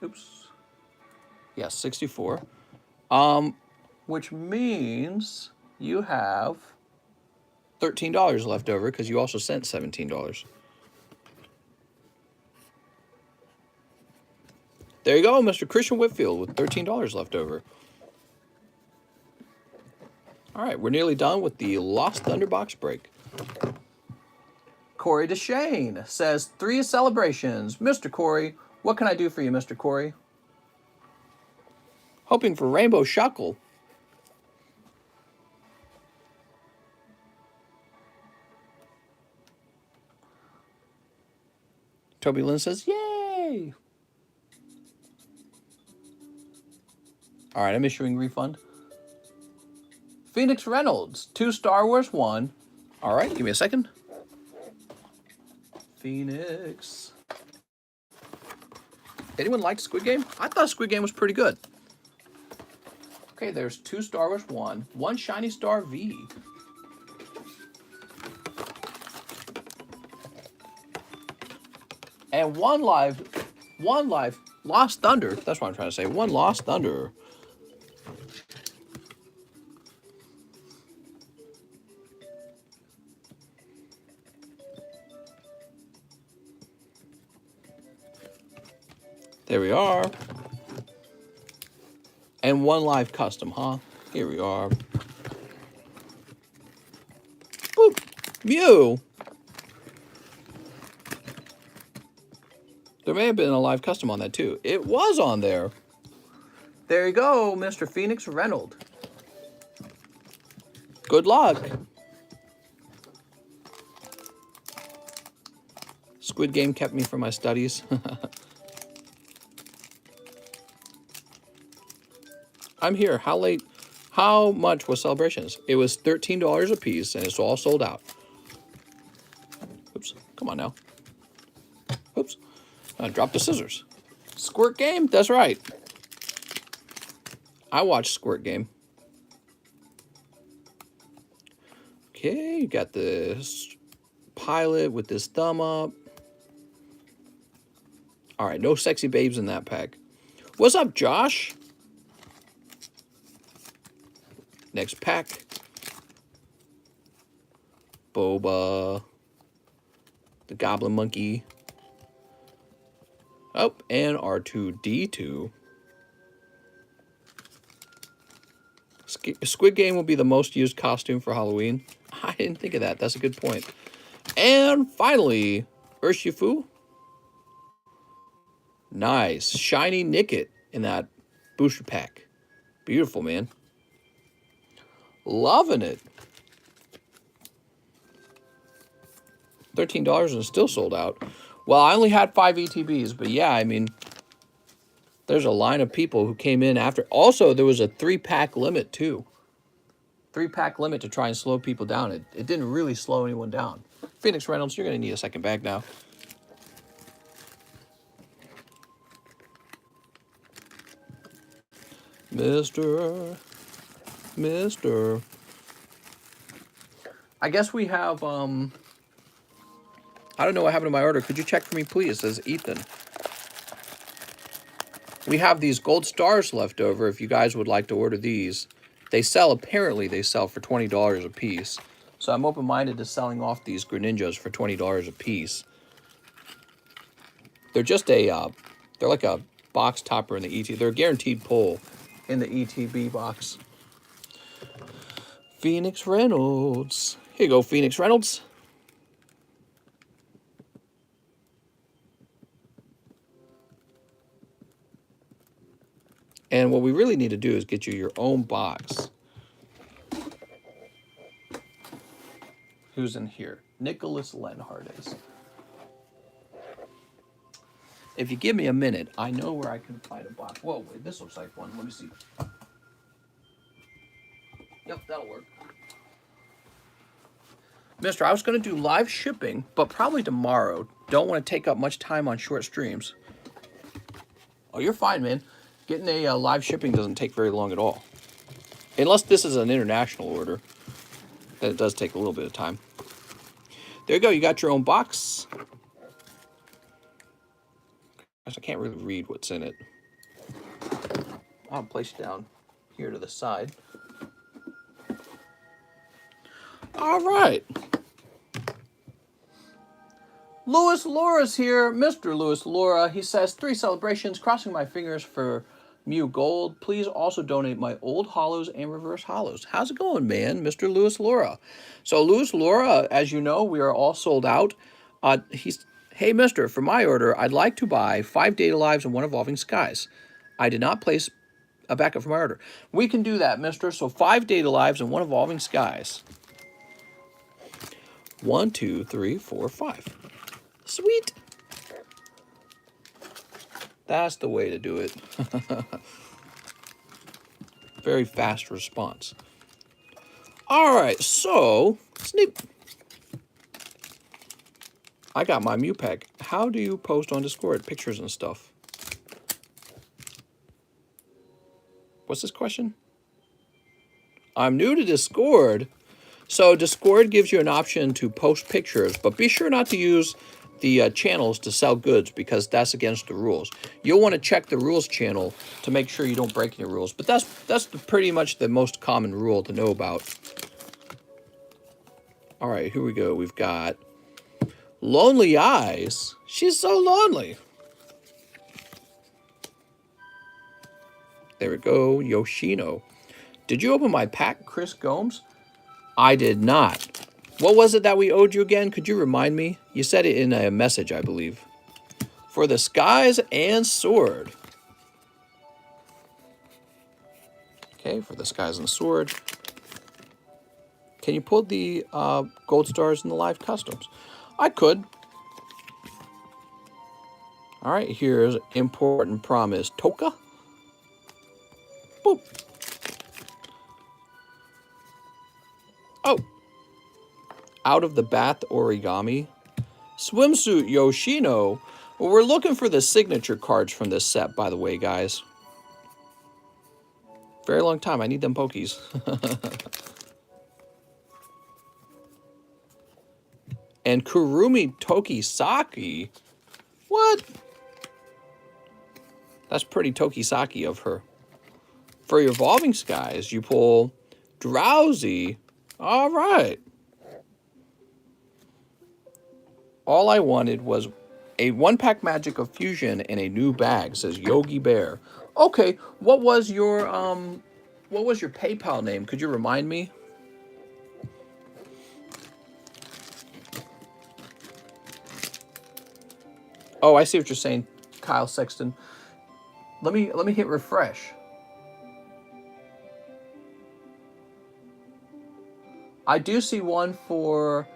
Oops. Yes, 64. Which means you have $13 left over because you also sent $17. There you go, Mr. Christian Whitfield with $13 left over. All right, we're nearly done with the Lost Thunder box break. Corey DeShane says 3 celebrations. Mr. Corey, what can I do for you, Mr. Corey? Hoping for Rainbow Shuckle. Toby Lynn says, yay! All right, I'm issuing refund. Phoenix Reynolds, 2 Star Wars 1. All right, give me a second. Phoenix. Anyone like Squid Game? I thought Squid Game was pretty good. Okay, there's 2 Star Wars 1, 1 Shiny Star V. And one live Lost Thunder. That's what I'm trying to say. 1 Lost Thunder. There we are. And 1 live custom, huh? Here we are. Boop. Mew. There may have been a live custom on that too. It was on there. There you go, Mr. Phoenix Reynolds. Good luck. Squid Game kept me from my studies. I'm here. How late? How much was Celebrations? It was $13 a piece, and it's all sold out. Oops. Come on now. Oops. I dropped the scissors. Squirt Game? That's right. I watched Squirt Game. Okay, you got this pilot with this thumb up. All right, no sexy babes in that pack. What's up, Josh? Next pack. Boba. The Goblin Monkey. Oh, and R2-D2. Squid Game will be the most used costume for Halloween. I didn't think of that. That's a good point. And finally, Urshifu. Nice. Shiny Nickit in that booster pack. Beautiful, man. Loving it. $13 and still sold out. Well, I only had 5 ETBs, but yeah, I mean, there's a line of people who came in after. Also, there was a 3-pack limit, too. 3-pack limit to try and slow people down. It didn't really slow anyone down. Phoenix Reynolds, you're going to need a second bag now. Mister. I guess we have, I don't know what happened to my order. Could you check for me, please? Says Ethan. We have these gold stars left over if you guys would like to order these. They sell, apparently they sell for $20 a piece. So I'm open-minded to selling off these Greninjas for $20 a piece. They're just a, they're like a box topper in the ET. They're a guaranteed pull in the ETB box. Phoenix Reynolds. Here you go, Phoenix Reynolds. And what we really need to do is get you your own box. Who's in here? Nicholas Lenhardes. If you give me a minute, I know where I can find a box. Whoa, wait, this looks like one. Let me see. Yep, that'll work. Mister, I was going to do live shipping, but probably tomorrow. Don't want to take up much time on short streams. Oh, you're fine, man. Getting a live shipping doesn't take very long at all. Unless this is an international order. Then it does take a little bit of time. There you go. You got your own box. Gosh, I can't really read what's in it. I'll place it down here to the side. All right. Louis Laura's here. Mr. Louis Laura. He says, 3 celebrations. Crossing my fingers for Mew Gold. Please also donate my old holos and reverse holos. How's it going, man? Mr. Louis Laura. So Louis Laura, as you know, we are all sold out. Hey, mister, for my order, I'd like to buy 5 Data Lives and 1 Evolving Skies. I did not place a backup for my order. We can do that, mister. So 5 Data Lives and 1 Evolving Skies. 1, 2, 3, 4, 5. Sweet. That's the way to do it. Very fast response. All right, so Sneap. I got my Mew pack. How do you post on Discord pictures and stuff? What's this question? I'm new to Discord. So Discord gives you an option to post pictures, but be sure not to use the channels to sell goods because that's against the rules. You'll want to check the rules channel to make sure you don't break any rules. But that's pretty much the most common rule to know about. All right, here we go. We've got Lonely Eyes. She's so lonely. There we go. Yoshino. Did you open my pack, Chris Gomes? I did not. What was it that we owed you again? Could you remind me? You said it in a message, I believe. For the Skies and Sword. Okay, for the Skies and Sword. Can you pull the gold stars in the live customs? I could. All right, here's Important Promise. Toka. Boop. Oh. Out of the Bath Origami. Swimsuit Yoshino. Well, we're looking for the signature cards from this set, by the way, guys. Very long time. I need them pokies. And Kurumi Tokisaki. What? That's pretty Tokisaki of her. For your Evolving Skies, you pull Drowsy. All right. All I wanted was a 1-pack Magic of Fusion and a new bag, says Yogi Bear. Okay, what was your PayPal name? Could you remind me? Oh, I see what you're saying, Kyle Sexton. Let me hit refresh. I do see one for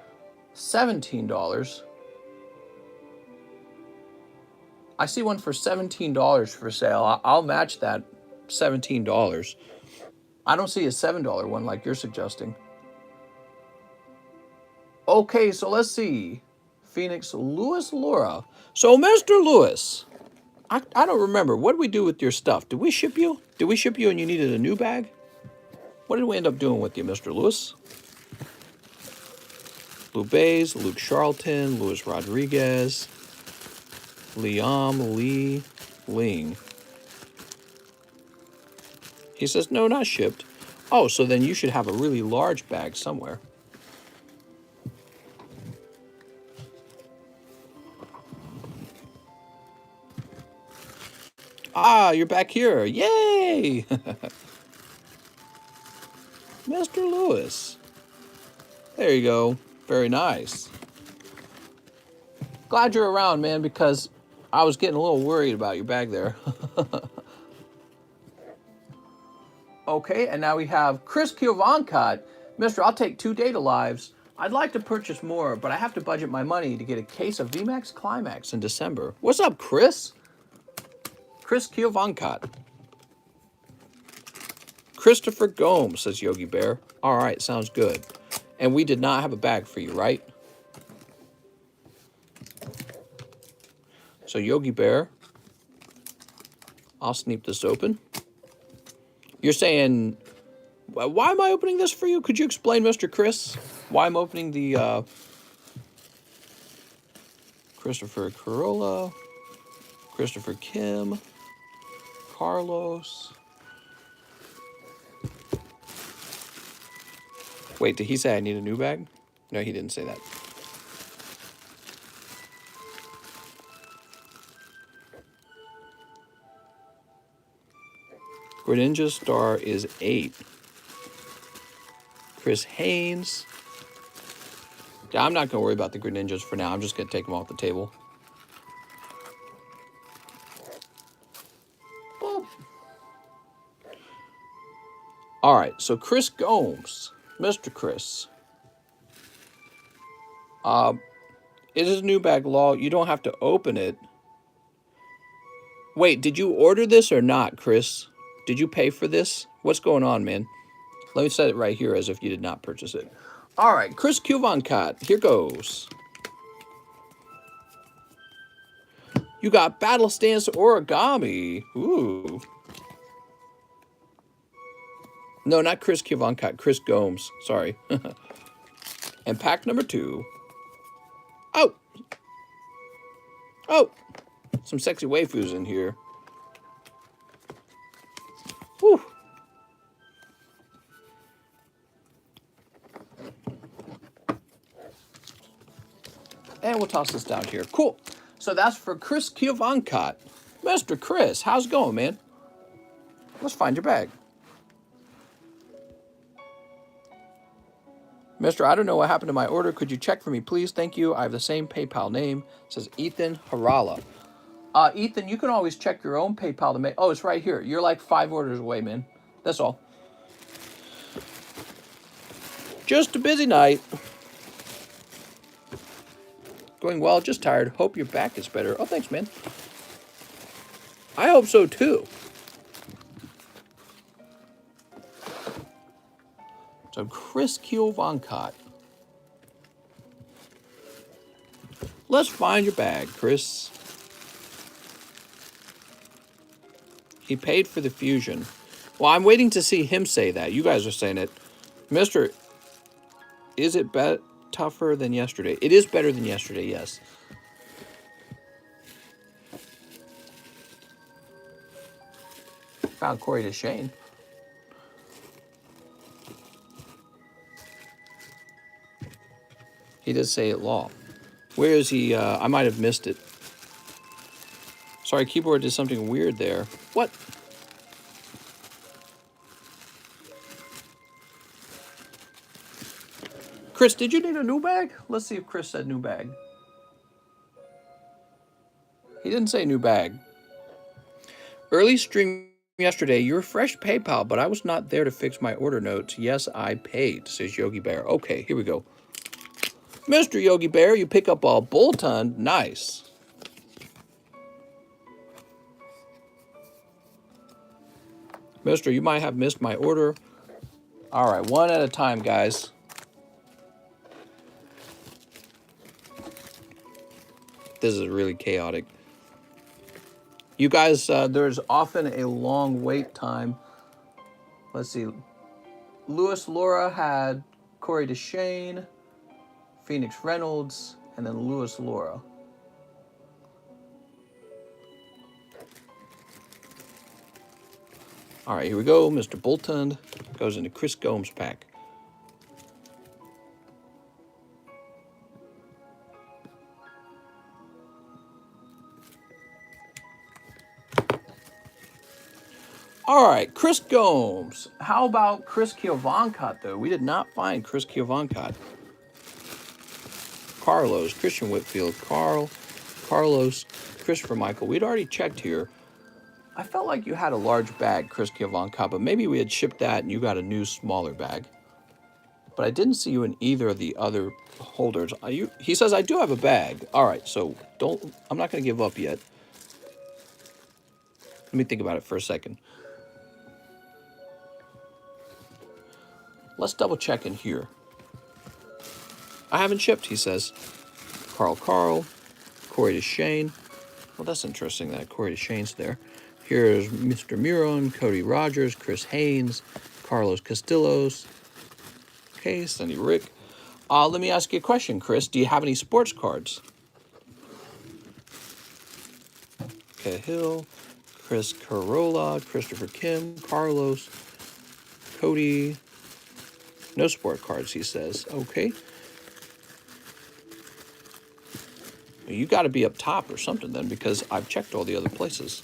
$17. I see one for $17 for sale. I'll match that $17. I don't see a $7 one like you're suggesting. Okay, so let's see. Phoenix Louis Laura. So, Mr. Lewis, I don't remember. What did we do with your stuff? Did we ship you? Did we ship you and you needed a new bag? What did we end up doing with you, Mr. Lewis? Lou Bays, Luke Charlton, Luis Rodriguez, Liam Lee Ling. He says, no, not shipped. Oh, so then you should have a really large bag somewhere. Ah, you're back here. Yay! Mr. Lewis. There you go. Very nice. Glad you're around, man, because I was getting a little worried about your bag there. Okay, and now we have Chris Kiovankat. Mister, I'll take 2 Data Lives. I'd like to purchase more, but I have to budget my money to get a case of VMAX Climax in December. What's up, Chris? Chris Kiovankat. Christopher Gomes, says Yogi Bear. All right, sounds good. And we did not have a bag for you, right? So Yogi Bear. I'll sneak this open. You're saying, why am I opening this for you? Could you explain, Mr. Chris, why I'm opening the Christopher Corolla, Christopher Kim, Carlos. Wait, did he say I need a new bag? No, he didn't say that. Greninja star is 8. Chris Haynes. Yeah, I'm not going to worry about the Greninjas for now. I'm just going to take them off the table. Boop. All right, so Chris Gomes. Mr. Chris. It is a new bag law. You don't have to open it. Wait, did you order this or not, Chris? Did you pay for this? What's going on, man? Let me set it right here as if you did not purchase it. All right, Chris Cuvoncott, here goes. You got Battle Stance Origami. Ooh. No, not Chris Cuvoncott, Chris Gomes. Sorry. And pack number 2. Oh! Oh! Some sexy waifus in here. Whew. And we'll toss this down here. Cool. So that's for Chris Cuvoncott. Mr. Chris, how's it going, man? Let's find your bag. Mister, I don't know what happened to my order. Could you check for me, please? Thank you. I have the same PayPal name. It says Ethan Harala. Ethan, you can always check your own PayPal to make... Oh, it's right here. You're like 5 orders away, man. That's all. Just a busy night. Going well, just tired. Hope your back is better. Oh, thanks, man. I hope so, too. So, Chris Cuvoncott. Let's find your bag, Chris. He paid for the fusion. Well, I'm waiting to see him say that. You guys are saying it. Mister, is it tougher than yesterday? It is better than yesterday, yes. Found Corey DeShane. He did say it law. Where is he? I might have missed it. Sorry, keyboard did something weird there. What? Chris, did you need a new bag? Let's see if Chris said new bag. He didn't say new bag. Early stream yesterday, you refreshed PayPal, but I was not there to fix my order notes. Yes, I paid, says Yogi Bear. Okay, here we go. Mr. Yogi Bear, you pick up a Boltund. Nice. Mister, you might have missed my order. All right, one at a time, guys. This is really chaotic. You guys, there's often a long wait time. Let's see. Lewis Laura had Corey DeShane, Phoenix Reynolds, and then Lewis Laura. All right, here we go. Mr. Boltund goes into Chris Gomes' pack. All right, Chris Gomes. How about Chris Cuvoncott, though? We did not find Chris Cuvoncott. Carlos, Christian Whitfield, Carlos, Christopher Michael. We'd already checked here. I felt like you had a large bag, Chris Cuvoncott, but maybe we had shipped that and you got a new, smaller bag. But I didn't see you in either of the other holders. He says, I do have a bag. All right, so I'm not going to give up yet. Let me think about it for a second. Let's double check in here. I haven't shipped, he says. Carl, Corey DeShane. Well, that's interesting that Corey DeShane's there. Here's Mr. Muron, Cody Rogers, Chris Haynes, Carlos Castillos. Okay, Sonny Rick. Let me ask you a question, Chris. Do you have any sports cards? Okay, Hill, Chris Carolla, Christopher Kim, Carlos, Cody. No sport cards, he says. Okay. Well, you got to be up top or something then, because I've checked all the other places.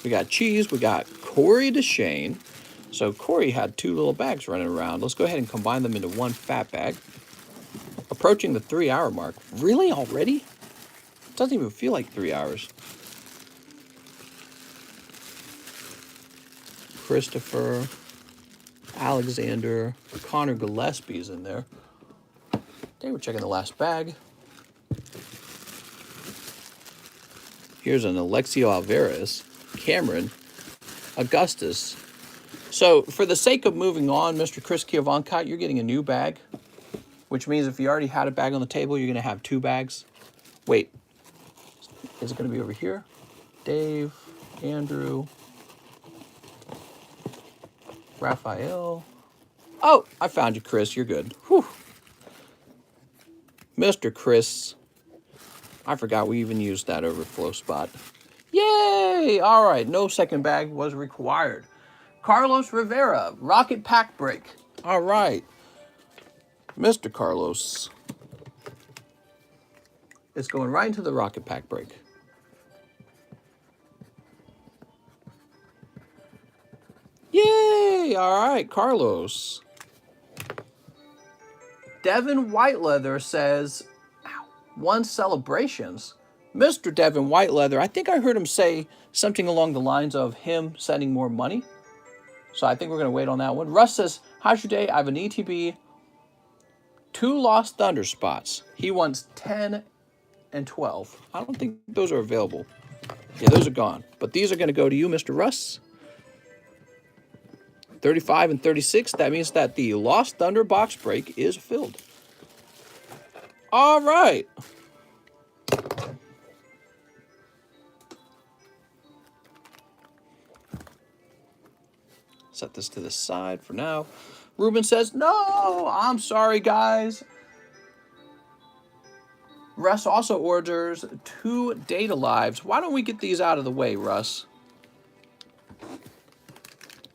We got Cheese. We got Corey DeShane. So Corey had 2 little bags running around. Let's go ahead and combine them into one fat bag. Approaching the 3-hour mark. Really already? It doesn't even feel like 3 hours. Christopher, Alexander, Connor Gillespie's in there. Okay, we're checking the last bag. Here's an Alexio Alvarez, Cameron, Augustus. So for the sake of moving on, Mr. Chris Kiovancott, you're getting a new bag, which means if you already had a bag on the table, you're going to have 2 bags. Wait, is it going to be over here? Dave, Andrew, Raphael. Oh, I found you, Chris. You're good. Whew. Mr. Chris. I forgot we even used that overflow spot. Yay! All right, no second bag was required. Carlos Rivera, Rocket Pack Break. All right. Mr. Carlos. It's going right into the Rocket Pack Break. Yay! All right, Carlos. Devin Whiteleather says, 1 celebrations. Mr. Devin Whiteleather, I think I heard him say something along the lines of him sending more money. So I think we're going to wait on that one. Russ says, how's your day? I have an ETB, 2 Lost Thunder spots. He wants 10 and 12. I don't think those are available. Yeah, those are gone. But these are going to go to you, Mr. Russ. 35 and 36. That means that the Lost Thunder box break is filled. All right. Set this to the side for now. Ruben says, no, I'm sorry, guys. Russ also orders 2 Data Lives. Why don't we get these out of the way, Russ?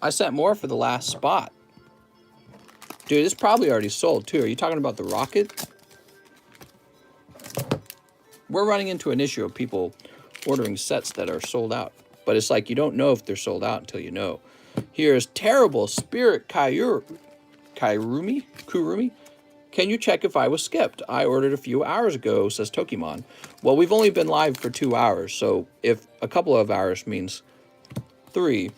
I sent more for the last spot. Dude, it's probably already sold, too. Are you talking about the Rocket? We're running into an issue of people ordering sets that are sold out. But it's like you don't know if they're sold out until you know. Here's Terrible Spirit Kurumi. Can you check if I was skipped? I ordered a few hours ago, says Tokimon. Well, we've only been live for 2 hours, so if a couple of hours means 3.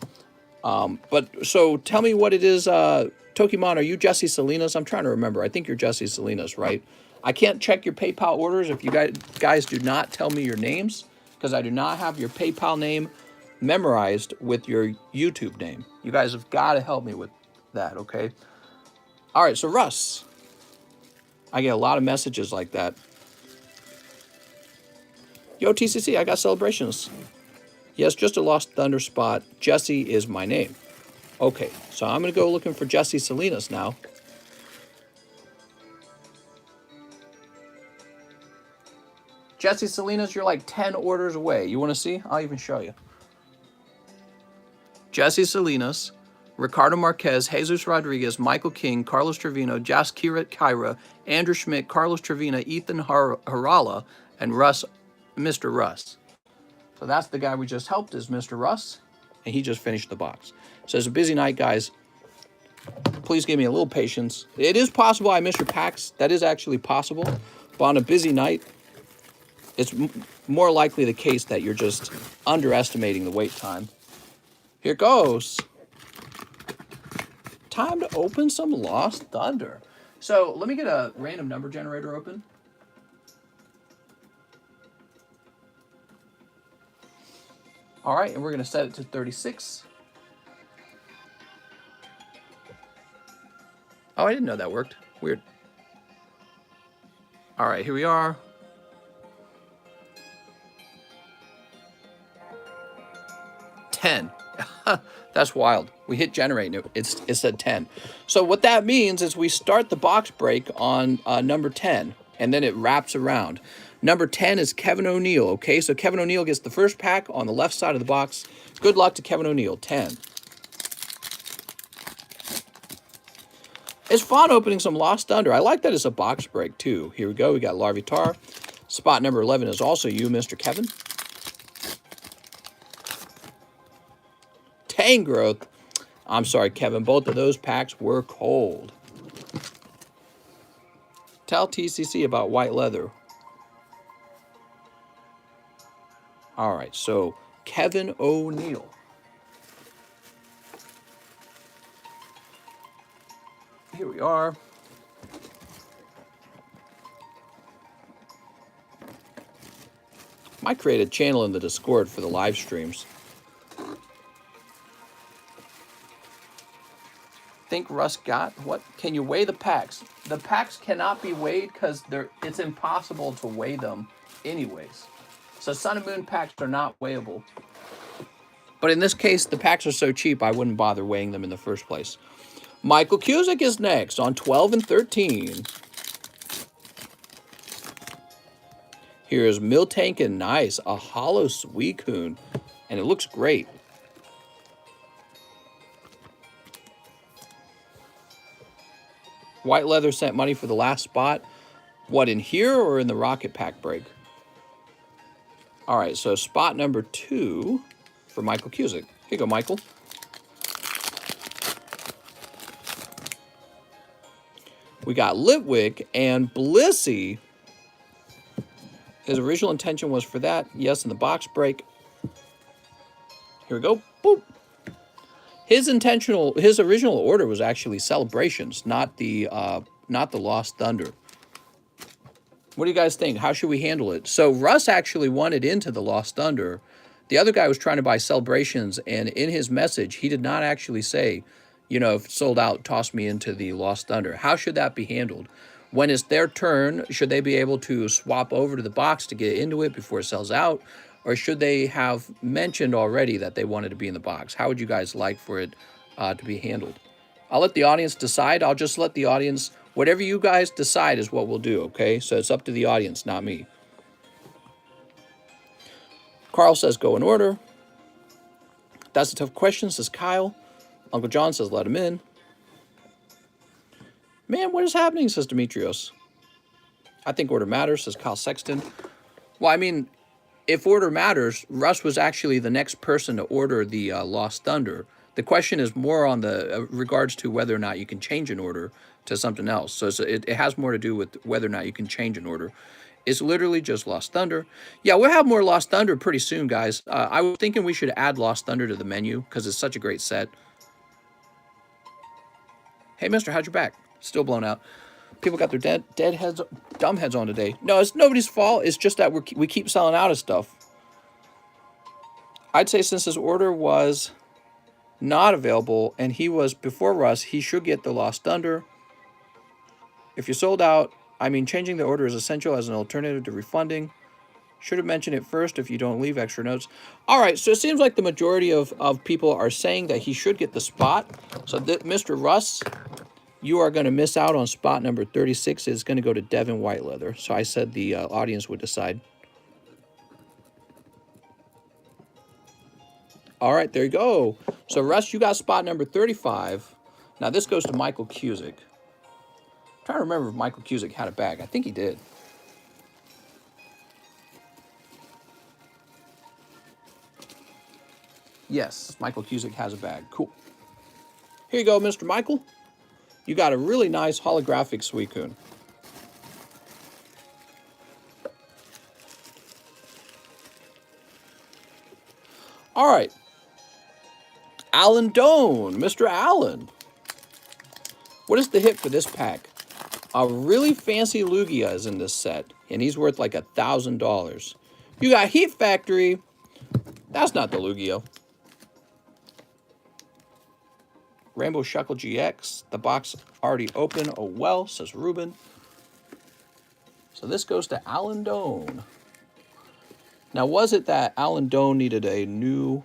But so tell me what it is, Tokimon, are you Jesse Salinas? I'm trying to remember. I think you're Jesse Salinas, right? I can't check your PayPal orders if you guys do not tell me your names, because I do not have your PayPal name memorized with your YouTube name. You guys have got to help me with that, okay? All right, so Russ. I get a lot of messages like that. Yo, TCC, I got celebrations. Yes, just a Lost Thunder spot. Jesse is my name. Okay, so I'm going to go looking for Jesse Salinas now. Jesse Salinas, you're like 10 orders away. You want to see? I'll even show you. Jesse Salinas, Ricardo Marquez, Jesus Rodriguez, Michael King, Carlos Trevino, Jas Kirat Kyra, Andrew Schmidt, Carlos Trevina, Ethan Harala, and Mr. Russ. So that's the guy we just helped is Mr. Russ, and he just finished the box. So it's a busy night, guys. Please give me a little patience. It is possible I miss your packs. That is actually possible. But on a busy night, it's more likely the case that you're just underestimating the wait time. Here goes. Time to open some Lost Thunder. So let me get a random number generator open. All right, and we're going to set it to 36. Oh, I didn't know that worked. Weird. All right, here we are. 10. That's wild. We hit generate and it said 10. So what that means is we start the box break on number 10, and then it wraps around. Number 10 is Kevin O'Neill, okay? So Kevin O'Neill gets the first pack on the left side of the box. Good luck to Kevin O'Neill, 10. It's fun opening some Lost Thunder. I like that it's a box break, too. Here we go. We got Larvitar. Spot number 11 is also you, Mr. Kevin. Tangrowth. I'm sorry, Kevin. Both of those packs were cold. Tell TCC about white leather. All right, so Kevin O'Neill. Here we are. Might create a channel in the Discord for the live streams. Think Russ got what? Can you weigh the packs? The packs cannot be weighed because it's impossible to weigh them anyways. So Sun and Moon packs are not weighable. But in this case, the packs are so cheap, I wouldn't bother weighing them in the first place. Michael Cusick is next on 12 and 13. Here's Miltank and Nice, a holo Suicune, and it looks great. White leather sent money for the last spot. What, in here or in the rocket pack break? All right, so spot number 2 for Michael Cusick. Here you go, Michael. We got Litwick and Blissey. His original intention was for that. Yes, in the box break. Here we go. Boop. His original order was actually Celebrations, not the Lost Thunder. What do you guys think? How should we handle it? So Russ actually wanted into the Lost Thunder. The other guy was trying to buy Celebrations, and in his message, he did not actually say, you know, if it's sold out, toss me into the Lost Thunder. How should that be handled? When it's their turn, should they be able to swap over to the box to get into it before it sells out? Or should they have mentioned already that they wanted to be in the box? How would you guys like for it to be handled? I'll let the audience decide. I'll just let the audience, whatever you guys decide is what we'll do, okay? So it's up to the audience, not me. Carl says go in order. That's a tough question, says Kyle. Uncle John says let him in. Man, what is happening, says Demetrios. I think order matters, says Kyle Sexton. Well, I mean, if order matters, Russ was actually the next person to order the Lost Thunder. The question is more on the regards to whether or not you can change an order to something else. So it has more to do with whether or not you can change an order. It's literally just Lost Thunder. Yeah, we'll have more Lost Thunder pretty soon, guys. I was thinking we should add Lost Thunder to the menu because it's such a great set. Hey, mister, how'd your back? Still blown out. People got their dead heads, dumb heads on today. No, it's nobody's fault. It's just that we keep selling out of stuff. I'd say since his order was not available and he was before us, he should get the Lost Thunder. If you're sold out, I mean, changing the order is essential as an alternative to refunding. Should have mentioned it first if you don't leave extra notes. All right, so it seems like the majority of people are saying that he should get the spot. So Mr. Russ, you are going to miss out on spot number 36. It's going to go to Devin Whiteleather. So I said the audience would decide. All right, there you go. So, Russ, you got spot number 35. Now, this goes to Michael Cusick. I'm trying to remember if Michael Cusick had a bag. I think he did. Yes, Michael Cusick has a bag. Cool. Here you go, Mr. Michael. You got a really nice holographic Suicune. All right. Alan Doan, Mr. Allen. What is the hit for this pack? A really fancy Lugia is in this set, and he's worth like $1,000. You got Heat Factory. That's not the Lugia. Rainbow Shuckle GX. The box already open. Oh well, says Ruben. So this goes to Alan Doan. Now, was it that Alan Doan needed a new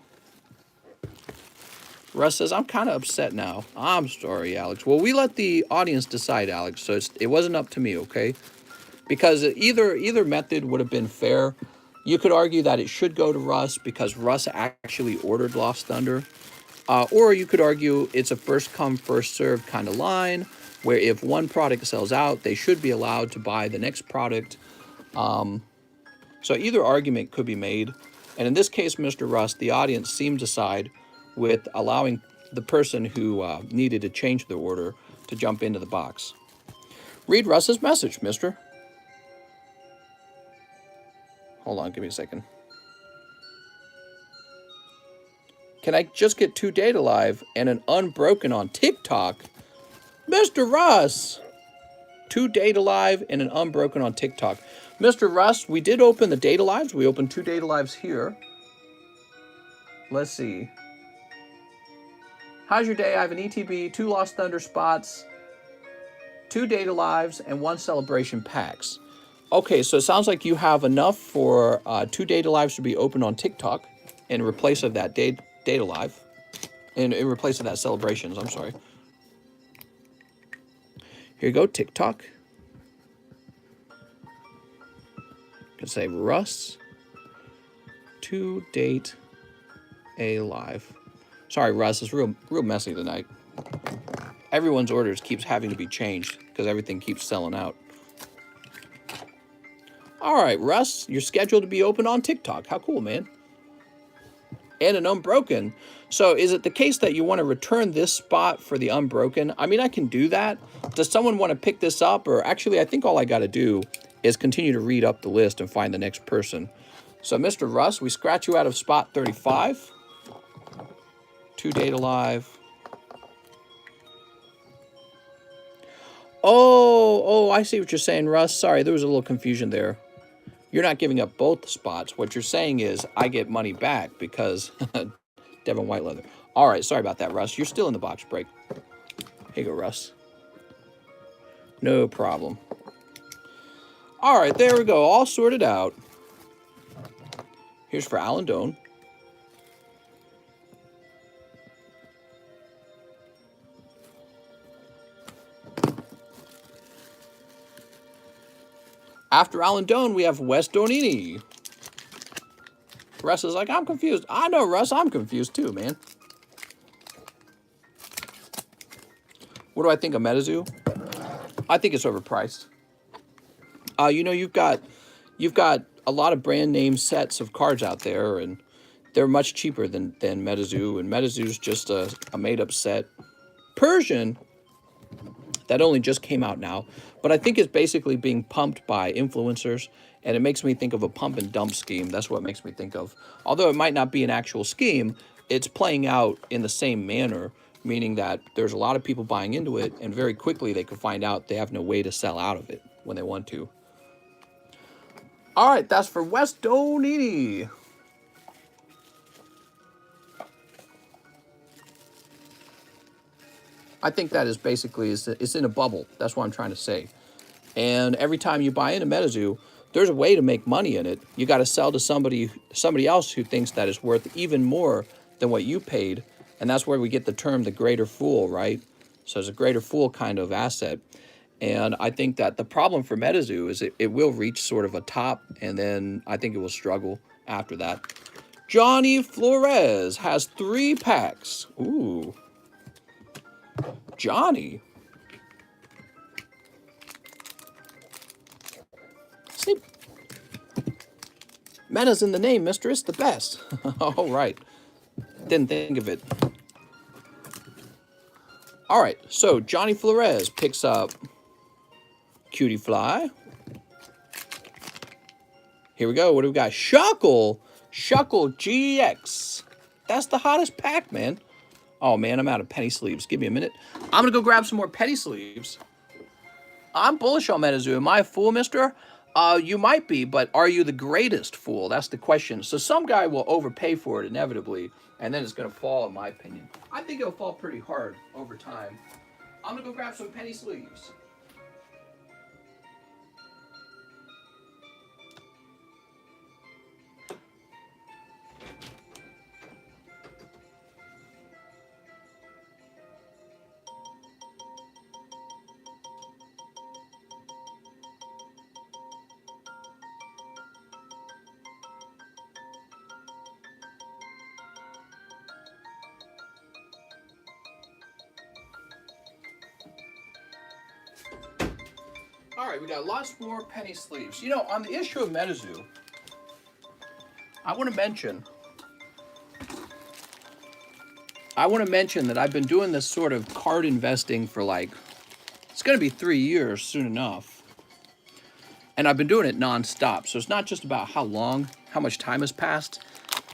Russ says, I'm kind of upset now. I'm sorry, Alex. Well, we let the audience decide, Alex, so it wasn't up to me, okay? Because either method would have been fair. You could argue that it should go to Russ because Russ actually ordered Lost Thunder. Or you could argue it's a first come, first served kind of line where if one product sells out, they should be allowed to buy the next product. So either argument could be made. And in this case, Mr. Russ, the audience seemed to side with allowing the person who needed to change their order to jump into the box. Read Russ's message, mister. Hold on, give me a second. Can I just get 2 Data Live and an Unbroken on TikTok? Mr. Russ! 2 Data Live and an Unbroken on TikTok. Mr. Russ, we did open the Data Lives. We opened 2 Data Lives here. Let's see. How's your day? I have an ETB, 2 Lost Thunder spots, 2 Data Lives, and 1 Celebration packs. Okay, so it sounds like you have enough for 2 Data Lives to be opened on TikTok in replace of that Data Live. In replace of that Celebrations, I'm sorry. Here you go, TikTok. You can say Russ 2 Date A Live. Sorry, Russ, it's real messy tonight. Everyone's orders keeps having to be changed because everything keeps selling out. All right, Russ, you're scheduled to be open on TikTok. How cool, man. And an Unbroken. So is it the case that you want to return this spot for the Unbroken? I mean, I can do that. Does someone want to pick this up? Or actually, I think all I got to do is continue to read up the list and find the next person. So, Mr. Russ, we scratch you out of spot 35. 2 Data Live. Oh, I see what you're saying, Russ. Sorry, there was a little confusion there. You're not giving up both spots. What you're saying is I get money back because Devin White Leather. All right, sorry about that, Russ. You're still in the box break. Here you go, Russ. No problem. All right, there we go. All sorted out. Here's for Alan Doan. After Alan Doan, we have Wes Donini. Russ is like, I'm confused. I know, Russ, I'm confused too, man. What do I think of MetaZoo? I think it's overpriced. You know, you've got a lot of brand name sets of cards out there, and they're much cheaper than MetaZoo, and MetaZoo's just a made up set. Persian, that only just came out now, but I think it's basically being pumped by influencers, and it makes me think of a pump and dump scheme. That's what it makes me think of. Although it might not be an actual scheme, it's playing out in the same manner, meaning that there's a lot of people buying into it, and very quickly they can find out they have no way to sell out of it when they want to. All right, that's for Wes Donini. I think that is basically, it's in a bubble. That's what I'm trying to say. And every time you buy into MetaZoo, there's a way to make money in it. You got to sell to somebody else who thinks that it's worth even more than what you paid. And that's where we get the term the greater fool, right? So it's a greater fool kind of asset. And I think that the problem for MetaZoo is it will reach sort of a top, and then I think it will struggle after that. Johnny Flores has 3 packs. Ooh. Johnny. See, Meta's in the name, mister. It's the best. All right. Didn't think of it. All right. So Johnny Flores picks up Cutie Fly. Here we go. What do we got? Shuckle. Shuckle GX. That's the hottest pack, man. Oh, man, I'm out of penny sleeves. Give me a minute. I'm going to go grab some more penny sleeves. I'm bullish on MetaZoo. Am I a fool, mister? You might be, but are you the greatest fool? That's the question. So some guy will overpay for it inevitably, and then it's going to fall, in my opinion. I think it'll fall pretty hard over time. I'm going to go grab some penny sleeves. All right, we got lots more penny sleeves. You know, on the issue of Medizu, I want to mention that I've been doing this sort of card investing for like, it's going to be 3 years soon enough. And I've been doing it nonstop. So it's not just about how much time has passed.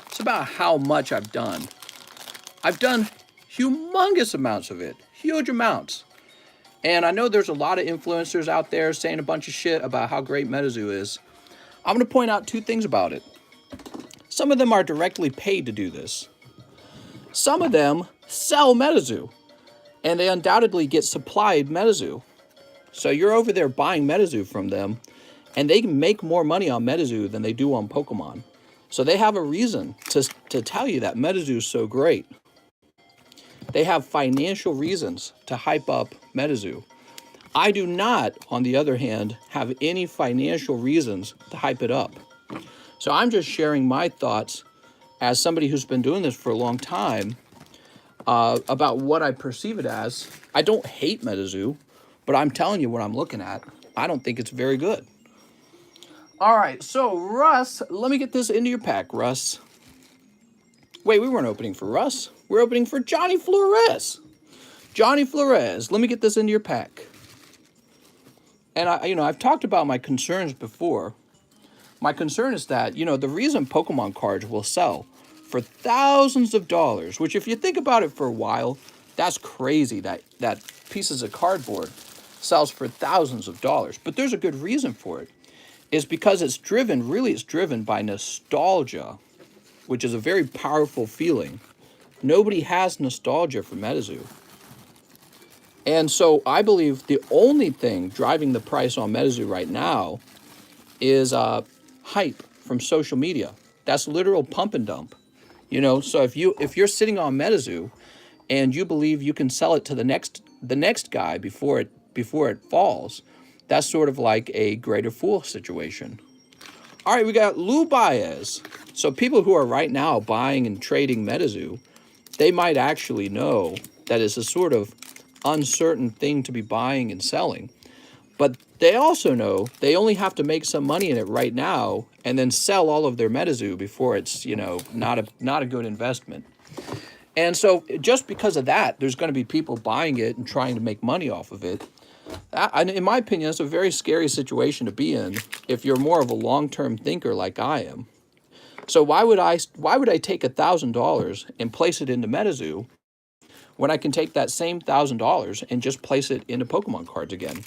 It's about how much I've done. I've done humongous amounts of it, huge amounts. And I know there's a lot of influencers out there saying a bunch of shit about how great Medizu is. I'm going to point out 2 things about it. Some of them are directly paid to do this. Some of them sell Medizu, and they undoubtedly get supplied Medizu. So you're over there buying Medizu from them, and they can make more money on Medizu than they do on Pokemon. So they have a reason to tell you that Medizu is so great. They have financial reasons to hype up Medizu. I do not, on the other hand, have any financial reasons to hype it up. So I'm just sharing my thoughts as somebody who's been doing this for a long time about what I perceive it as. I don't hate Medizu, but I'm telling you what I'm looking at. I don't think it's very good. All right, so Russ, let me get this into your pack, Russ. Wait, we weren't opening for Russ. We're opening for Johnny Flores. Johnny Flores, let me get this into your pack. And I've talked about my concerns before. My concern is that, the reason Pokemon cards will sell for thousands of dollars, which if you think about it for a while, that's crazy that pieces of cardboard sells for thousands of dollars. But there's a good reason for it. It's because it's driven by nostalgia, which is a very powerful feeling. Nobody has nostalgia for Medizu. And so I believe the only thing driving the price on Medizu right now is hype from social media. That's literal pump and dump. So if you're sitting on Medizu and you believe you can sell it to the next guy before it falls, that's sort of like a greater fool situation. All right, we got Lou Baez. So people who are right now buying and trading Medizu, they might actually know that it's a sort of uncertain thing to be buying and selling. But they also know they only have to make some money in it right now and then sell all of their Medizu before it's, not a good investment. And so just because of that, there's going to be people buying it and trying to make money off of it. In my opinion, it's a very scary situation to be in if you're more of a long-term thinker like I am. So why would I take $1,000 and place it into Medizu when I can take that same $1,000 and just place it into Pokemon cards again?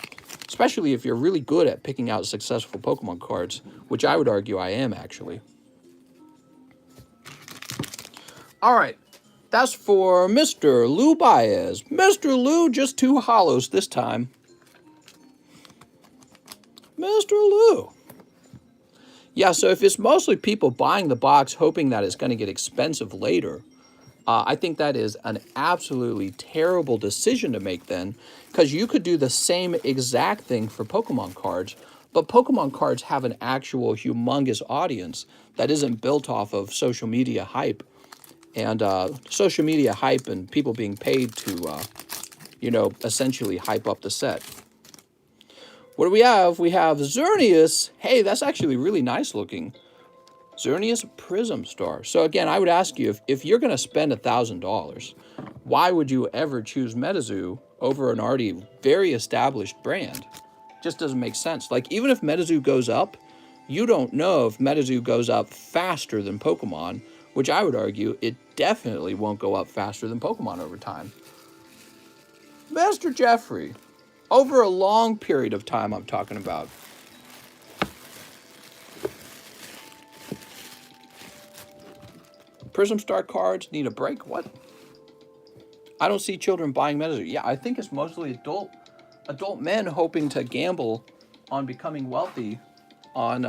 Especially if you're really good at picking out successful Pokemon cards, which I would argue I am actually. All right, that's for Mr. Lou Baez. Mr. Lou, just 2 holos this time. Mr. Lou. Yeah, so if it's mostly people buying the box hoping that it's going to get expensive later, I think that is an absolutely terrible decision to make then, because you could do the same exact thing for Pokemon cards, but Pokemon cards have an actual humongous audience that isn't built off of social media hype and people being paid to, essentially hype up the set. What do we have? We have Xerneas. Hey, that's actually really nice looking. Xerneas Prism Star. So again, I would ask you, if you're going to spend $1,000, why would you ever choose Medizu over an already very established brand? Just doesn't make sense. Like, even if Medizu goes up, you don't know if Medizu goes up faster than Pokemon, which I would argue it definitely won't go up faster than Pokemon over time. Master Jeffrey. Over a long period of time, I'm talking about. Prism Star cards need a break? What? I don't see children buying Medizu. Yeah, I think it's mostly adult men hoping to gamble on becoming wealthy on,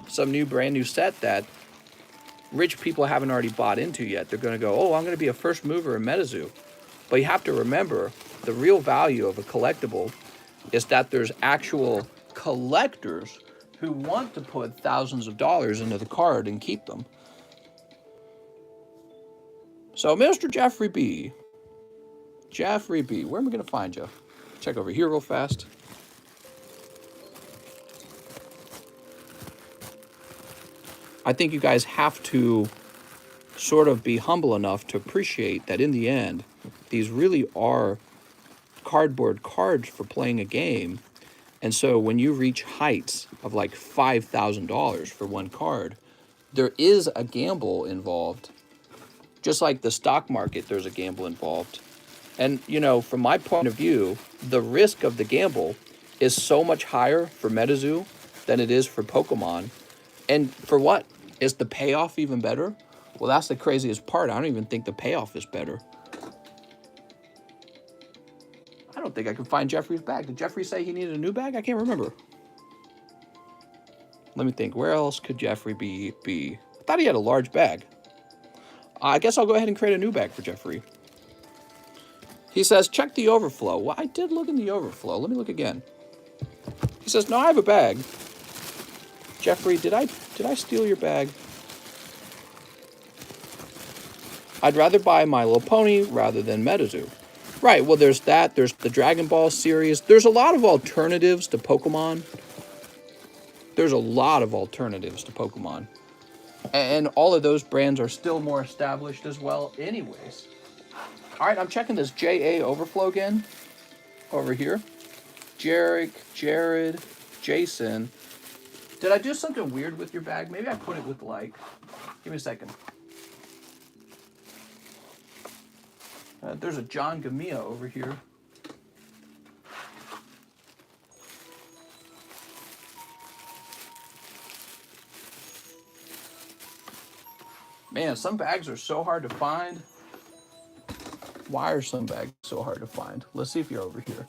some brand new set that rich people haven't already bought into yet. They're going to go, oh, I'm going to be a first mover in Medizu. But you have to remember, the real value of a collectible is that there's actual collectors who want to put thousands of dollars into the card and keep them. So, Mr. Jeffrey B. Jeffrey B. Where am I going to find you? Check over here real fast. I think you guys have to sort of be humble enough to appreciate that in the end, these really are cardboard cards for playing a game. And so when you reach heights of like $5,000 for one card, there is a gamble involved. Just like the stock market, there's a gamble involved. And, you know, from my point of view, the risk of the gamble is so much higher for MetaZoo than it is for Pokemon. And for what? Is the payoff even better? Well, that's the craziest part. I don't even think the payoff is better. I don't think I can find Jeffrey's bag. Did Jeffrey say he needed a new bag? I can't remember. Let me think. Where else could Jeffrey be? I thought he had a large bag. I guess I'll go ahead and create a new bag for Jeffrey. He says, check the overflow. Well, I did look in the overflow. Let me look again. He says, no, I have a bag. Jeffrey, did I steal your bag? I'd rather buy My Little Pony rather than MetaZoo. Right, well, there's that. There's the Dragon Ball series. There's a lot of alternatives to Pokemon. And all of those brands are still more established as well anyways. All right, I'm checking this JA overflow again. Over here. Jarek, Jared, Jason. Did I do something weird with your bag? Maybe I put it with like... Give me a second. There's a John Gamia over here. Man, some bags are so hard to find. Why are some bags so hard to find? Let's see if you're over here.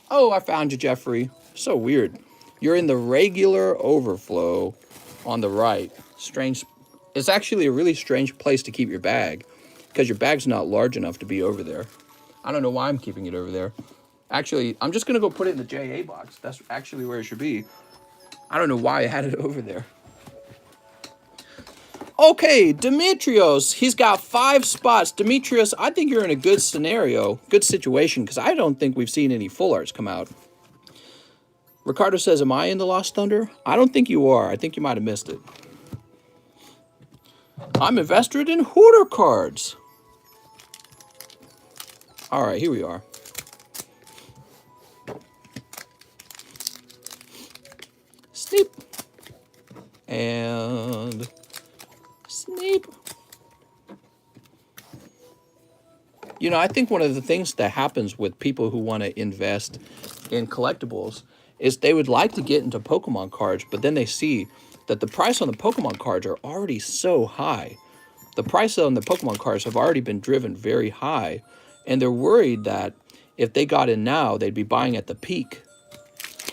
Oh, I found you, Jeffrey. So weird. You're in the regular overflow on the right. Strange. It's actually a really strange place to keep your bag because your bag's not large enough to be over there. I don't know why I'm keeping it over there. Actually, I'm just going to go put it in the JA box. That's actually where it should be. I don't know why I had it over there. Okay, Demetrios. He's got 5 spots. Demetrios, I think you're in a good scenario, good situation, because I don't think we've seen any full arts come out. Ricardo says, am I in the Lost Thunder? I don't think you are. I think you might have missed it. I'm invested in Hooter cards. All right, here we are. Sneep. And Sneep. You know, I think one of the things that happens with people who want to invest in collectibles is they would like to get into Pokemon cards, but then they see that the price on the Pokemon cards are already so high. The price on the Pokemon cards have already been driven very high, and they're worried that if they got in now, they'd be buying at the peak.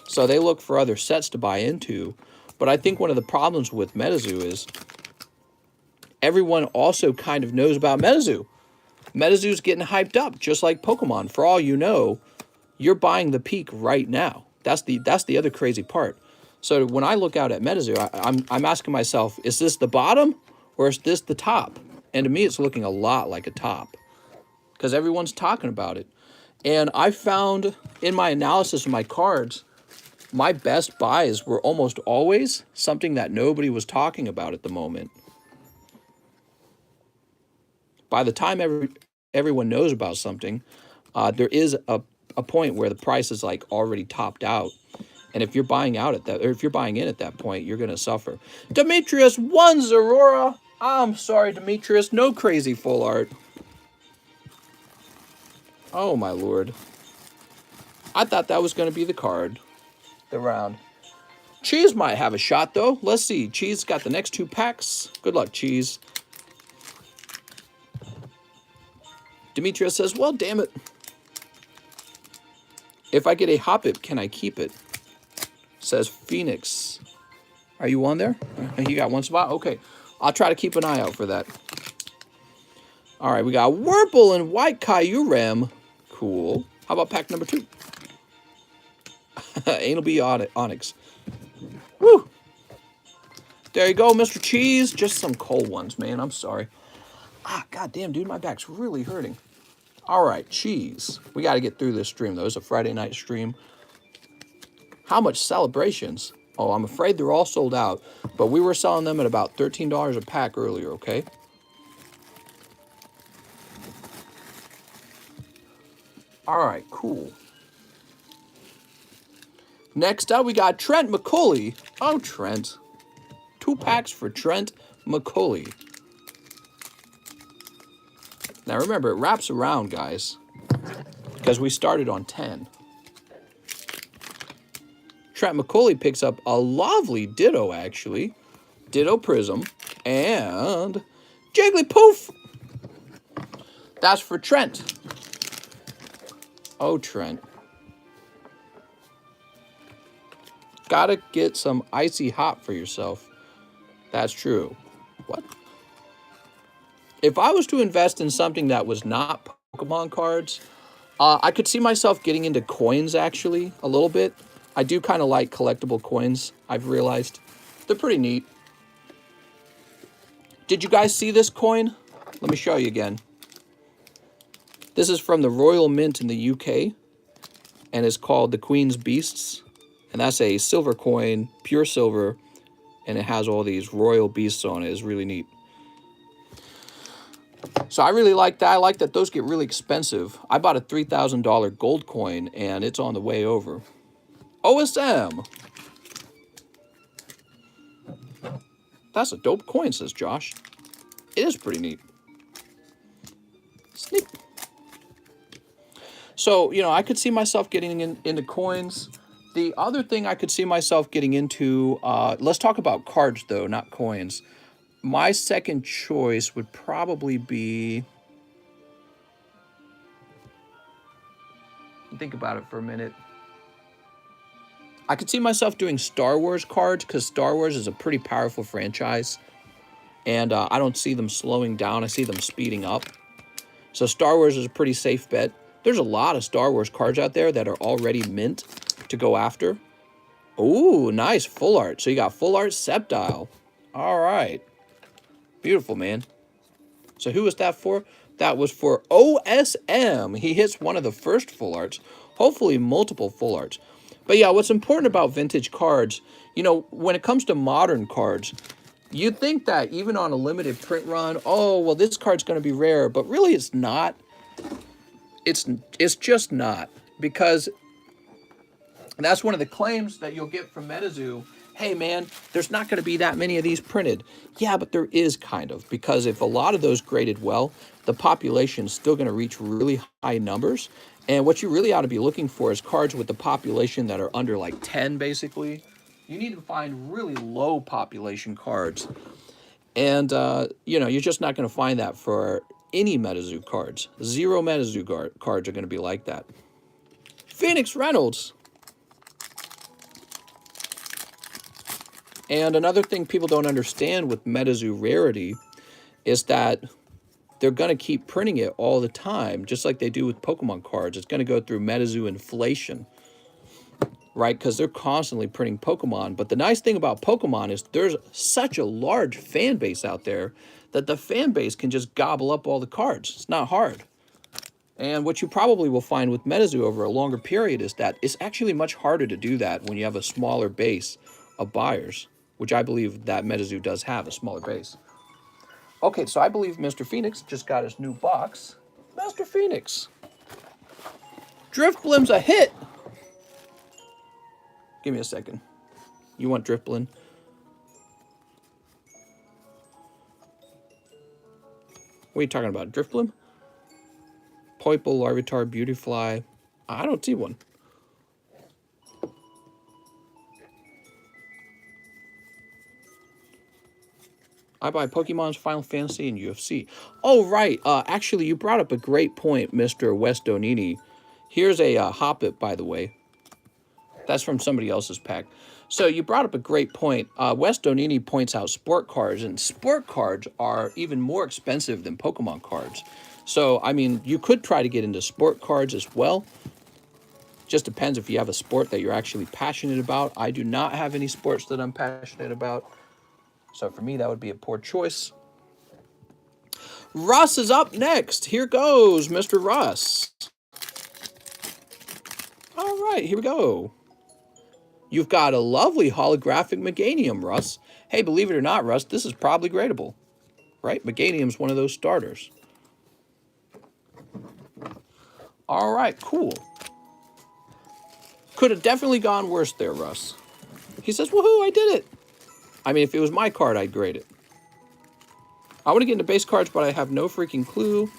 So they look for other sets to buy into. But I think one of the problems with MetaZoo is everyone also kind of knows about MetaZoo. MetaZoo's getting hyped up, just like Pokemon. For all you know, you're buying the peak right now. That's the other crazy part. So when I look out at MetaZoo, I'm asking myself, is this the bottom or is this the top? And to me, it's looking a lot like a top because everyone's talking about it. And I found in my analysis of my cards, my best buys were almost always something that nobody was talking about at the moment. By the time everyone knows about something, there is a point where the price is like already topped out. And if you're buying out at that, or if you're buying in at that point, you're going to suffer. Demetrius won Zorora. I'm sorry, Demetrius. No crazy full art. Oh, my lord. I thought that was going to be the card. The round. Cheese might have a shot, though. Let's see. Cheese got the next 2 packs. Good luck, Cheese. Demetrius says, well, damn it. If I get a Hoppip, can I keep it? Says Phoenix. Are you on there? You got 1 spot? Okay. I'll try to keep an eye out for that. All right, we got Wurple and White Kyurem. Cool. How about pack number 2? Anal Bee Onyx. Woo! There you go, Mr. Cheese. Just some cold ones, man. I'm sorry. Goddamn, dude, my back's really hurting. All right, Cheese. We got to get through this stream, though. It's a Friday night stream. How much celebrations? Oh, I'm afraid they're all sold out, but we were selling them at about $13 a pack earlier, okay? All right, cool. Next up, we got Trent McCauley. Oh, Trent. 2 packs for Trent McCauley. Now remember, it wraps around, guys, because we started on 10. Trent McCauley picks up a lovely Ditto, actually. Ditto Prism and Jigglypuff. That's for Trent. Oh, Trent. Gotta get some icy hot for yourself. That's true. What? If I was to invest in something that was not Pokemon cards, I could see myself getting into coins, actually, a little bit. I do kind of like collectible coins, I've realized. They're pretty neat. Did you guys see this coin? Let me show you again. This is from the Royal Mint in the UK, and it's called the Queen's Beasts. And that's a silver coin, pure silver, and it has all these royal beasts on it. It's really neat. So I really like that. I like that those get really expensive. I bought a $3,000 gold coin, and it's on the way over. OSM. That's a dope coin, says Josh. It is pretty neat. Sneak. So, you know, I could see myself getting into coins. The other thing I could see myself getting into, let's talk about cards, though, not coins. My second choice would probably be... Think about it for a minute. I could see myself doing Star Wars cards, because Star Wars is a pretty powerful franchise. And I don't see them slowing down. I see them speeding up. So Star Wars is a pretty safe bet. There's a lot of Star Wars cards out there that are already mint to go after. Ooh, nice. Full art. So you got full art Sceptile. All right. Beautiful, man. So who was that for? That was for OSM. He hits one of the first full arts. Hopefully multiple full arts. But yeah, what's important about vintage cards, you know, when it comes to modern cards, you'd think that even on a limited print run, oh, well, this card's going to be rare. But really, it's not. It's just not. Because that's one of the claims that you'll get from MetaZoo. Hey, man, there's not going to be that many of these printed. Yeah, but there is kind of. Because if a lot of those graded well, the population is still going to reach really high numbers. And what you really ought to be looking for is cards with the population that are under like 10, basically. You need to find really low population cards. And, you know, you're just not going to find that for any MetaZoo cards. 0 MetaZoo cards are going to be like that. Phoenix Reynolds. And another thing people don't understand with MetaZoo rarity is that they're going to keep printing it all the time, just like they do with Pokemon cards. It's going to go through MetaZoo inflation, right? Because they're constantly printing Pokemon. But the nice thing about Pokemon is there's such a large fan base out there that the fan base can just gobble up all the cards. It's not hard. And what you probably will find with MetaZoo over a longer period is that it's actually much harder to do that when you have a smaller base of buyers, which I believe that MetaZoo does have, a smaller base. Okay, so I believe Mr. Phoenix just got his new box. Mr. Phoenix. Drifblim's a hit. Give me a second. You want Drifblim? What are you talking about? Drifblim? Poiple, Larvitar, Beautyfly. I don't see one. I buy Pokemon's Final Fantasy and UFC. Oh, right. Actually, you brought up a great point, Mr. West Donini. Here's a Hoppip, by the way. That's from somebody else's pack. So you brought up a great point. West Donini points out sport cards, and sport cards are even more expensive than Pokemon cards. So, I mean, you could try to get into sport cards as well. Just depends if you have a sport that you're actually passionate about. I do not have any sports that I'm passionate about. So for me, that would be a poor choice. Russ is up next. Here goes, Mr. Russ. All right, here we go. You've got a lovely holographic Meganium, Russ. Hey, believe it or not, Russ, this is probably gradable, right? Meganium's one of those starters. All right, cool. Could have definitely gone worse there, Russ. He says, woohoo, I did it. I mean, if it was my card, I'd grade it. I want to get into base cards, but I have no freaking clue.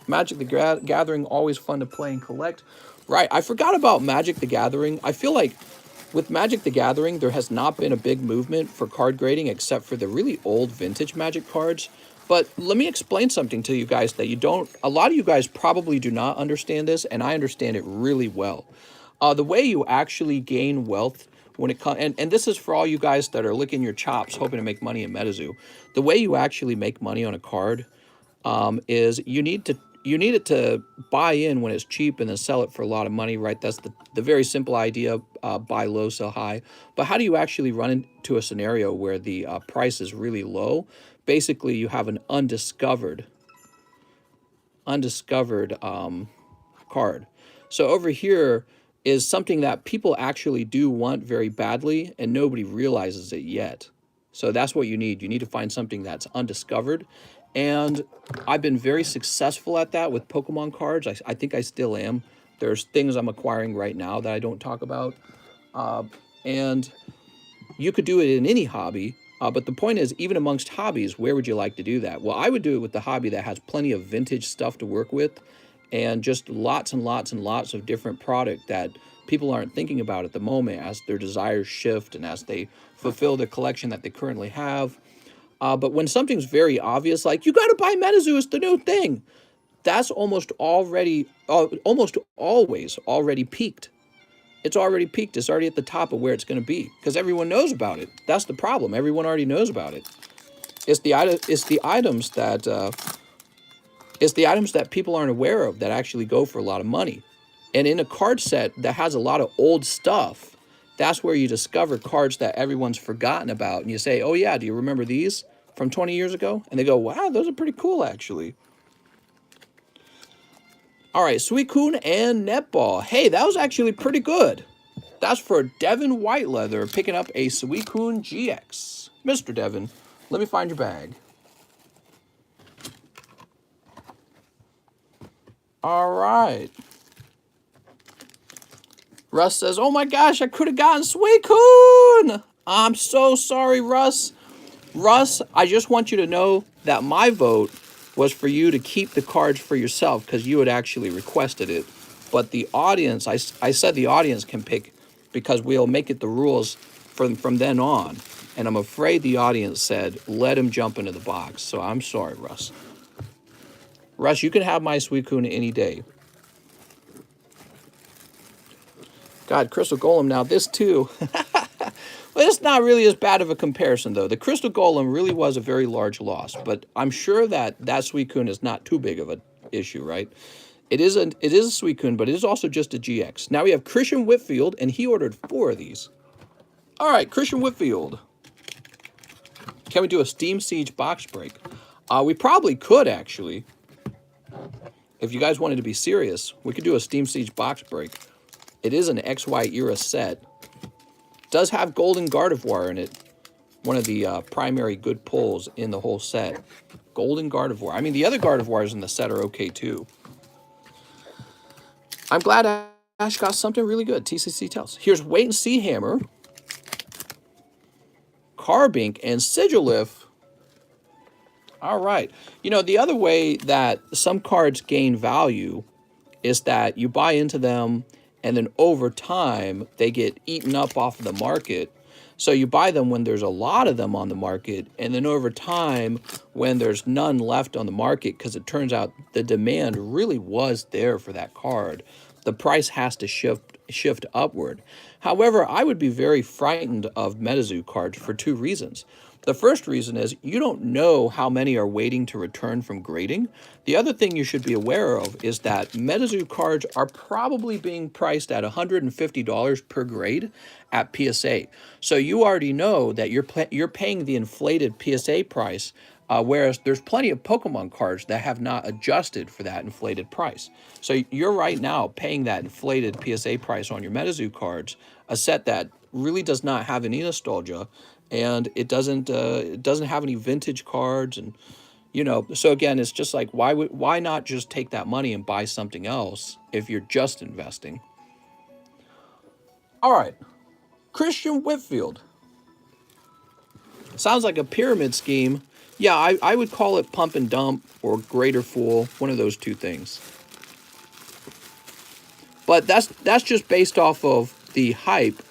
Magic the Gathering, always fun to play and collect. Right, I forgot about Magic the Gathering. I feel like with Magic the Gathering, there has not been a big movement for card grading except for the really old vintage Magic cards. But let me explain something to you guys that you don't, a lot of you guys probably do not understand this, and I understand it really well. The way you actually gain wealth when it comes, and this is for all you guys that are licking your chops, hoping to make money in MetaZoo. The way you actually make money on a card is you need it to buy in when it's cheap and then sell it for a lot of money, right? That's the very simple idea, buy low, sell high. But how do you actually run into a scenario where the price is really low? Basically, you have an undiscovered card. So over here is something that people actually do want very badly and nobody realizes it yet. So that's what you need. You need to find something that's undiscovered. And I've been very successful at that with Pokemon cards. I think I still am. There's things I'm acquiring right now that I don't talk about. And you could do it in any hobby. But the point is, even amongst hobbies, where would you like to do that? Well, I would do it with the hobby that has plenty of vintage stuff to work with and just lots and lots and lots of different product that people aren't thinking about at the moment as their desires shift and as they fulfill the collection that they currently have. But when something's very obvious, like you got to buy MetaZoo, it's the new thing, that's almost always already peaked. It's already peaked. It's already at the top of where it's going to be because everyone knows about it. That's the problem. Everyone already knows about it. It's the items that people aren't aware of that actually go for a lot of money. And in a card set that has a lot of old stuff, that's where you discover cards that everyone's forgotten about. And you say, oh yeah, do you remember these from 20 years ago? And they go, wow, those are pretty cool actually. All right, Suicune and Netball. Hey, that was actually pretty good. That's for Devin Whiteleather picking up a Suicune GX. Mr. Devin, let me find your bag. All right. Russ says, oh my gosh, I could have gotten Suicune. I'm so sorry, Russ. Russ, I just want you to know that my vote was for you to keep the cards for yourself because you had actually requested it. But the audience, I said the audience can pick because we'll make it the rules from then on. And I'm afraid the audience said, let him jump into the box. So I'm sorry, Russ. Russ, you can have my Suicune any day. God, Crystal Golem, now this too. Well, it's not really as bad of a comparison, though. The Crystal Golem really was a very large loss, but I'm sure that Suicune is not too big of an issue, right? It is a Suicune, but it is also just a GX. Now we have Christian Whitfield, and he ordered 4 of these. All right, Christian Whitfield. Can we do a Steam Siege box break? We probably could, actually. If you guys wanted to be serious, we could do a Steam Siege box break. It is an XY era set. Does have Golden Gardevoir in it. One of the primary good pulls in the whole set. Golden Gardevoir. I mean, the other Gardevoirs in the set are okay, too. I'm glad Ash got something really good. TCC tells. Here's Wait and See Hammer. Carbink and Sigilif. All right. You know, the other way that some cards gain value is that you buy into them and then over time they get eaten up off the market. So you buy them when there's a lot of them on the market, and then over time when there's none left on the market, because it turns out the demand really was there for that card, the price has to shift upward. However, I would be very frightened of MetaZoo cards for 2 reasons. The first reason is you don't know how many are waiting to return from grading. The other thing you should be aware of is that MetaZoo cards are probably being priced at $150 per grade at PSA. So you already know that you're paying the inflated PSA price, whereas there's plenty of Pokemon cards that have not adjusted for that inflated price. So you're right now paying that inflated PSA price on your MetaZoo cards, a set that really does not have any nostalgia, and it doesn't have any vintage cards, and so again, it's just like why not just take that money and buy something else if you're just investing? All right, Christian Whitfield. Sounds like a pyramid scheme. Yeah, I would call it pump and dump or greater fool, one of those two things. But that's just based off of the hype.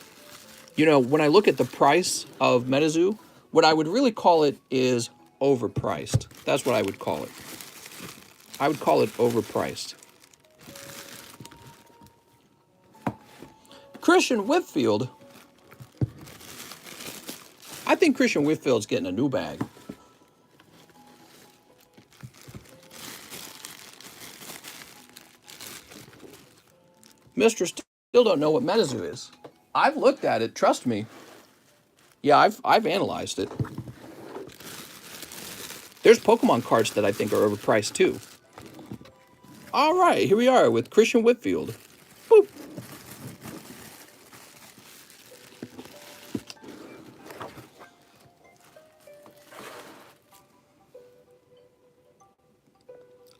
When I look at the price of MetaZoo, what I would really call it is overpriced. That's what I would call it. I would call it overpriced. Christian Whitfield. I think Christian Whitfield's getting a new bag. Mr. Still don't know what MetaZoo is. I've looked at it, trust me. Yeah, I've analyzed it. There's Pokemon cards that I think are overpriced too. All right, here we are with Christian Whitfield. Boop.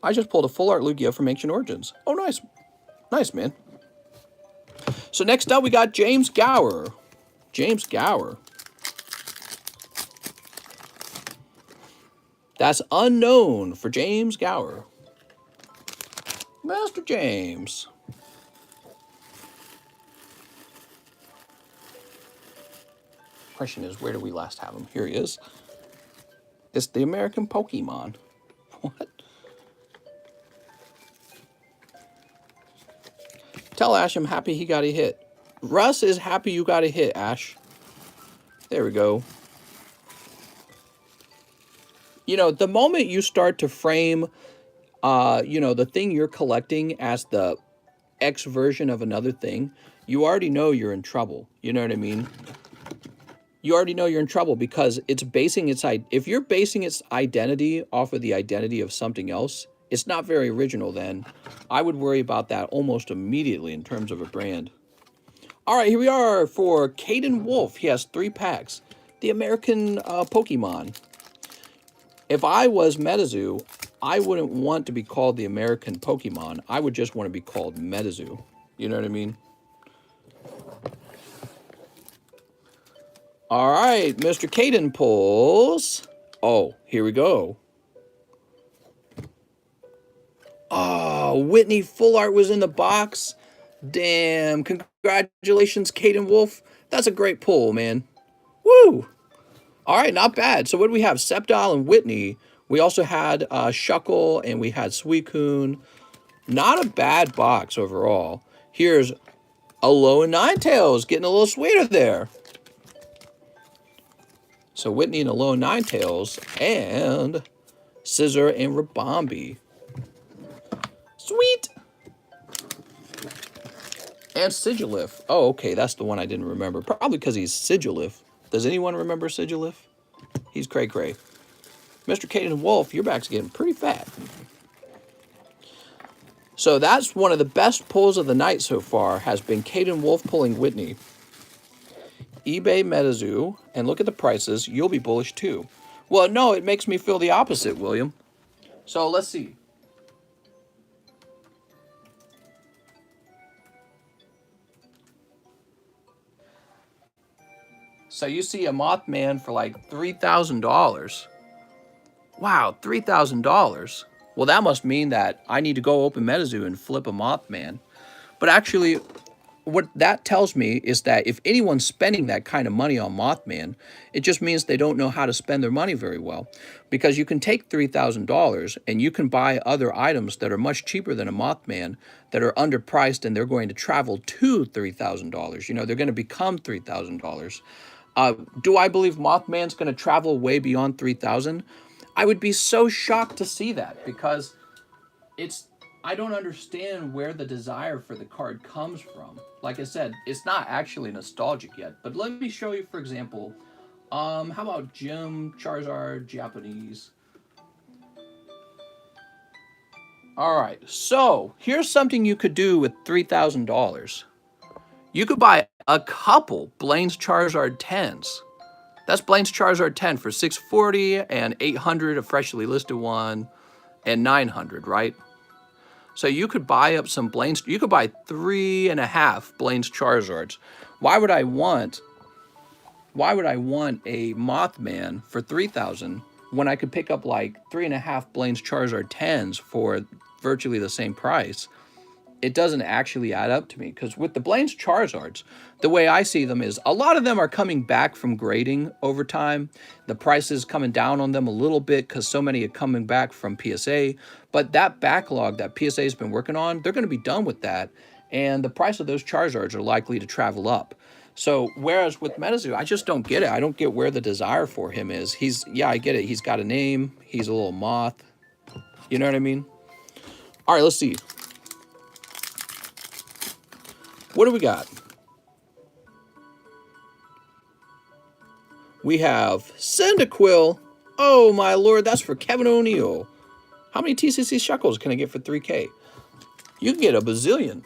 I just pulled a full art Lugia from Ancient Origins. Oh, nice. Nice, man. So next up, we got James Gower. James Gower. That's unknown for James Gower. Master James. Question is, where did we last have him? Here he is. It's the American Pokemon. What? Tell Ash I'm happy he got a hit. Russ is happy you got a hit, Ash. There we go. The moment you start to frame, the thing you're collecting as the X version of another thing, you already know you're in trouble. You know what I mean? You already know you're in trouble because if you're basing its identity off of the identity of something else, it's not very original then. I would worry about that almost immediately in terms of a brand. All right, here we are for Caden Wolf. He has 3 packs. The American Pokemon. If I was MetaZoo, I wouldn't want to be called the American Pokemon. I would just want to be called MetaZoo. You know what I mean? All right, Mr. Caden pulls. Oh, here we go. Oh, Whitney Full Art was in the box. Damn, congratulations, Caden Wolf. That's a great pull, man. Woo! All right, not bad. So what do we have? Sceptile and Whitney. We also had Shuckle and we had Suicune. Not a bad box overall. Here's Alola and Ninetales getting a little sweeter there. So Whitney and Alola Ninetales and Scissor and Rabombi. Sweet! And Sigilif. Oh, okay, that's the one I didn't remember. Probably because he's Sigilif. Does anyone remember Sigilif? He's cray-cray. Mr. Caden Wolf, your back's getting pretty fat. So that's one of the best pulls of the night so far, has been Caden Wolf pulling Whitney. eBay MetaZoo, and look at the prices, you'll be bullish too. Well, no, it makes me feel the opposite, William. So let's see. So you see a Mothman for like $3,000. Wow, $3,000. Well, that must mean that I need to go open MetaZoo and flip a Mothman. But actually, what that tells me is that if anyone's spending that kind of money on Mothman, it just means they don't know how to spend their money very well. Because you can take $3,000 and you can buy other items that are much cheaper than a Mothman that are underpriced, and they're going to travel to $3,000. They're going to become $3,000. Do I believe Mothman's going to travel way beyond 3,000? I would be so shocked to see that, because I don't understand where the desire for the card comes from. Like I said, it's not actually nostalgic yet. But let me show you, for example, how about Gym, Charizard, Japanese? All right, so here's something you could do with $3,000. You could buy A couple Blaine's Charizard 10s. That's Blaine's Charizard 10 for 640 and 800, a freshly listed one, and 900, right? So you could buy up some Blaine's, you could buy 3.5 Blaine's Charizards. Why would I want a Mothman for 3,000 when I could pick up like 3.5 Blaine's Charizard 10s for virtually the same price? It doesn't actually add up to me, because with the Blaine's Charizards, the way I see them is a lot of them are coming back from grading over time. The price is coming down on them a little bit because so many are coming back from PSA. But that backlog that PSA has been working on, they're going to be done with that. And the price of those Charizards are likely to travel up. So whereas with Metazoo, I just don't get it. I don't get where the desire for him is. Yeah, I get it. He's got a name. He's a little moth. You know what I mean? All right, let's see. What do we got? We have Cyndaquil. Oh, my lord, that's for Kevin O'Neill. How many TCC shekels can I get for 3K? You can get a bazillion.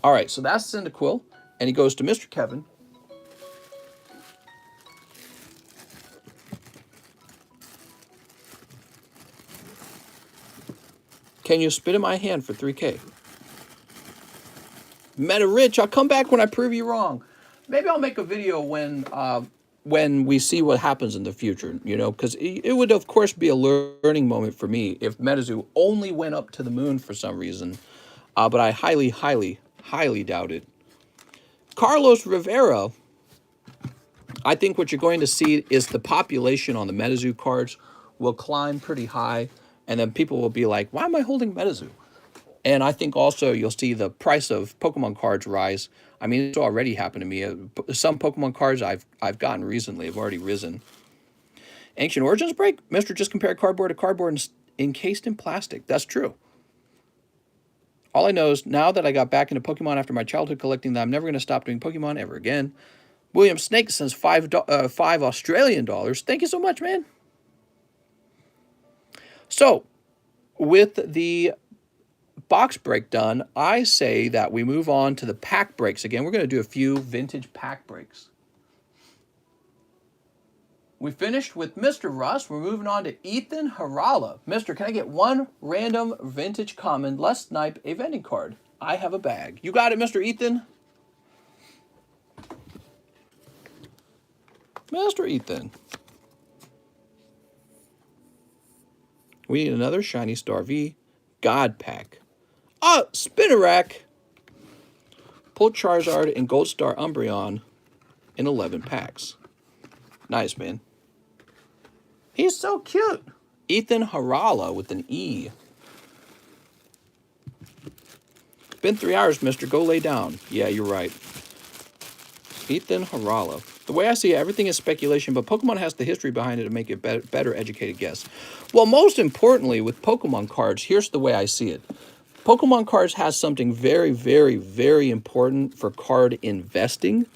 All right, so that's Cyndaquil, and he goes to Mr. Kevin. Can you spit in my hand for 3K? Meta Rich, I'll come back when I prove you wrong. Maybe I'll make a video when we see what happens in the future, you know, because it would, of course, be a learning moment for me if Metazoo only went up to the moon for some reason. But I highly, highly, highly doubt it. Carlos Rivera, I think what you're going to see is the population on the Metazoo cards will climb pretty high, and then people will be like, why am I holding Metazoo? And I think also you'll see the price of Pokemon cards rise. I mean, it's already happened to me. Some Pokemon cards I've gotten recently have already risen. Ancient Origins break? Mr. Just compared cardboard to cardboard encased in plastic. That's true. All I know is now that I got back into Pokemon after my childhood collecting that I'm never going to stop doing Pokemon ever again. William Snake sends $5 Australian dollars. Thank you so much, man. So, with the box break done, I say that we move on to the pack breaks again. We're going to do a few vintage pack breaks. We finished with Mr. Russ. We're moving on to Ethan Harala. Mister, can I get one random vintage common, less snipe, a vending card? I have a bag. You got it, Mr. Ethan? Mr. Ethan. We need another Shiny Star V God Pack. Spinnerack. Pull Charizard and Gold Star Umbreon in 11 packs. Nice, man. He's so cute. Ethan Harala with an E. Been 3 hours, mister. Go lay down. Yeah, you're right. Ethan Harala. The way I see it, everything is speculation, but Pokemon has the history behind it to make it better educated guess. Well, most importantly, with Pokemon cards, here's the way I see it. Pokemon cards has something very, very, very important for card investing.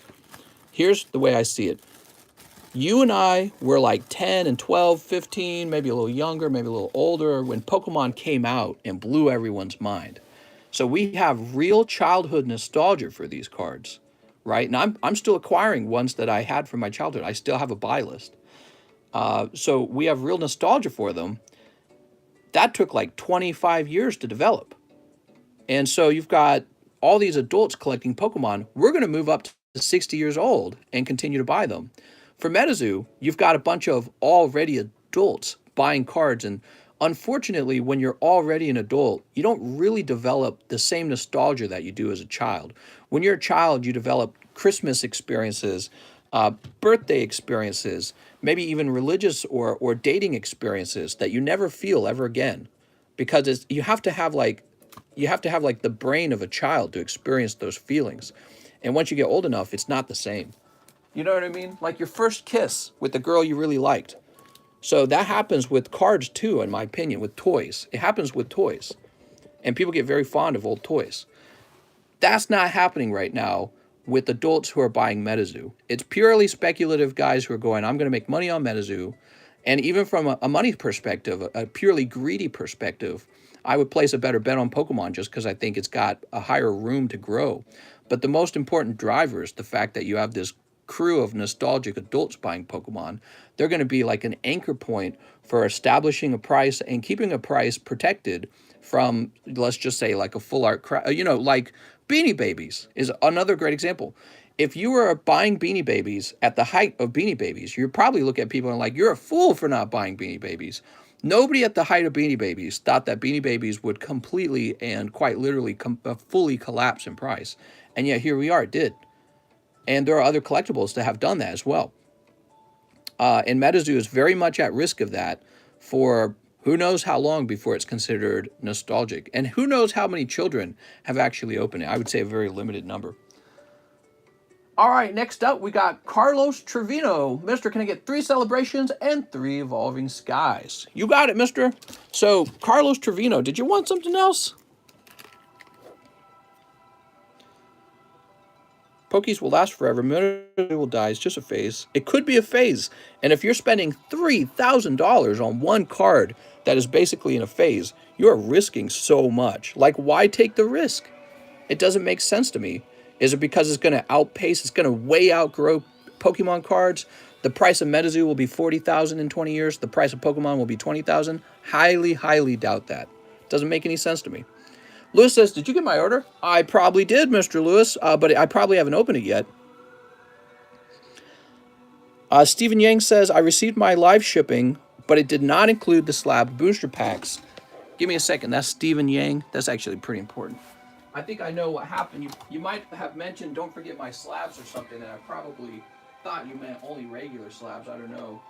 Here's the way I see it. You and I were like 10 and 12, 15, maybe a little younger, maybe a little older when Pokemon came out and blew everyone's mind. So we have real childhood nostalgia for these cards, right? And I'm still acquiring ones that I had from my childhood. I still have a buy list. So we have real nostalgia for them. That took like 25 years to develop. And so you've got all these adults collecting Pokemon. We're going to move up to 60 years old and continue to buy them. For Metazoo, you've got a bunch of already adults buying cards. And unfortunately, when you're already an adult, you don't really develop the same nostalgia that you do as a child. When you're a child, you develop Christmas experiences, birthday experiences, maybe even religious or dating experiences that you never feel ever again. Because you have to have like the brain of a child to experience those feelings. And once you get old enough, it's not the same. You know what I mean? Like your first kiss with the girl you really liked. So that happens with cards too, in my opinion, with toys. It happens with toys. And people get very fond of old toys. That's not happening right now with adults who are buying Metazoo. It's purely speculative guys who are going, I'm going to make money on Metazoo. And even from a money perspective, a purely greedy perspective, I would place a better bet on Pokemon just because I think it's got a higher room to grow. But the most important driver is the fact that you have this crew of nostalgic adults buying Pokemon. They're going to be like an anchor point for establishing a price and keeping a price protected from, let's just say, like a full art like Beanie Babies is another great example. If you were buying Beanie Babies at the height of Beanie Babies, you'd probably look at people and like, you're a fool for not buying Beanie Babies. Nobody at the height of Beanie Babies thought that Beanie Babies would completely and quite literally fully collapse in price. And yet here we are, it did. And there are other collectibles that have done that as well. And MetaZoo is very much at risk of that for who knows how long before it's considered nostalgic. And who knows how many children have actually opened it. I would say a very limited number. All right, next up, we got Carlos Trevino. Mister, can I get 3 celebrations and 3 evolving skies? You got it, mister. So, Carlos Trevino, did you want something else? Pokies will last forever. It will die. It's just a phase. It could be a phase. And if you're spending $3,000 on one card that is basically in a phase, you're risking so much. Like, why take the risk? It doesn't make sense to me. Is it because it's going to outpace, it's going to way outgrow Pokemon cards? The price of MetaZoo will be $40,000 in 20 years. The price of Pokemon will be $20,000. Highly, highly doubt that. Doesn't make any sense to me. Lewis says, did you get my order? I probably did, Mr. Lewis, but I probably haven't opened it yet. Stephen Yang says, I received my live shipping, but it did not include the slab booster packs. Give me a second. That's Stephen Yang. That's actually pretty important. I think I know what happened. You might have mentioned, don't forget my slabs or something, and I probably thought you meant only regular slabs. I don't know.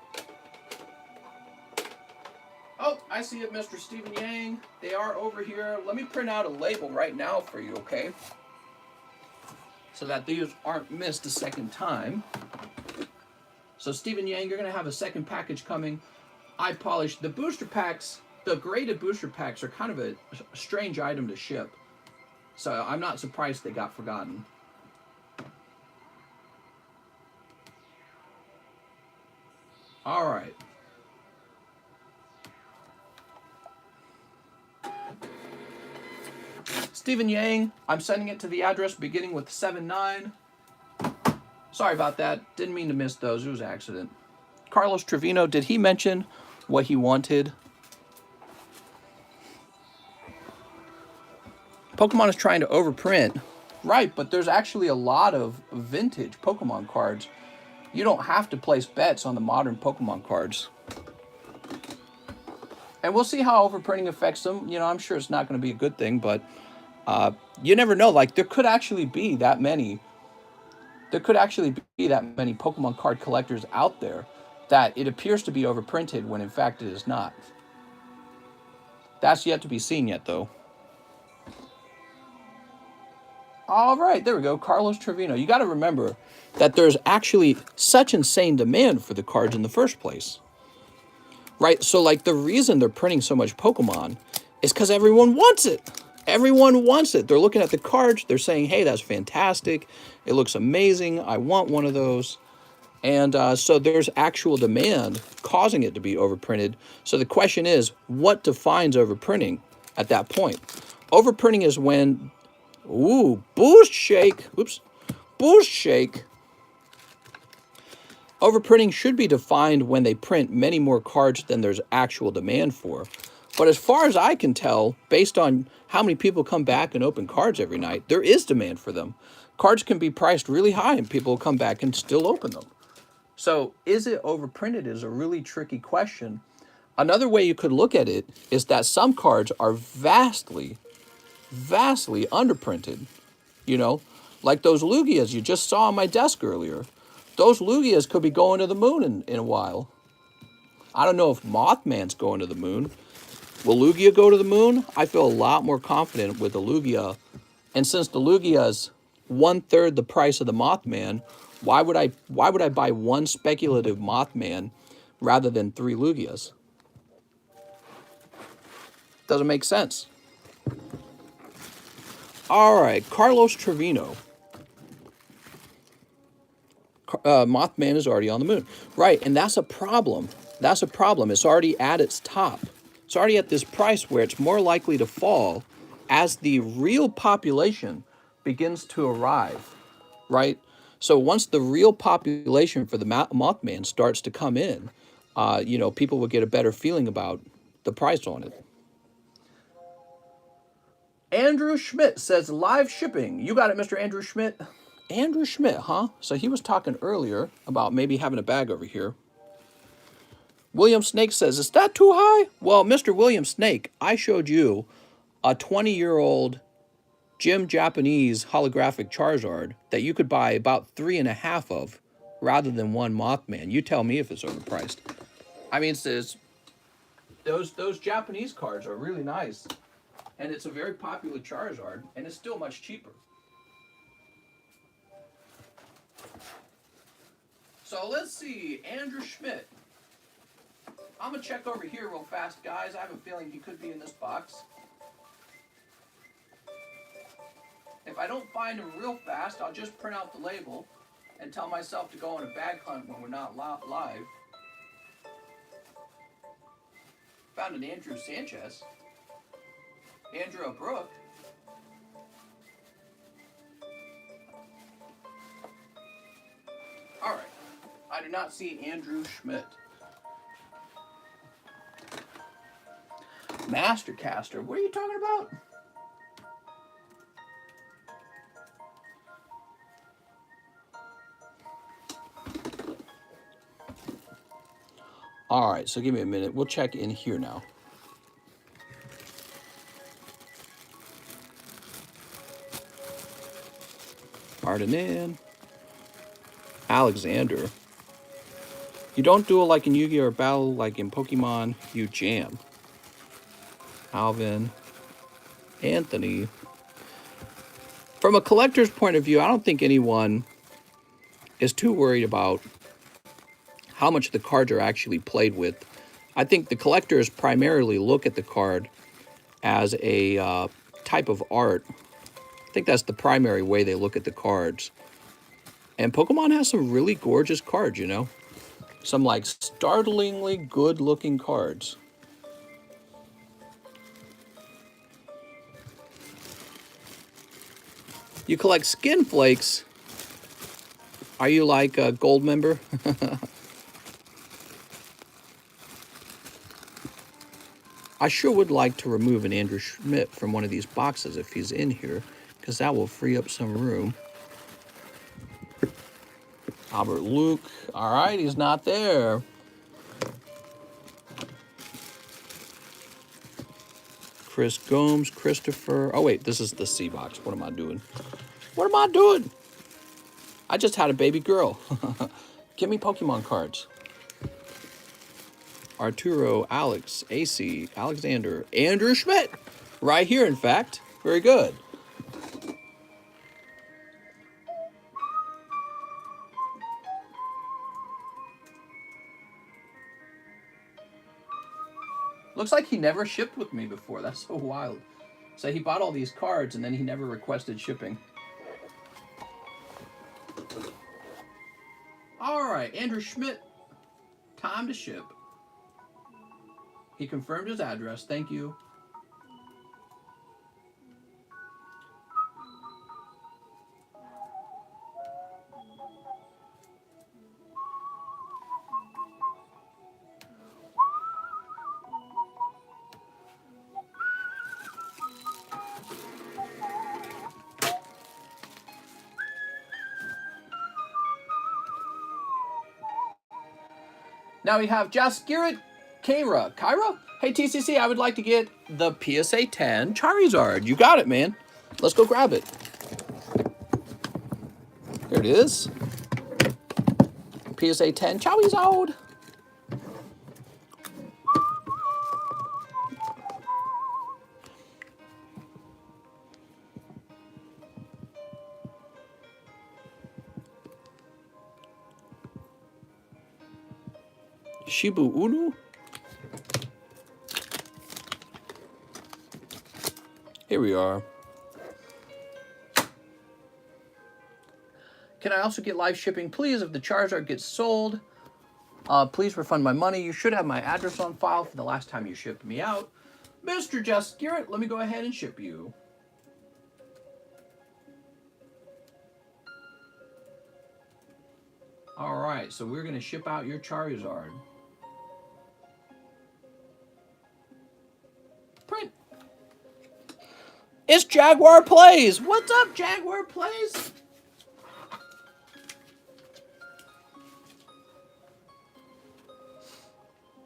Oh, I see it, Mr. Stephen Yang. They are over here. Let me print out a label right now for you, okay? So that these aren't missed a second time. So, Stephen Yang, you're going to have a second package coming. I polished the booster packs. The graded booster packs are kind of a strange item to ship. So I'm not surprised they got forgotten. All right. Stephen Yang, I'm sending it to the address beginning with 79. Sorry about that. Didn't mean to miss those. It was an accident. Carlos Trevino, did he mention what he wanted? Pokemon is trying to overprint. Right, but there's actually a lot of vintage Pokemon cards. You don't have to place bets on the modern Pokemon cards. And we'll see how overprinting affects them. You know, I'm sure it's not going to be a good thing, but you never know. Like, there could actually be that many. There could actually be that many Pokemon card collectors out there that it appears to be overprinted when in fact it is not. That's yet to be seen yet, though. All right, there we go. Carlos Trevino. You got to remember that there's actually such insane demand for the cards in the first place. Right? So, like, the reason they're printing so much Pokemon is because everyone wants it. Everyone wants it. They're looking at the cards. They're saying, hey, that's fantastic. It looks amazing. I want one of those. And so there's actual demand causing it to be overprinted. So the question is, what defines overprinting at that point? Overprinting is when... Ooh, boost shake. Oops. Boost shake. Overprinting should be defined when they print many more cards than there's actual demand for. But as far as I can tell, based on how many people come back and open cards every night, there is demand for them. Cards can be priced really high and people will come back and still open them. So is it overprinted is a really tricky question. Another way you could look at it is that some cards are vastly underprinted, you know, like those Lugias you just saw on my desk earlier. Those Lugias could be going to the moon in a while. I don't know if Mothman's going to the moon. Will Lugia go to the moon? I feel a lot more confident with the Lugia. And since the Lugia's 1/3 the price of the Mothman, why would I buy one speculative Mothman rather than 3 Lugias? Doesn't make sense. All right, Carlos Trevino. Mothman is already on the moon. Right, and that's a problem. That's a problem. It's already at its top. It's already at this price where it's more likely to fall as the real population begins to arrive, right? So once the real population for the Mothman starts to come in, you know, people will get a better feeling about the price on it. Andrew Schmidt says live shipping. You got it, Mr. Andrew Schmidt. Andrew Schmidt, huh? So he was talking earlier about maybe having a bag over here. William Snake says, is that too high? Well, Mr. William Snake, I showed you a 20-year-old Jim Japanese holographic Charizard that you could buy about 3.5 of rather than one Mothman. You tell me if it's overpriced. I mean, it's those Japanese cards are really nice. And it's a very popular Charizard, and it's still much cheaper. So let's see, Andrew Schmidt. I'm going to check over here real fast, guys. I have a feeling he could be in this box. If I don't find him real fast, I'll just print out the label and tell myself to go on a bag hunt when we're not live. Found an Andrew Sanchez. Andrew Brook. All right. I do not see Andrew Schmidt. Mastercaster. What are you talking about? All right, so give me a minute. We'll check in here now. Ardenan. Alexander. You don't duel like in Yu-Gi-Oh! Or battle like in Pokemon, you jam. Alvin. Anthony. From a collector's point of view, I don't think anyone is too worried about how much the cards are actually played with. I think the collectors primarily look at the card as a type of art. I think that's the primary way they look at the cards. And Pokemon has some really gorgeous cards, you know? Some like startlingly good looking cards. You collect skin flakes. Are you like a gold member? I sure would like to remove an Andrew Schmidt from one of these boxes if he's in here, because that will free up some room. Albert Luke. All right, he's not there. Chris Gomes, Christopher. Oh, wait, this is the C box. What am I doing? What am I doing? I just had a baby girl. Give me Pokemon cards. Arturo, Alex, AC, Alexander, Andrew Schmidt. Right here, in fact. Very good. Looks like he never shipped with me before. That's so wild. So he bought all these cards and then he never requested shipping. All right, Andrew Schmidt. Time to ship. He confirmed his address. Thank you. Now we have Jaskirat Kyra. Kyra? Hey, TCC, I would like to get the PSA 10 Charizard. You got it, man. Let's go grab it. Here it is. PSA 10 Charizard. Shibu Unu. Here we are. Can I also get live shipping, please? If the Charizard gets sold, please refund my money. You should have my address on file for the last time you shipped me out. Mr. Just Garrett, let me go ahead and ship you. All right, so we're going to ship out your Charizard. Print. It's Jaguar Plays. What's up, Jaguar Plays?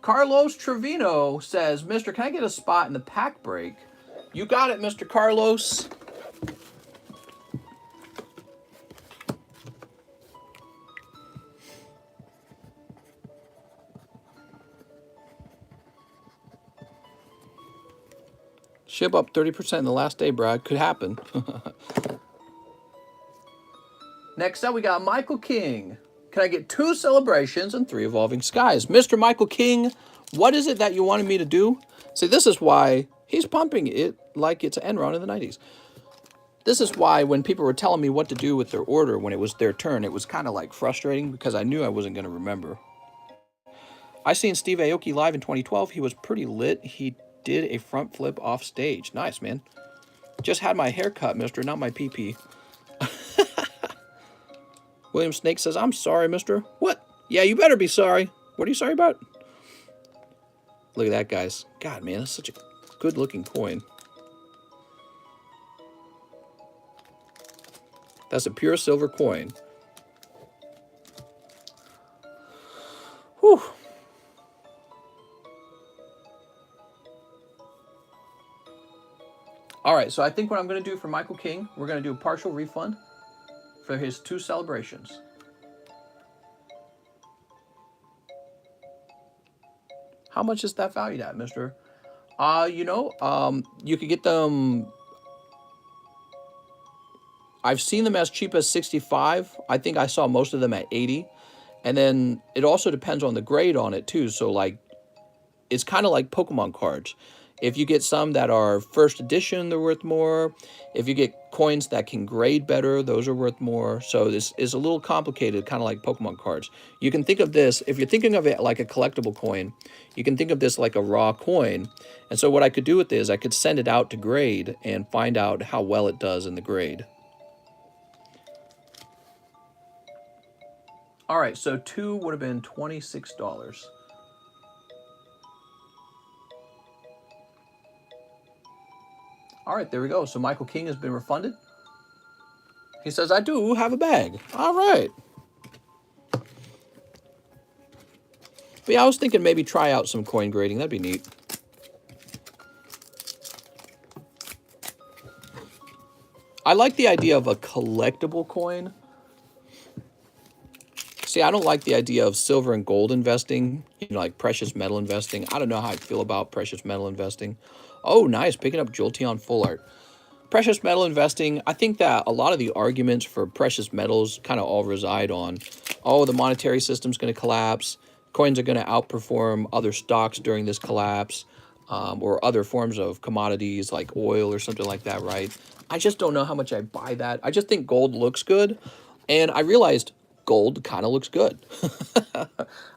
Carlos Trevino says, Mister, can I get a spot in the pack break? You got it, Mr. Carlos. Ship up 30% in the last day, Brad. Could happen. Next up, we got Michael King. Can I get 2 celebrations and 3 evolving skies? Mr. Michael King, what is it that you wanted me to do? See, this is why he's pumping it like it's Enron in the 90s. This is why when people were telling me what to do with their order when it was their turn, it was kind of like frustrating because I knew I wasn't going to remember. I seen Steve Aoki live in 2012. He was pretty lit. He did a front flip off stage. Nice, man. Just had my hair cut, mister, not my pee-pee. William Snake says, I'm sorry, mister. What? Yeah, you better be sorry. What are you sorry about? Look at that, guys. God, man, that's such a good-looking coin. That's a pure silver coin. Whew. All right, so I think what I'm going to do for Michael King, we're going to do a partial refund for his 2 celebrations. How much is that valued at, mister? You could get them... I've seen them as cheap as 65. I think I saw most of them at 80. And then it also depends on the grade on it too. So like, it's kind of like Pokemon cards. If you get some that are first edition, they're worth more. If you get coins that can grade better, those are worth more. So this is a little complicated, kind of like Pokemon cards. You can think of this, if you're thinking of it like a collectible coin, you can think of this like a raw coin. And so what I could do with this, I could send it out to grade and find out how well it does in the grade. All right, so 2 would have been $26. All right, there we go. So Michael King has been refunded. He says, I do have a bag. All right. But yeah, I was thinking maybe try out some coin grading. That'd be neat. I like the idea of a collectible coin. See, I don't like the idea of silver and gold investing, like precious metal investing. I don't know how I feel about precious metal investing. Oh, nice. Picking up Jolteon Full Art. Precious metal investing, I think that a lot of the arguments for precious metals kind of all reside on, oh, the monetary system's going to collapse. Coins are going to outperform other stocks during this collapse, or other forms of commodities like oil or something like that, right? I just don't know how much I buy that. I just think gold looks good. And I realized gold kind of looks good.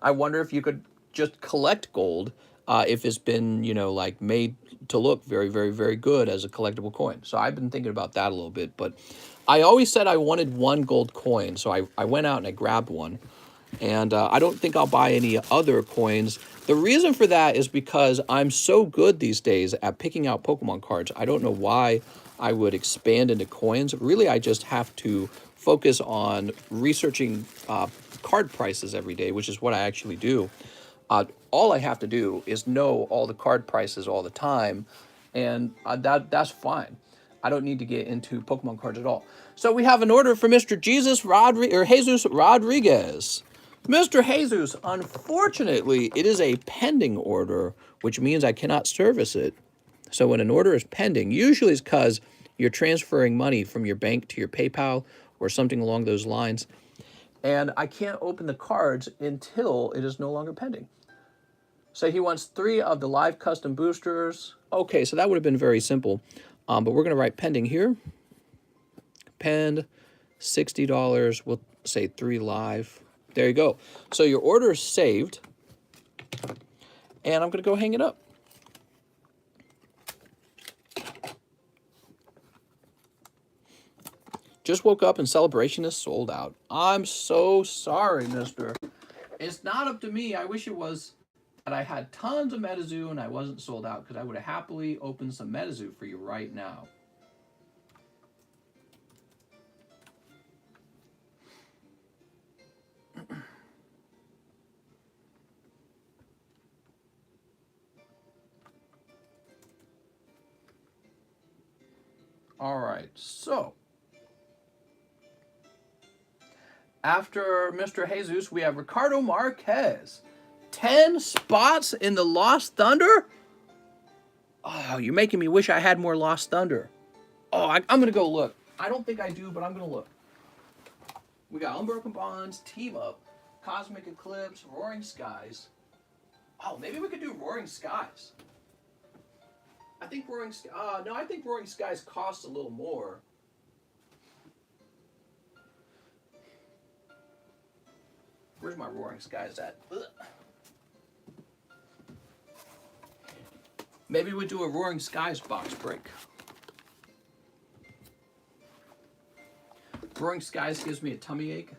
I wonder if you could just collect gold if it's been, like made to look very, very, very good as a collectible coin. So I've been thinking about that a little bit, but I always said I wanted 1 gold coin. So I went out and I grabbed one, and I don't think I'll buy any other coins. The reason for that is because I'm so good these days at picking out Pokemon cards. I don't know why I would expand into coins. Really, I just have to focus on researching card prices every day, which is what I actually do. All I have to do is know all the card prices all the time, and that's fine. I don't need to get into Pokemon cards at all. So we have an order for Mr. Jesus Rodriguez. Mr. Jesus, unfortunately, it is a pending order, which means I cannot service it. So when an order is pending, usually it's because you're transferring money from your bank to your PayPal or something along those lines, and I can't open the cards until it is no longer pending. So he wants 3 of the live custom boosters. Okay, so that would have been very simple. But we're going to write pending here. Pend, $60. We'll say 3 live. There you go. So your order is saved. And I'm going to go hang it up. Just woke up and Celebration is sold out. I'm so sorry, mister. It's not up to me. I wish it was that I had tons of Metazoo and I wasn't sold out, because I would have happily opened some Metazoo for you right now. All right, so after Mr. Jesus, we have Ricardo Marquez. 10 spots in the Lost Thunder? Oh, you're making me wish I had more Lost Thunder. Oh, I'm going to go look. I don't think I do, but I'm going to look. We got Unbroken Bonds, Team Up, Cosmic Eclipse, Roaring Skies. Oh, maybe we could do Roaring Skies. I think Roaring Skies costs a little more. Where's my Roaring Skies at? Ugh. Maybe we do a Roaring Skies box break. Roaring Skies gives me a tummy ache.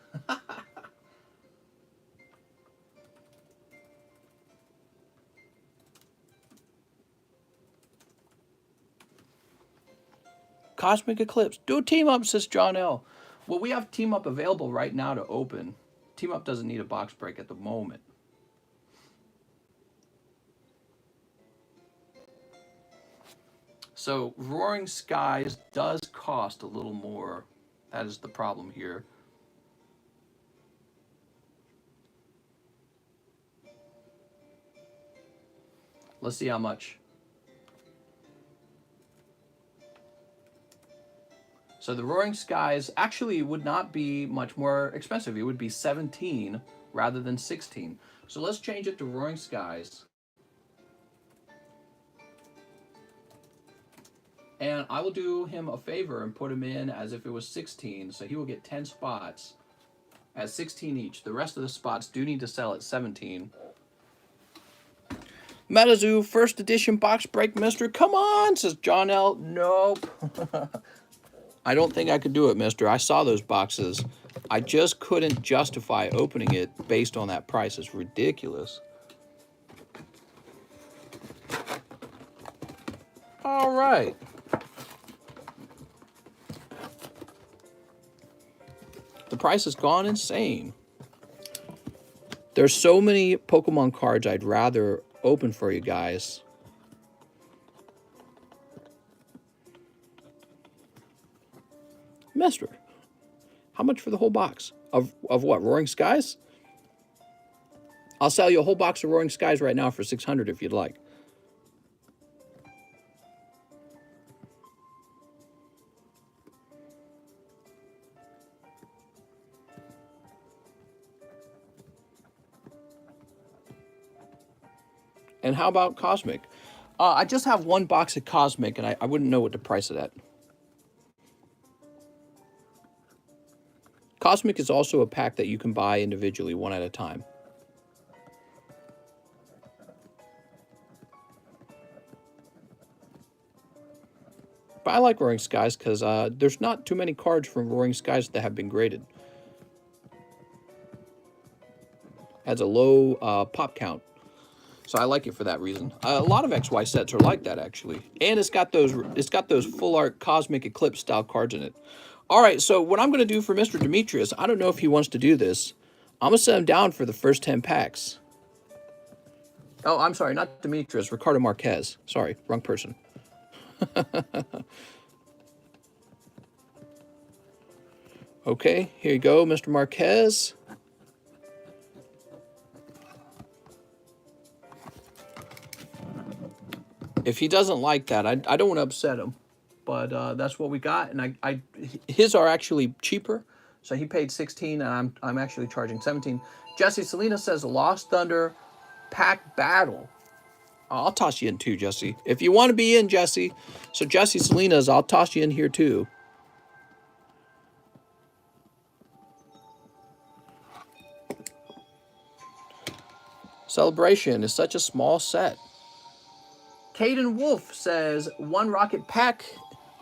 Cosmic Eclipse. Do a Team Up, says John L. Well, we have Team Up available right now to open. Team Up doesn't need a box break at the moment. So Roaring Skies does cost a little more. That is the problem here. Let's see how much. So the Roaring Skies actually would not be much more expensive. It would be 17 rather than 16. So let's change it to Roaring Skies. And I will do him a favor and put him in as if it was 16. So he will get 10 spots at 16 each. The rest of the spots do need to sell at 17. Metazoo first edition box break, mister. Come on, says John L. Nope. I don't think I could do it, mister. I saw those boxes. I just couldn't justify opening it based on that price. It's ridiculous. All right. The price has gone insane. There's so many Pokemon cards I'd rather open for you guys. Mister, how much for the whole box? Of what, Roaring Skies? I'll sell you a whole box of Roaring Skies right now for $600 if you'd like. And how about Cosmic? I just have one box of Cosmic, and I wouldn't know what to price it at. Cosmic is also a pack that you can buy individually, one at a time. But I like Roaring Skies because there's not too many cards from Roaring Skies that have been graded. Has a low pop count. So I like it for that reason. A lot of XY sets are like that, actually. And it's got those full art Cosmic Eclipse style cards in it. All right, so what I'm going to do for Mr. Demetrius, I don't know if he wants to do this. I'm going to set him down for the first 10 packs. Oh, I'm sorry, not Demetrius, Ricardo Marquez. Sorry, wrong person. Okay, here you go, Mr. Marquez. If he doesn't like that, I don't want to upset him, but that's what we got. And his are actually cheaper, so he paid 16, and I'm actually charging 17. Jesse Selena says Lost Thunder pack battle. I'll toss you in too, Jesse. If you want to be in, Jesse. So Jesse Selena's, I'll toss you in here too. Celebration is such a small set. Caden Wolf says, one rocket pack.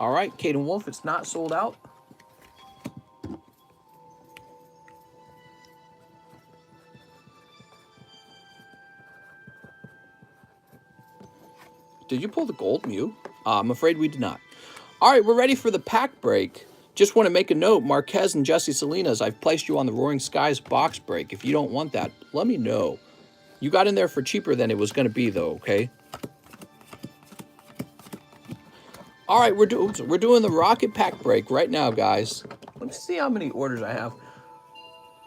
All right, Caden Wolf, it's not sold out. Did you pull the gold Mew? I'm afraid we did not. All right, we're ready for the pack break. Just want to make a note, Marquez and Jesse Salinas, I've placed you on the Roaring Skies box break. If you don't want that, let me know. You got in there for cheaper than it was going to be, though, okay? All right, we're doing the Rocket Pack break right now, guys. Let's see how many orders I have.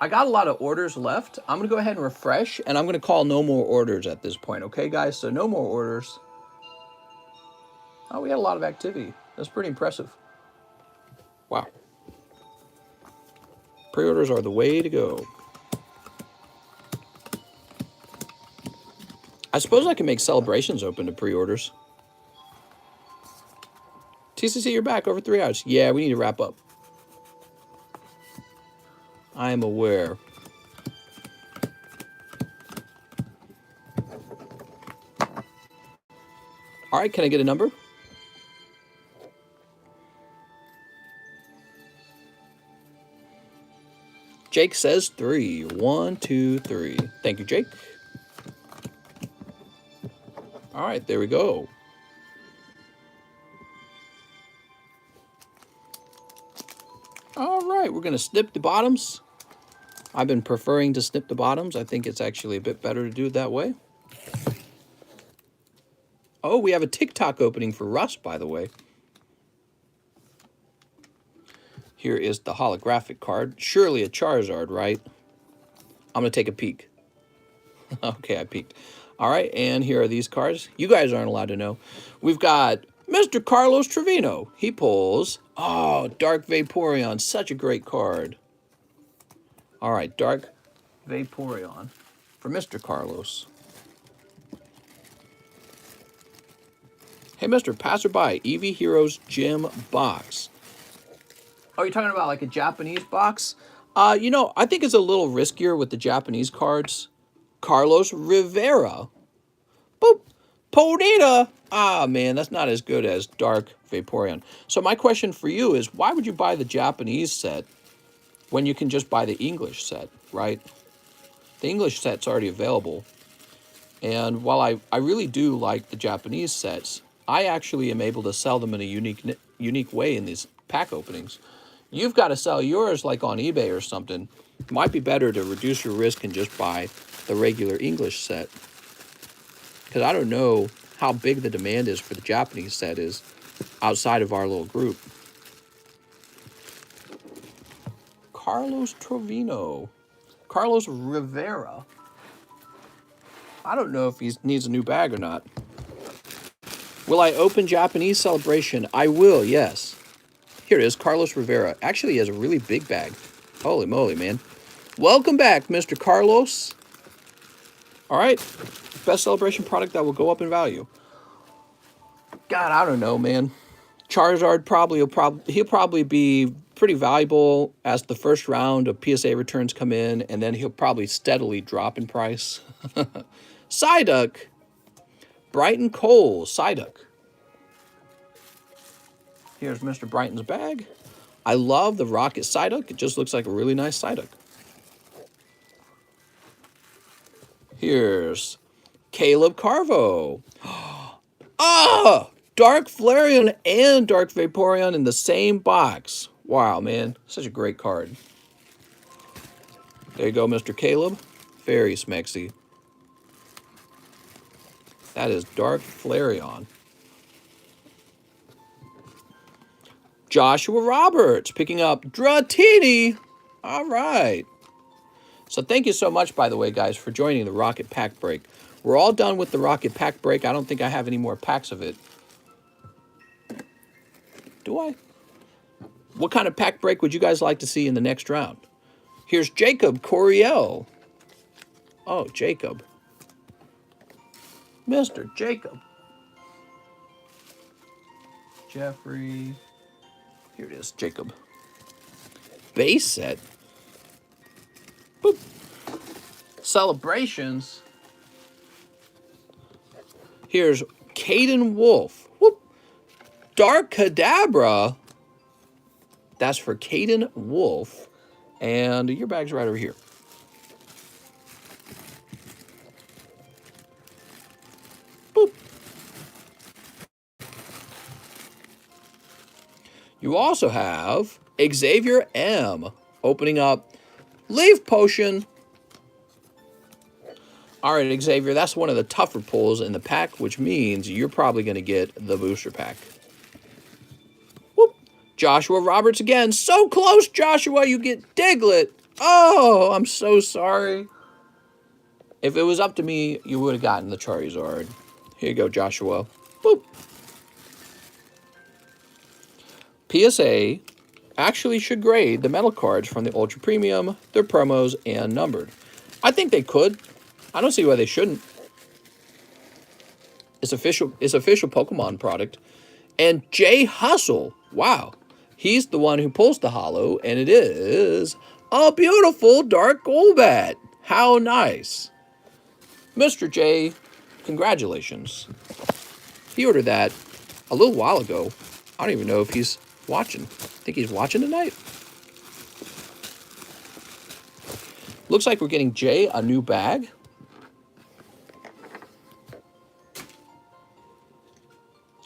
I got a lot of orders left. I'm going to go ahead and refresh, and I'm going to call no more orders at this point, okay, guys? So no more orders. Oh, we had a lot of activity. That's pretty impressive. Wow. Pre-orders are the way to go. I suppose I can make celebrations open to pre-orders. TCC, you're back over 3 hours. Yeah, we need to wrap up. I am aware. All right, can I get a number? Jake says 3. 1, 2, 3. Thank you, Jake. All right, there we go. All right, we're going to snip the bottoms. I've been preferring to snip the bottoms. I think it's actually a bit better to do it that way. Oh, we have a TikTok opening for Russ, by the way. Here is the holographic card. Surely a Charizard, right? I'm going to take a peek. Okay, I peeked. All right, and here are these cards. You guys aren't allowed to know. We've got Mr. Carlos Trevino. He pulls, oh, Dark Vaporeon. Such a great card. All right, Dark Vaporeon for Mr. Carlos. Hey, Mr. Passerby, Eevee Heroes Gym Box. Oh, you're talking about like a Japanese box? You know, I think it's a little riskier with the Japanese cards. Carlos Rivera. Boop. Ponyta. Ah, man, that's not as good as Dark Vaporeon. So my question for you is, why would you buy the Japanese set when you can just buy the English set, right? The English set's already available. And while I really do like the Japanese sets, I actually am able to sell them in a unique way in these pack openings. You've got to sell yours like on eBay or something. It might be better to reduce your risk and just buy the regular English set. Because I don't know how big the demand is for the Japanese set is outside of our little group. Carlos Trevino. Carlos Rivera. I don't know if he needs a new bag or not. Will I open Japanese Celebration? I will, yes. Here it is, Carlos Rivera. Actually, he has a really big bag. Holy moly, man. Welcome back, Mr. Carlos. All right. Best Celebration product that will go up in value. God, I don't know, man. Charizard he'll probably be pretty valuable as the first round of PSA returns come in, and then he'll probably steadily drop in price. Psyduck. Brighton Cole, Psyduck. Here's Mr. Brighton's bag. I love the Rocket Psyduck. It just looks like a really nice Psyduck. Here's Caleb Carvo. Ah! Dark Flareon and Dark Vaporeon in the same box. Wow, man. Such a great card. There you go, Mr. Caleb. Very smexy. That is Dark Flareon. Joshua Roberts picking up Dratini. All right. So thank you so much, by the way, guys, for joining the Rocket Pack Break. We're all done with the Rocket Pack Break. I don't think I have any more packs of it. Do I? What kind of pack break would you guys like to see in the next round? Here's Jacob Coriel. Oh, Jacob. Mr. Jacob. Jeffrey. Here it is, Jacob. Base set. Boop. Celebrations. Here's Caden Wolf. Whoop. Dark Kadabra. That's for Caden Wolf. And your bag's right over here. Boop. You also have Xavier M. opening up Leaf Potion. All right, Xavier, that's one of the tougher pulls in the pack, which means you're probably going to get the booster pack. Whoop. Joshua Roberts again. So close, Joshua. You get Diglett. Oh, I'm so sorry. If it was up to me, you would have gotten the Charizard. Here you go, Joshua. Boop. PSA actually should grade the metal cards from the Ultra Premium, their promos, and numbered. I think they could. I don't see why they shouldn't. It's official Pokemon product. And Jay Hustle, wow. He's the one who pulls the holo, and it is a beautiful Dark Golbat. How nice. Mr. J, congratulations. He ordered that a little while ago. I don't even know if he's watching. I think he's watching tonight. Looks like we're getting Jay a new bag.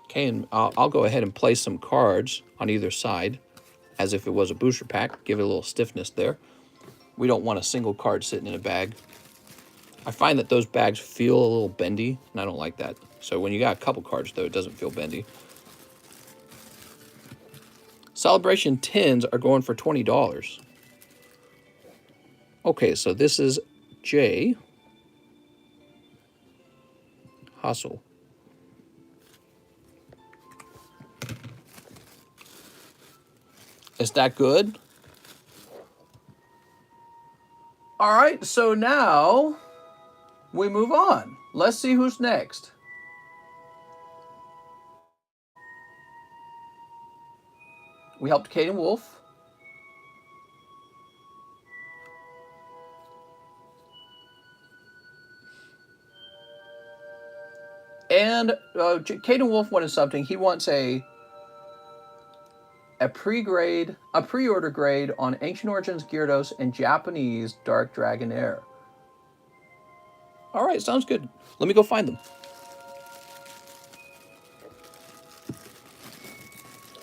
Okay, and I'll go ahead and place some cards on either side as if it was a booster pack. Give it a little stiffness there. We don't want a single card sitting in a bag. I find that those bags feel a little bendy, and I don't like that. So when you got a couple cards, though, it doesn't feel bendy. Celebration tins are going for $20. Okay, so this is Jay Hustle. Is that good? All right, so now we move on. Let's see who's next. We helped Caden Wolf. And Caden Wolf wanted something. He wants a pre-order grade on Ancient Origins Gyarados and Japanese Dark Dragonair. All right, sounds good. Let me go find them.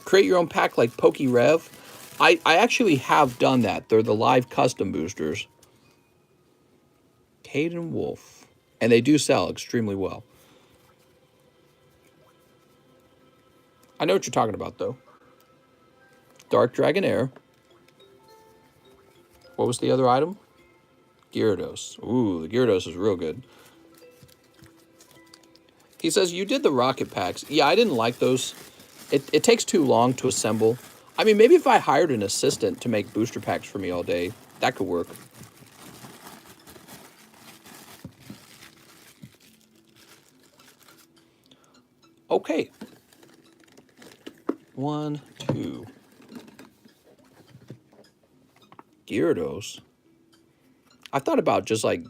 Create your own pack like PokeRev. I actually have done that. They're the live custom boosters. Caden Wolf. And they do sell extremely well. I know what you're talking about, though. Dark Dragonair. What was the other item? Gyarados. Ooh, the Gyarados is real good. He says, you did the rocket packs. Yeah, I didn't like those. It takes too long to assemble. I mean, maybe if I hired an assistant to make booster packs for me all day, that could work. Okay. 1, 2. Gyarados. I thought about just like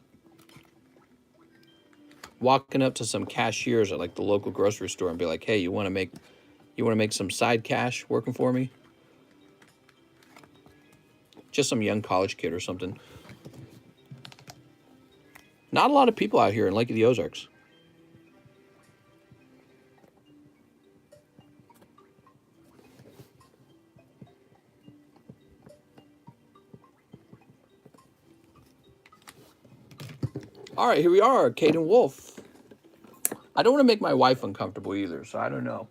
walking up to some cashiers at like the local grocery store and be like, "Hey, you want to make some side cash working for me?" Just some young college kid or something. Not a lot of people out here in Lake of the Ozarks. All right, here we are, Caden Wolf. I don't want to make my wife uncomfortable either, so I don't know.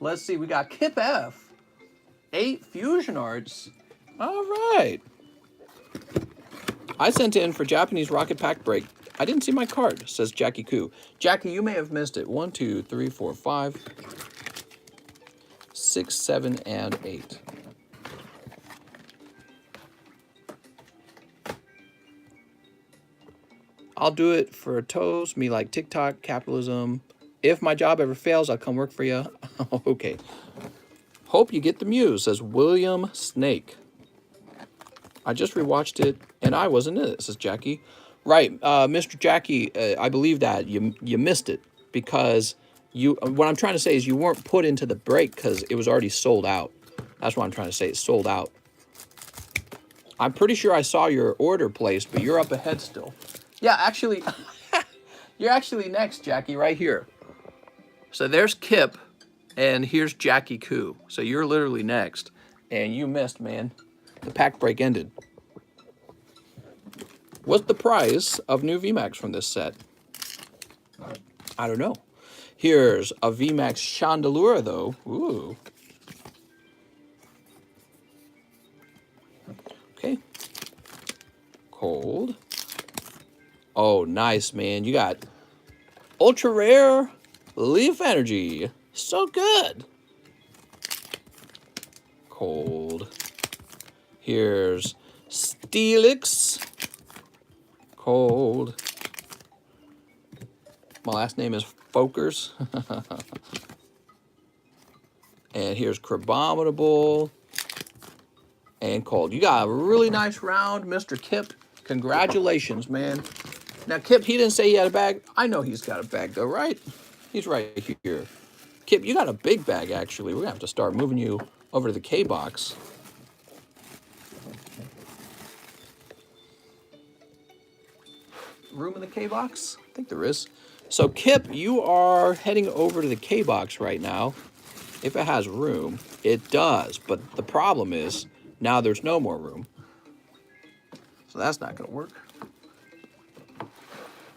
Let's see, we got Kip F. 8 Fusion Arts. All right. I sent in for Japanese Rocket Pack Break. I didn't see my card, says Jackie Koo. Jackie, you may have missed it. 1, 2, 3, 4, 5, 6, 7, and 8. I'll do it for toes, me like TikTok, capitalism. If my job ever fails, I'll come work for you. Okay. Hope you get the Muse, says William Snake. I just rewatched it, and I wasn't in it, says Jackie. Right, Mr. Jackie, I believe that. You missed it, because what I'm trying to say is you weren't put into the break because it was already sold out. That's what I'm trying to say. It's sold out. I'm pretty sure I saw your order placed, but you're up ahead still. Yeah, actually, you're actually next, Jackie, right here. So there's Kip And here's Jackie Koo. So you're literally next. And you missed, man. The pack break ended. What's the price of new VMAX from this set? I don't know. Here's a VMAX Chandelure, though. Ooh. Okay. Cold. Oh, nice, man. You got ultra rare Leaf Energy. So good. Cold. Here's Steelix. Cold. My last name is Fokers. And here's Crabominable. And cold. You got a really nice round, Mr. Kip. Congratulations, man. Now, Kip, he didn't say he had a bag. I know he's got a bag, though, right? He's right here. Kip, you got a big bag, actually. We're going to have to start moving you over to the K-Box. Room in the K-Box? I think there is. So, Kip, you are heading over to the K-Box right now. If it has room, it does. But the problem is, now there's no more room. So that's not going to work.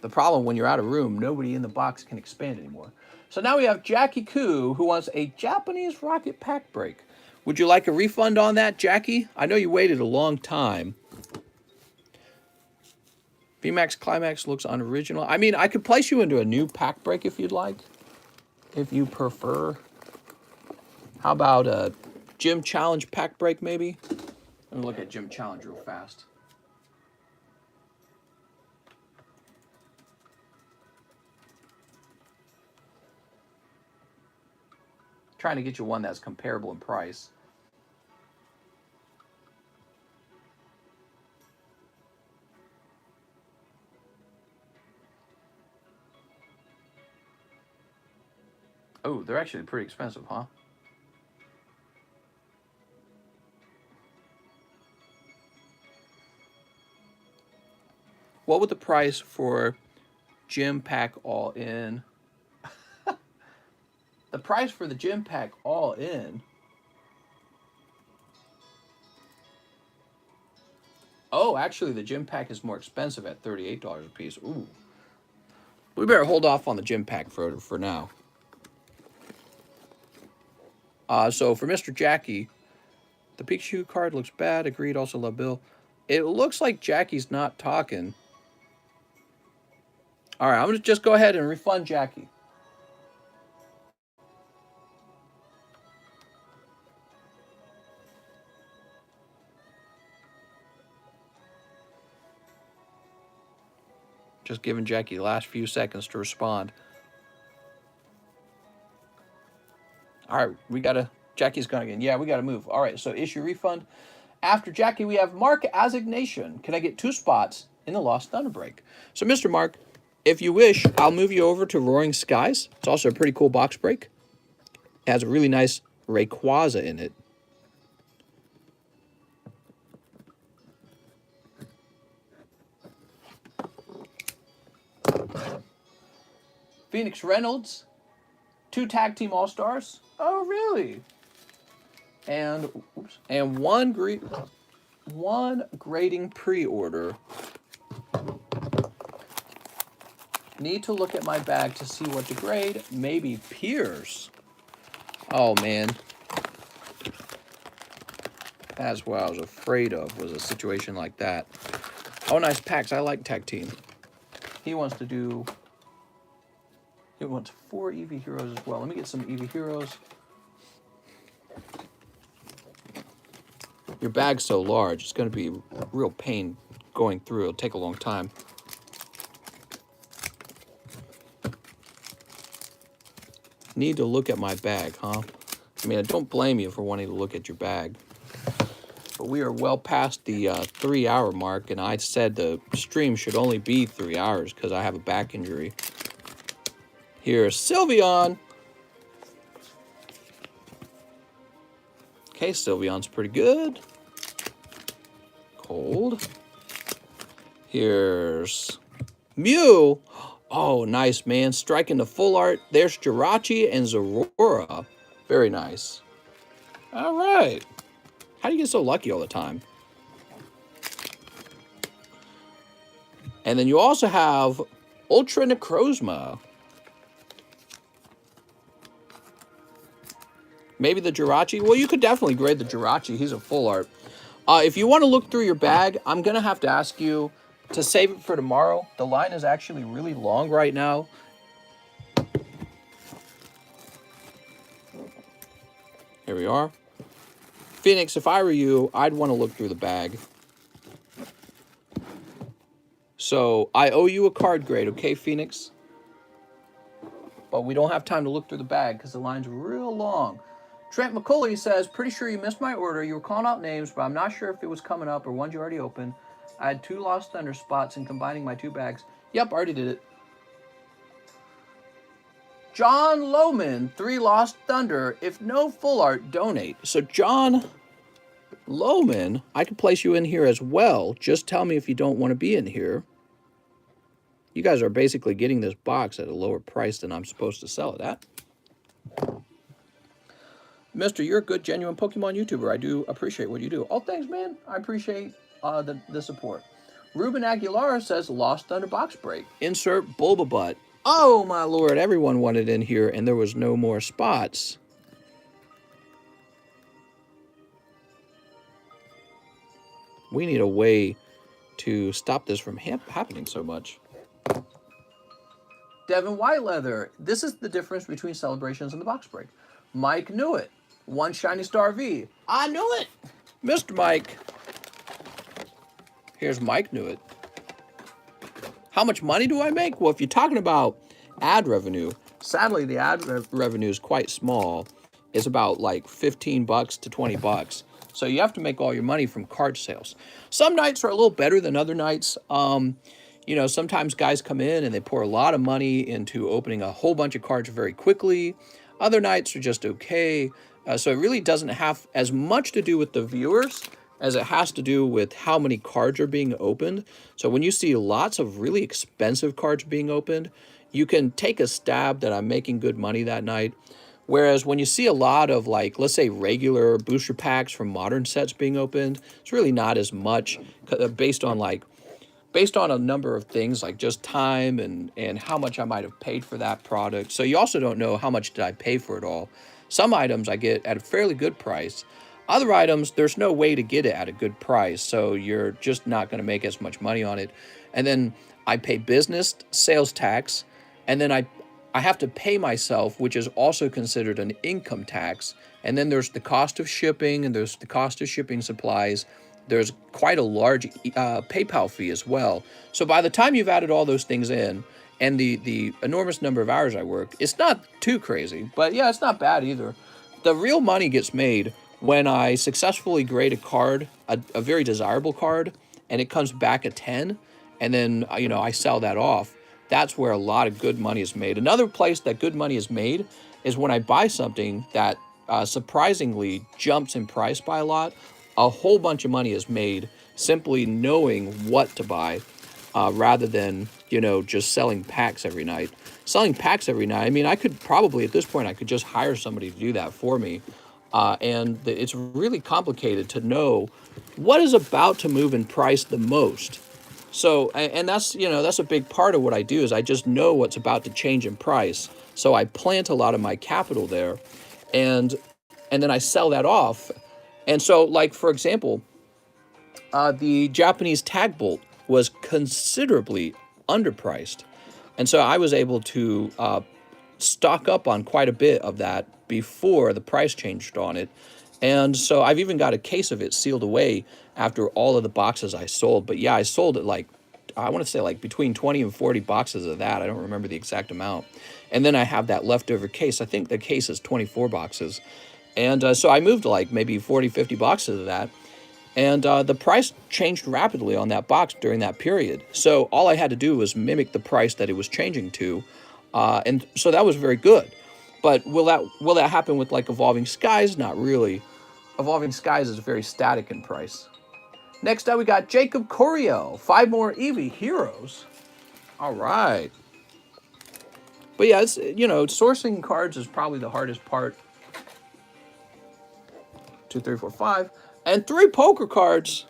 The problem when you're out of room, nobody in the box can expand anymore. So now we have Jackie Koo, who wants a Japanese rocket pack break. Would you like a refund on that, Jackie? I know you waited a long time. VMAX Climax looks unoriginal. I mean, I could place you into a new pack break if you'd like, if you prefer. How about a Gym Challenge pack break, maybe? Let me look at Gym Challenge real fast. Trying to get you one that's comparable in price. Oh, they're actually pretty expensive, huh? What would the price for Gym Pack All In? The price for the Gym Pack All In. Oh, actually, the Gym Pack is more expensive at $38 a piece. Ooh. We better hold off on the Gym Pack for now. So for Mr. Jackie, the Pikachu card looks bad. Agreed. Also love Bill. It looks like Jackie's not talking. All right, I'm going to just go ahead and refund Jackie. Just giving Jackie the last few seconds to respond. All right, we got to... Jackie's gone again. Yeah, we got to move. All right, so issue refund. After Jackie, we have Mark Assignation. Can I get 2 spots in the Lost Thunder break? So, Mr. Mark, if you wish, I'll move you over to Roaring Skies. It's also a pretty cool box break. It has a really nice Rayquaza in it. Phoenix Reynolds, 2 Tag Team All-Stars. Oh, really? And one grading pre-order. Need to look at my bag to see what to grade. Maybe Pierce. Oh, man. That's what I was afraid of, was a situation like that. Oh, nice packs. I like Tag Team. He wants to do... He wants 4 Eevee Heroes as well. Let me get some Eevee Heroes. Your bag's so large, it's going to be a real pain going through. It'll take a long time. Need to look at my bag, huh? I mean, I don't blame you for wanting to look at your bag. But we are well past the 3-hour mark, and I said the stream should only be 3 hours because I have a back injury. Here's Sylveon. Okay, Sylveon's pretty good. Cold. Here's Mew. Oh, nice, man. Striking the full art. There's Jirachi and Zorora. Very nice. All right. How do you get so lucky all the time? And then you also have Ultra Necrozma. Maybe the Jirachi. Well, you could definitely grade the Jirachi. He's a full art. If you want to look through your bag, I'm going to have to ask you to save it for tomorrow. The line is actually really long right now. Here we are. Phoenix, if I were you, I'd want to look through the bag. So I owe you a card grade, okay, Phoenix? But we don't have time to look through the bag because the line's real long. Trent McCauley says, pretty sure you missed my order. You were calling out names, but I'm not sure if it was coming up or ones you already opened. I had 2 Lost Thunder spots and combining my 2 bags. Yep, already did it. John Lohman, 3 Lost Thunder. If no full art, donate. So John Lohman, I could place you in here as well. Just tell me if you don't want to be in here. You guys are basically getting this box at a lower price than I'm supposed to sell it at. Mister, you're a good, genuine Pokemon YouTuber. I do appreciate what you do. Oh, thanks, man. I appreciate the support. Ruben Aguilar says, Lost Thunder box break. Insert Bulba Butt. Oh, my lord. Everyone wanted in here, and there was no more spots. We need a way to stop this from happening so much. Devin Whiteleather. This is the difference between celebrations and the box break. Mike knew it. 1 Shiny Star V. I knew it. Mr. Mike. Here's Mike knew it. How much money do I make? Well, if you're talking about ad revenue, sadly, the ad revenue is quite small. It's about like 15 bucks to 20 bucks. So you have to make all your money from card sales. Some nights are a little better than other nights. You know, sometimes guys come in and they pour a lot of money into opening a whole bunch of cards very quickly. Other nights are just okay. So it really doesn't have as much to do with the viewers as it has to do with how many cards are being opened. So when you see lots of really expensive cards being opened, you can take a stab that I'm making good money that night. Whereas when you see a lot of, like, let's say regular booster packs from modern sets being opened, it's really not as much based on a number of things, like just time and how much I might have paid for that product. So you also don't know how much did I pay for it all. Some items I get at a fairly good price. Other items, there's no way to get it at a good price, so you're just not going to make as much money on it. And then I pay business sales tax, and then I have to pay myself, which is also considered an income tax. And then there's the cost of shipping, and there's the cost of shipping supplies. There's quite a large PayPal fee as well. So by the time you've added all those things in, and the enormous number of hours I work, it's not too crazy. But yeah, it's not bad either. The real money gets made when I successfully grade a card, a very desirable card, and it comes back a 10, and then, you know, I sell that off. That's where a lot of good money is made. Another place that good money is made is when I buy something that surprisingly jumps in price by a lot. A whole bunch of money is made simply knowing what to buy rather than, you know, just selling packs every night. Selling packs every night, I mean, I could probably, at this point, I could just hire somebody to do that for me. And it's really complicated to know what is about to move in price the most. So, and that's, you know, that's a big part of what I do is I just know what's about to change in price. So I plant a lot of my capital there and then I sell that off. And so, like, for example, the Japanese tag bolt was considerably underpriced. And so I was able to stock up on quite a bit of that before the price changed on it. And so I've even got a case of it sealed away after all of the boxes I sold. But yeah, I sold it like, I want to say like between 20 and 40 boxes of that. I don't remember the exact amount. And then I have that leftover case. I think the case is 24 boxes. And so I moved like maybe 40, 50 boxes of that. And the price changed rapidly on that box during that period. So all I had to do was mimic the price that it was changing to. And so that was very good. But will that happen with like Evolving Skies? Not really. Evolving Skies is very static in price. Next up, we got Jacob Corio. 5 more Eevee Heroes. All right. But yeah, it's, you know, sourcing cards is probably the hardest part 2, 3, 4, 5, and 3 poker cards.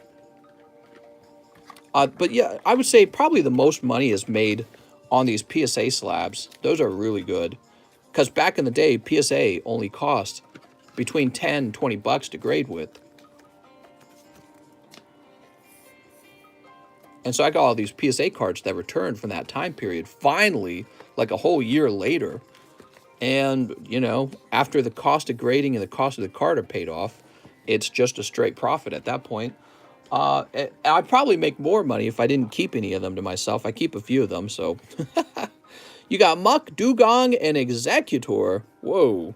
But yeah, I would say probably the most money is made on these PSA slabs. Those are really good. Because back in the day, PSA only cost between 10 and 20 bucks to grade with. And so I got all these PSA cards that returned from that time period, finally, like a whole year later. And, you know, after the cost of grading and the cost of the card are paid off, it's just a straight profit at that point. I'd probably make more money if I didn't keep any of them to myself. I keep a few of them, so. You got Muck, Dugong, and Executor. Whoa.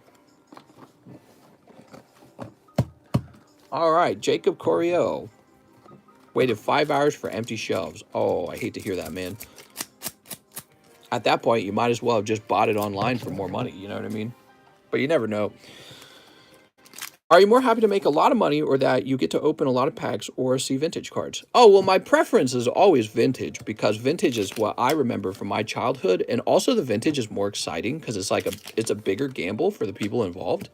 All right, Jacob Coryell. Waited 5 hours for empty shelves. Oh, I hate to hear that, man. At that point, you might as well have just bought it online for more money. You know what I mean? But you never know. Are you more happy to make a lot of money or that you get to open a lot of packs or see vintage cards? Oh, well, my preference is always vintage because vintage is what I remember from my childhood. And also the vintage is more exciting because it's like it's a bigger gamble for the people involved.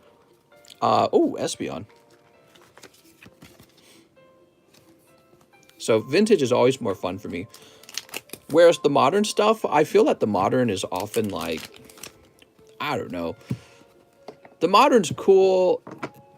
Oh, Espeon. So vintage is always more fun for me. Whereas the modern stuff, I feel that the modern is often like, I don't know. The modern's cool.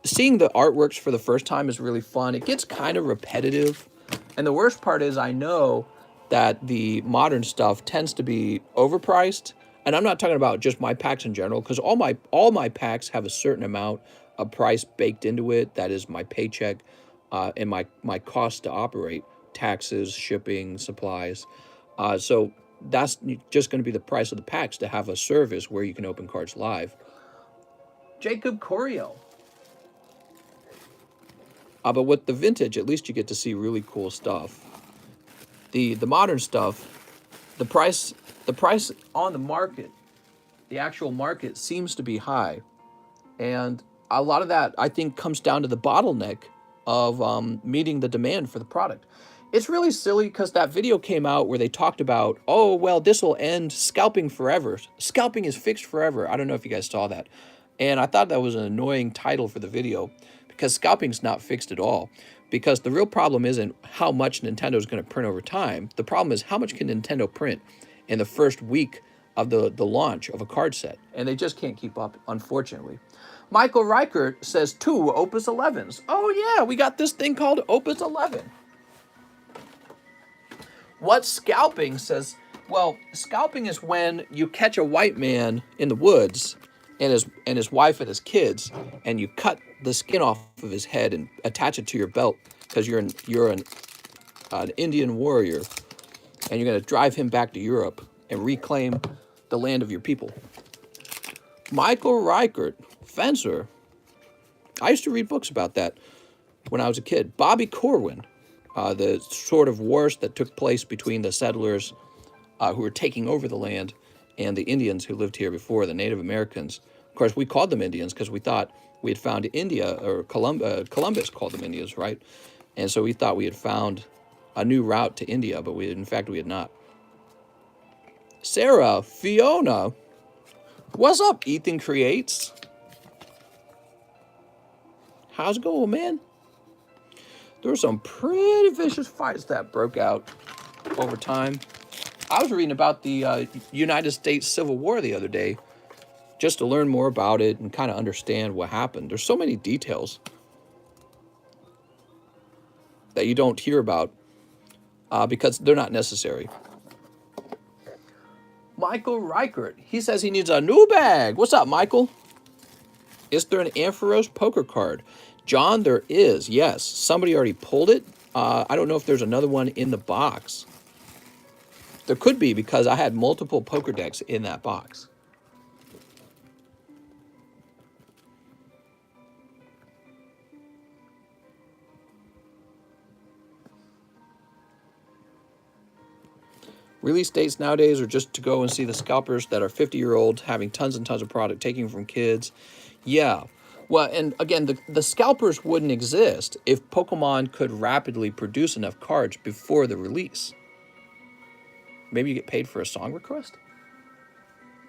Seeing the artworks for the first time is really fun. It gets kind of repetitive. And the worst part is I know that the modern stuff tends to be overpriced. And I'm not talking about just my packs in general, because all my packs have a certain amount of price baked into it. That is my paycheck and my cost to operate, taxes, shipping, supplies. So that's just going to be the price of the packs to have a service where you can open cards live. Jacob Coryell. But with the vintage, at least you get to see really cool stuff. The modern stuff, the price on the market, the actual market seems to be high. And a lot of that, I think, comes down to the bottleneck of meeting the demand for the product. It's really silly because that video came out where they talked about, oh, well, this will end scalping forever. Scalping is fixed forever. I don't know if you guys saw that. And I thought that was an annoying title for the video because scalping's not fixed at all. Because the real problem isn't how much Nintendo is going to print over time. The problem is how much can Nintendo print in the first week of the launch of a card set. And they just can't keep up, unfortunately. Michael Reichert says 2 Opus 11s. Oh, yeah, we got this thing called Opus 11. What's scalping? Says, well, scalping is when you catch a white man in the woods and his wife and his kids, and you cut the skin off of his head and attach it to your belt because you're an Indian warrior, and you're going to drive him back to Europe and reclaim the land of your people. Michael Reichert, fencer. I used to read books about that when I was a kid. Bobby Corwin, the sort of wars that took place between the settlers who were taking over the land and the Indians who lived here before, the Native Americans. Of course, we called them Indians because we thought we had found India, or Columbus called them Indians, right? And so we thought we had found a new route to India, but in fact, we had not. Sarah, Fiona, what's up, Ethan Creates? How's it going, man? There were some pretty vicious fights that broke out over time. I was reading about the United States Civil War the other day just to learn more about it and kind of understand what happened. There's so many details that you don't hear about because they're not necessary. Michael Reichert, he says he needs a new bag. What's up, Michael? Is there an Ampharos poker card? John, there is, yes. Somebody already pulled it. I don't know if there's another one in the box. There could be because I had multiple poker decks in that box. Release dates nowadays are just to go and see the scalpers that are 50-year-olds having tons and tons of product, taking from kids. Yeah. Well, and again, the scalpers wouldn't exist if Pokemon could rapidly produce enough cards before the release. Maybe you get paid for a song request?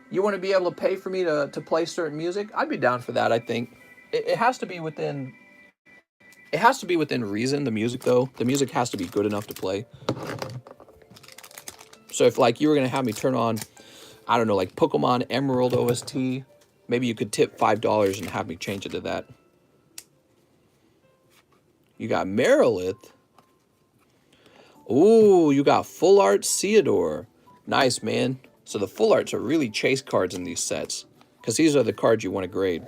You want to be able to pay for me to play certain music? I'd be down for that, I think. It has to be within It has to be within reason, the music, though. The music has to be good enough to play. So if, like, you were going to have me turn on, I don't know, like Pokemon Emerald OST, maybe you could tip $5 and have me change it to that. You got Merilith. Ooh, you got Full Art Theodore. Nice, man. So the Full Arts are really chase cards in these sets, because these are the cards you want to grade.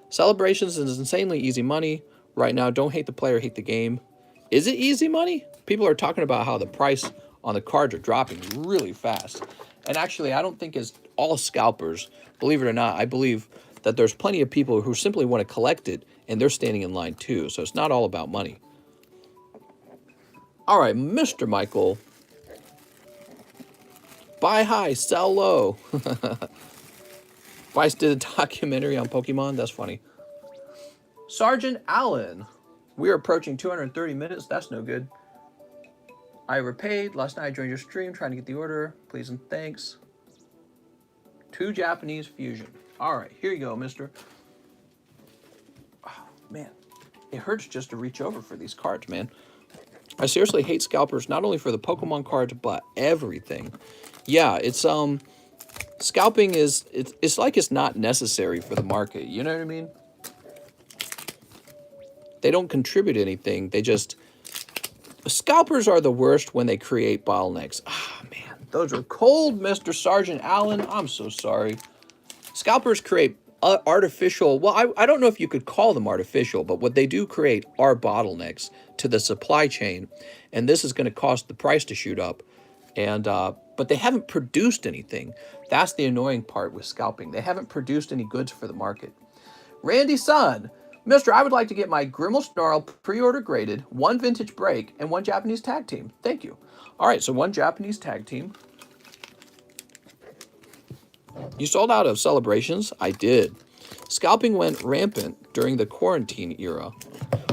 Celebrations is insanely easy money. Right now, don't hate the player, hate the game. Is it easy money? People are talking about how the price on the cards are dropping really fast. And actually, I don't think it's all scalpers. Believe it or not, I believe that there's plenty of people who simply want to collect it, and they're standing in line too. So it's not all about money. All right, Mr. Michael. Buy high, sell low. Vice did a documentary on Pokemon. That's funny. Sergeant Allen. We are approaching 230 minutes. That's no good. I overpaid. Last night I joined your stream trying to get the order. Please and thanks. 2 Japanese fusion. All right, here you go, mister. Oh, man. It hurts just to reach over for these cards, man. I seriously hate scalpers, not only for the Pokemon cards, but everything. Yeah, it's, scalping is, it's like it's not necessary for the market. You know what I mean? They don't contribute anything. They just... Scalpers are the worst when they create bottlenecks. Ah, man. Those are cold, Mr. Sergeant Allen. I'm so sorry. Scalpers create artificial... Well, I don't know if you could call them artificial, but what they do create are bottlenecks to the supply chain. And this is going to cause the price to shoot up. And but they haven't produced anything. That's the annoying part with scalping. They haven't produced any goods for the market. Randy Sun. Mister, I would like to get my Grimmel Snarl pre-order graded, 1 vintage break, and 1 Japanese tag team. Thank you. All right, so 1 Japanese tag team. You sold out of celebrations? I did. Scalping went rampant during the quarantine era.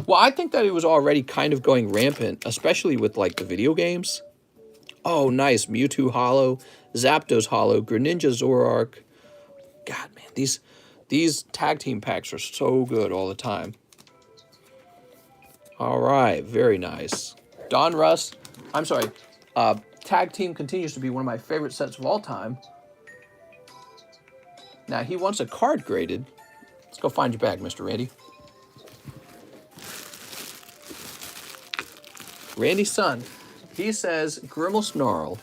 Well, I think that it was already kind of going rampant, especially with, like, the video games. Oh, nice. Mewtwo holo, Zapdos holo, Greninja Zoroark. God, man, these tag team packs are so good all the time. All right, very nice. Don Russ, I'm sorry, tag team continues to be one of my favorite sets of all time. Now, he wants a card graded. Let's go find your bag, Mr. Randy. Randy's son, he says Grimmel Snarl.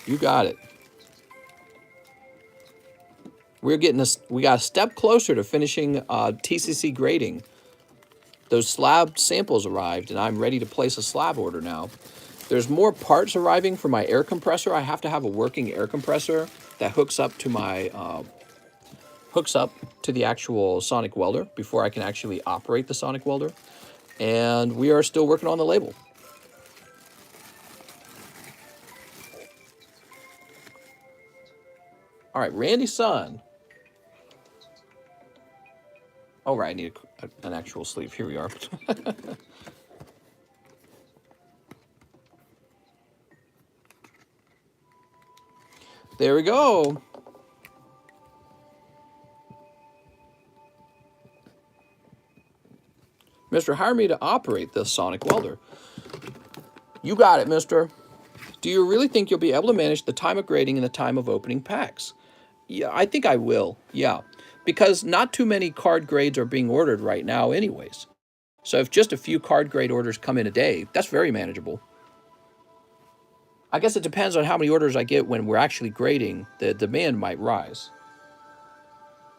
You got it. We got a step closer to finishing TCC grading. Those slab samples arrived, and I'm ready to place a slab order now. There's more parts arriving for my air compressor. I have to have a working air compressor that hooks up to my the actual sonic welder before I can actually operate the sonic welder. And we are still working on the label. All right, Randy Sun. Oh, right, I need an actual sleeve. Here we are. There we go. Mister, hire me to operate this sonic welder. You got it, mister. Do you really think you'll be able to manage the time of grading and the time of opening packs? Yeah, I think I will. Yeah. Because not too many card grades are being ordered right now anyways. So if just a few card grade orders come in a day, that's very manageable. I guess it depends on how many orders I get when we're actually grading. The demand might rise.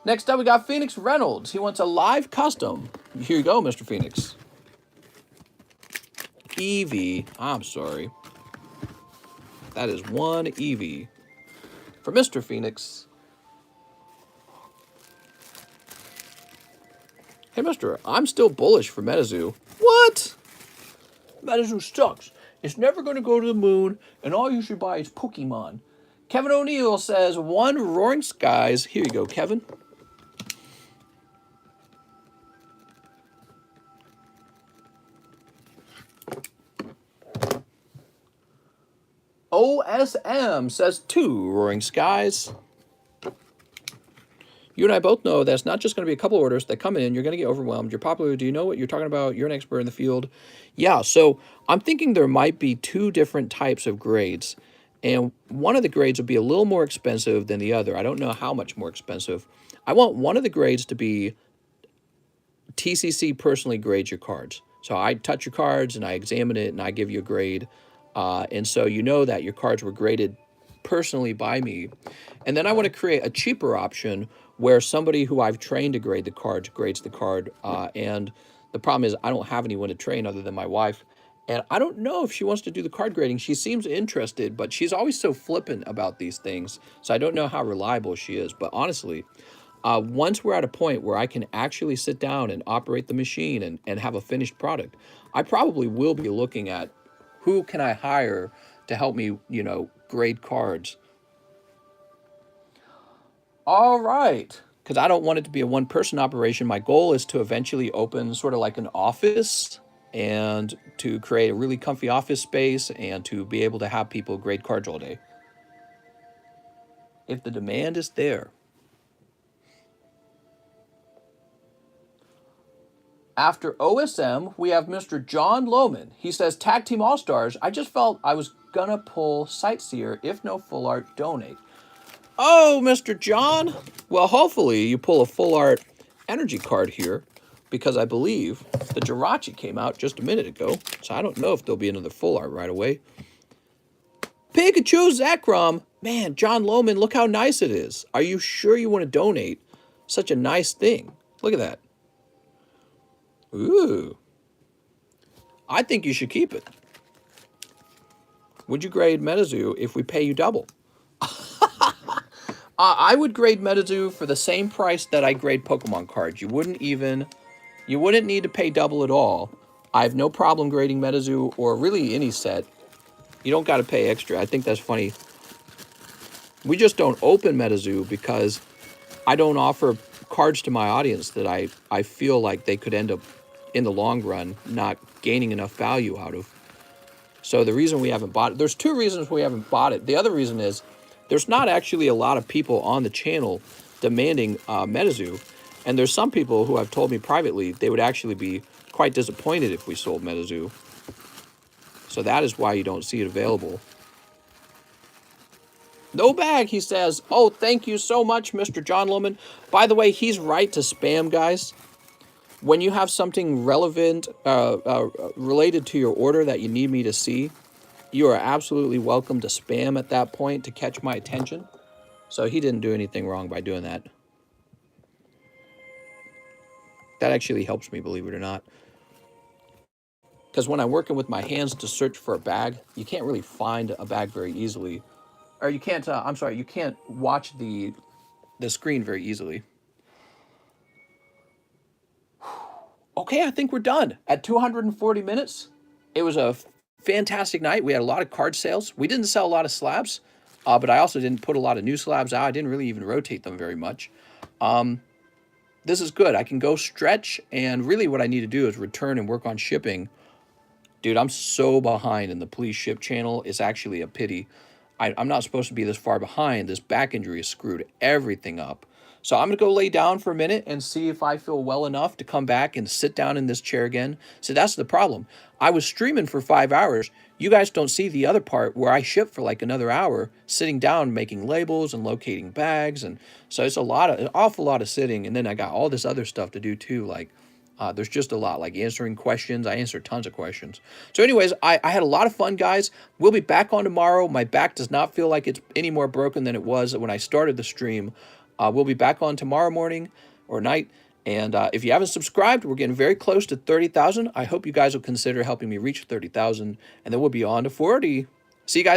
Next up, we got Phoenix Reynolds. He wants a live custom. Here you go, Mr. Phoenix. Eevee. I'm sorry. That is 1 Eevee. For Mr. Phoenix. Hey, mister, I'm still bullish for Metazoo. What? Metazoo sucks. It's never going to go to the moon, and all you should buy is Pokemon. Kevin O'Neill says 1 Roaring Skies. Here you go, Kevin. OSM says 2 Roaring Skies. You and I both know that's not just going to be a couple orders that come in. You're going to get overwhelmed. You're popular. Do you know what you're talking about? You're an expert in the field. Yeah, so I'm thinking there might be two different types of grades. And one of the grades will be a little more expensive than the other. I don't know how much more expensive. I want one of the grades to be TCC personally grades your cards. So I touch your cards and I examine it and I give you a grade. And so you know that your cards were graded personally by me. And then I want to create a cheaper option where somebody who I've trained to grade the cards grades the card. And the problem is I don't have anyone to train other than my wife. And I don't know if she wants to do the card grading. She seems interested, but she's always so flippant about these things. So I don't know how reliable she is. But honestly, once we're at a point where I can actually sit down and operate the machine and have a finished product, I probably will be looking at who can I hire to help me, grade cards. All right. Because I don't want it to be a one-person operation. My goal is to eventually open sort of like an office and to create a really comfy office space and to be able to have people grade cards all day. If the demand is there. After OSM, we have Mr. John Lohman. He says, Tag Team All-Stars, I just felt I was gonna pull Sightseer. If no full art, donate. Oh, Mr. John. Well, hopefully you pull a full art energy card here because I believe the Jirachi came out just a minute ago. So I don't know if there'll be another full art right away. Pikachu Zekrom. Man, John Lohman, look how nice it is. Are you sure you want to donate such a nice thing? Look at that. Ooh. I think you should keep it. Would you grade Metazoo if we pay you double? I would grade Metazoo for the same price that I grade Pokemon cards. You wouldn't need to pay double at all. I have no problem grading Metazoo or really any set. You don't got to pay extra. I think that's funny. We just don't open Metazoo because I don't offer cards to my audience that I feel like they could end up in the long run not gaining enough value out of. So the reason we haven't bought it, there's two reasons we haven't bought it. The other reason is there's not actually a lot of people on the channel demanding Metazoo. And there's some people who have told me privately they would actually be quite disappointed if we sold Metazoo. So that is why you don't see it available. No bag, he says. Oh, thank you so much, Mr. John Lohman. By the way, he's right to spam, guys. When you have something relevant, related to your order that you need me to see, you are absolutely welcome to spam at that point to catch my attention. So he didn't do anything wrong by doing that. That actually helps me, believe it or not. Because when I'm working with my hands to search for a bag, you can't really find a bag very easily. Or you can't, you can't watch the screen very easily. Okay, I think we're done. At 240 minutes, it was a fantastic night. We had a lot of card sales. We didn't sell a lot of slabs, but I also didn't put a lot of new slabs out. I didn't really even rotate them very much. This is good. I can go stretch, and really what I need to do is return and work on shipping. Dude, I'm so behind in the Please Ship channel. It's actually a pity. I'm not supposed to be this far behind. This back injury has screwed everything up. So I'm going to go lay down for a minute and see if I feel well enough to come back and sit down in this chair again. So that's the problem. I was streaming for 5 hours. You guys don't see the other part where I ship for like another hour, sitting down, making labels and locating bags. And so it's an awful lot of sitting. And then I got all this other stuff to do too. Like there's just a lot, like answering questions. I answer tons of questions. So anyways, I had a lot of fun, guys. We'll be back on tomorrow. My back does not feel like it's any more broken than it was when I started the stream. We'll be back on tomorrow morning or night. And if you haven't subscribed, we're getting very close to 30,000. I hope you guys will consider helping me reach 30,000. And then we'll be on to 40. See you guys.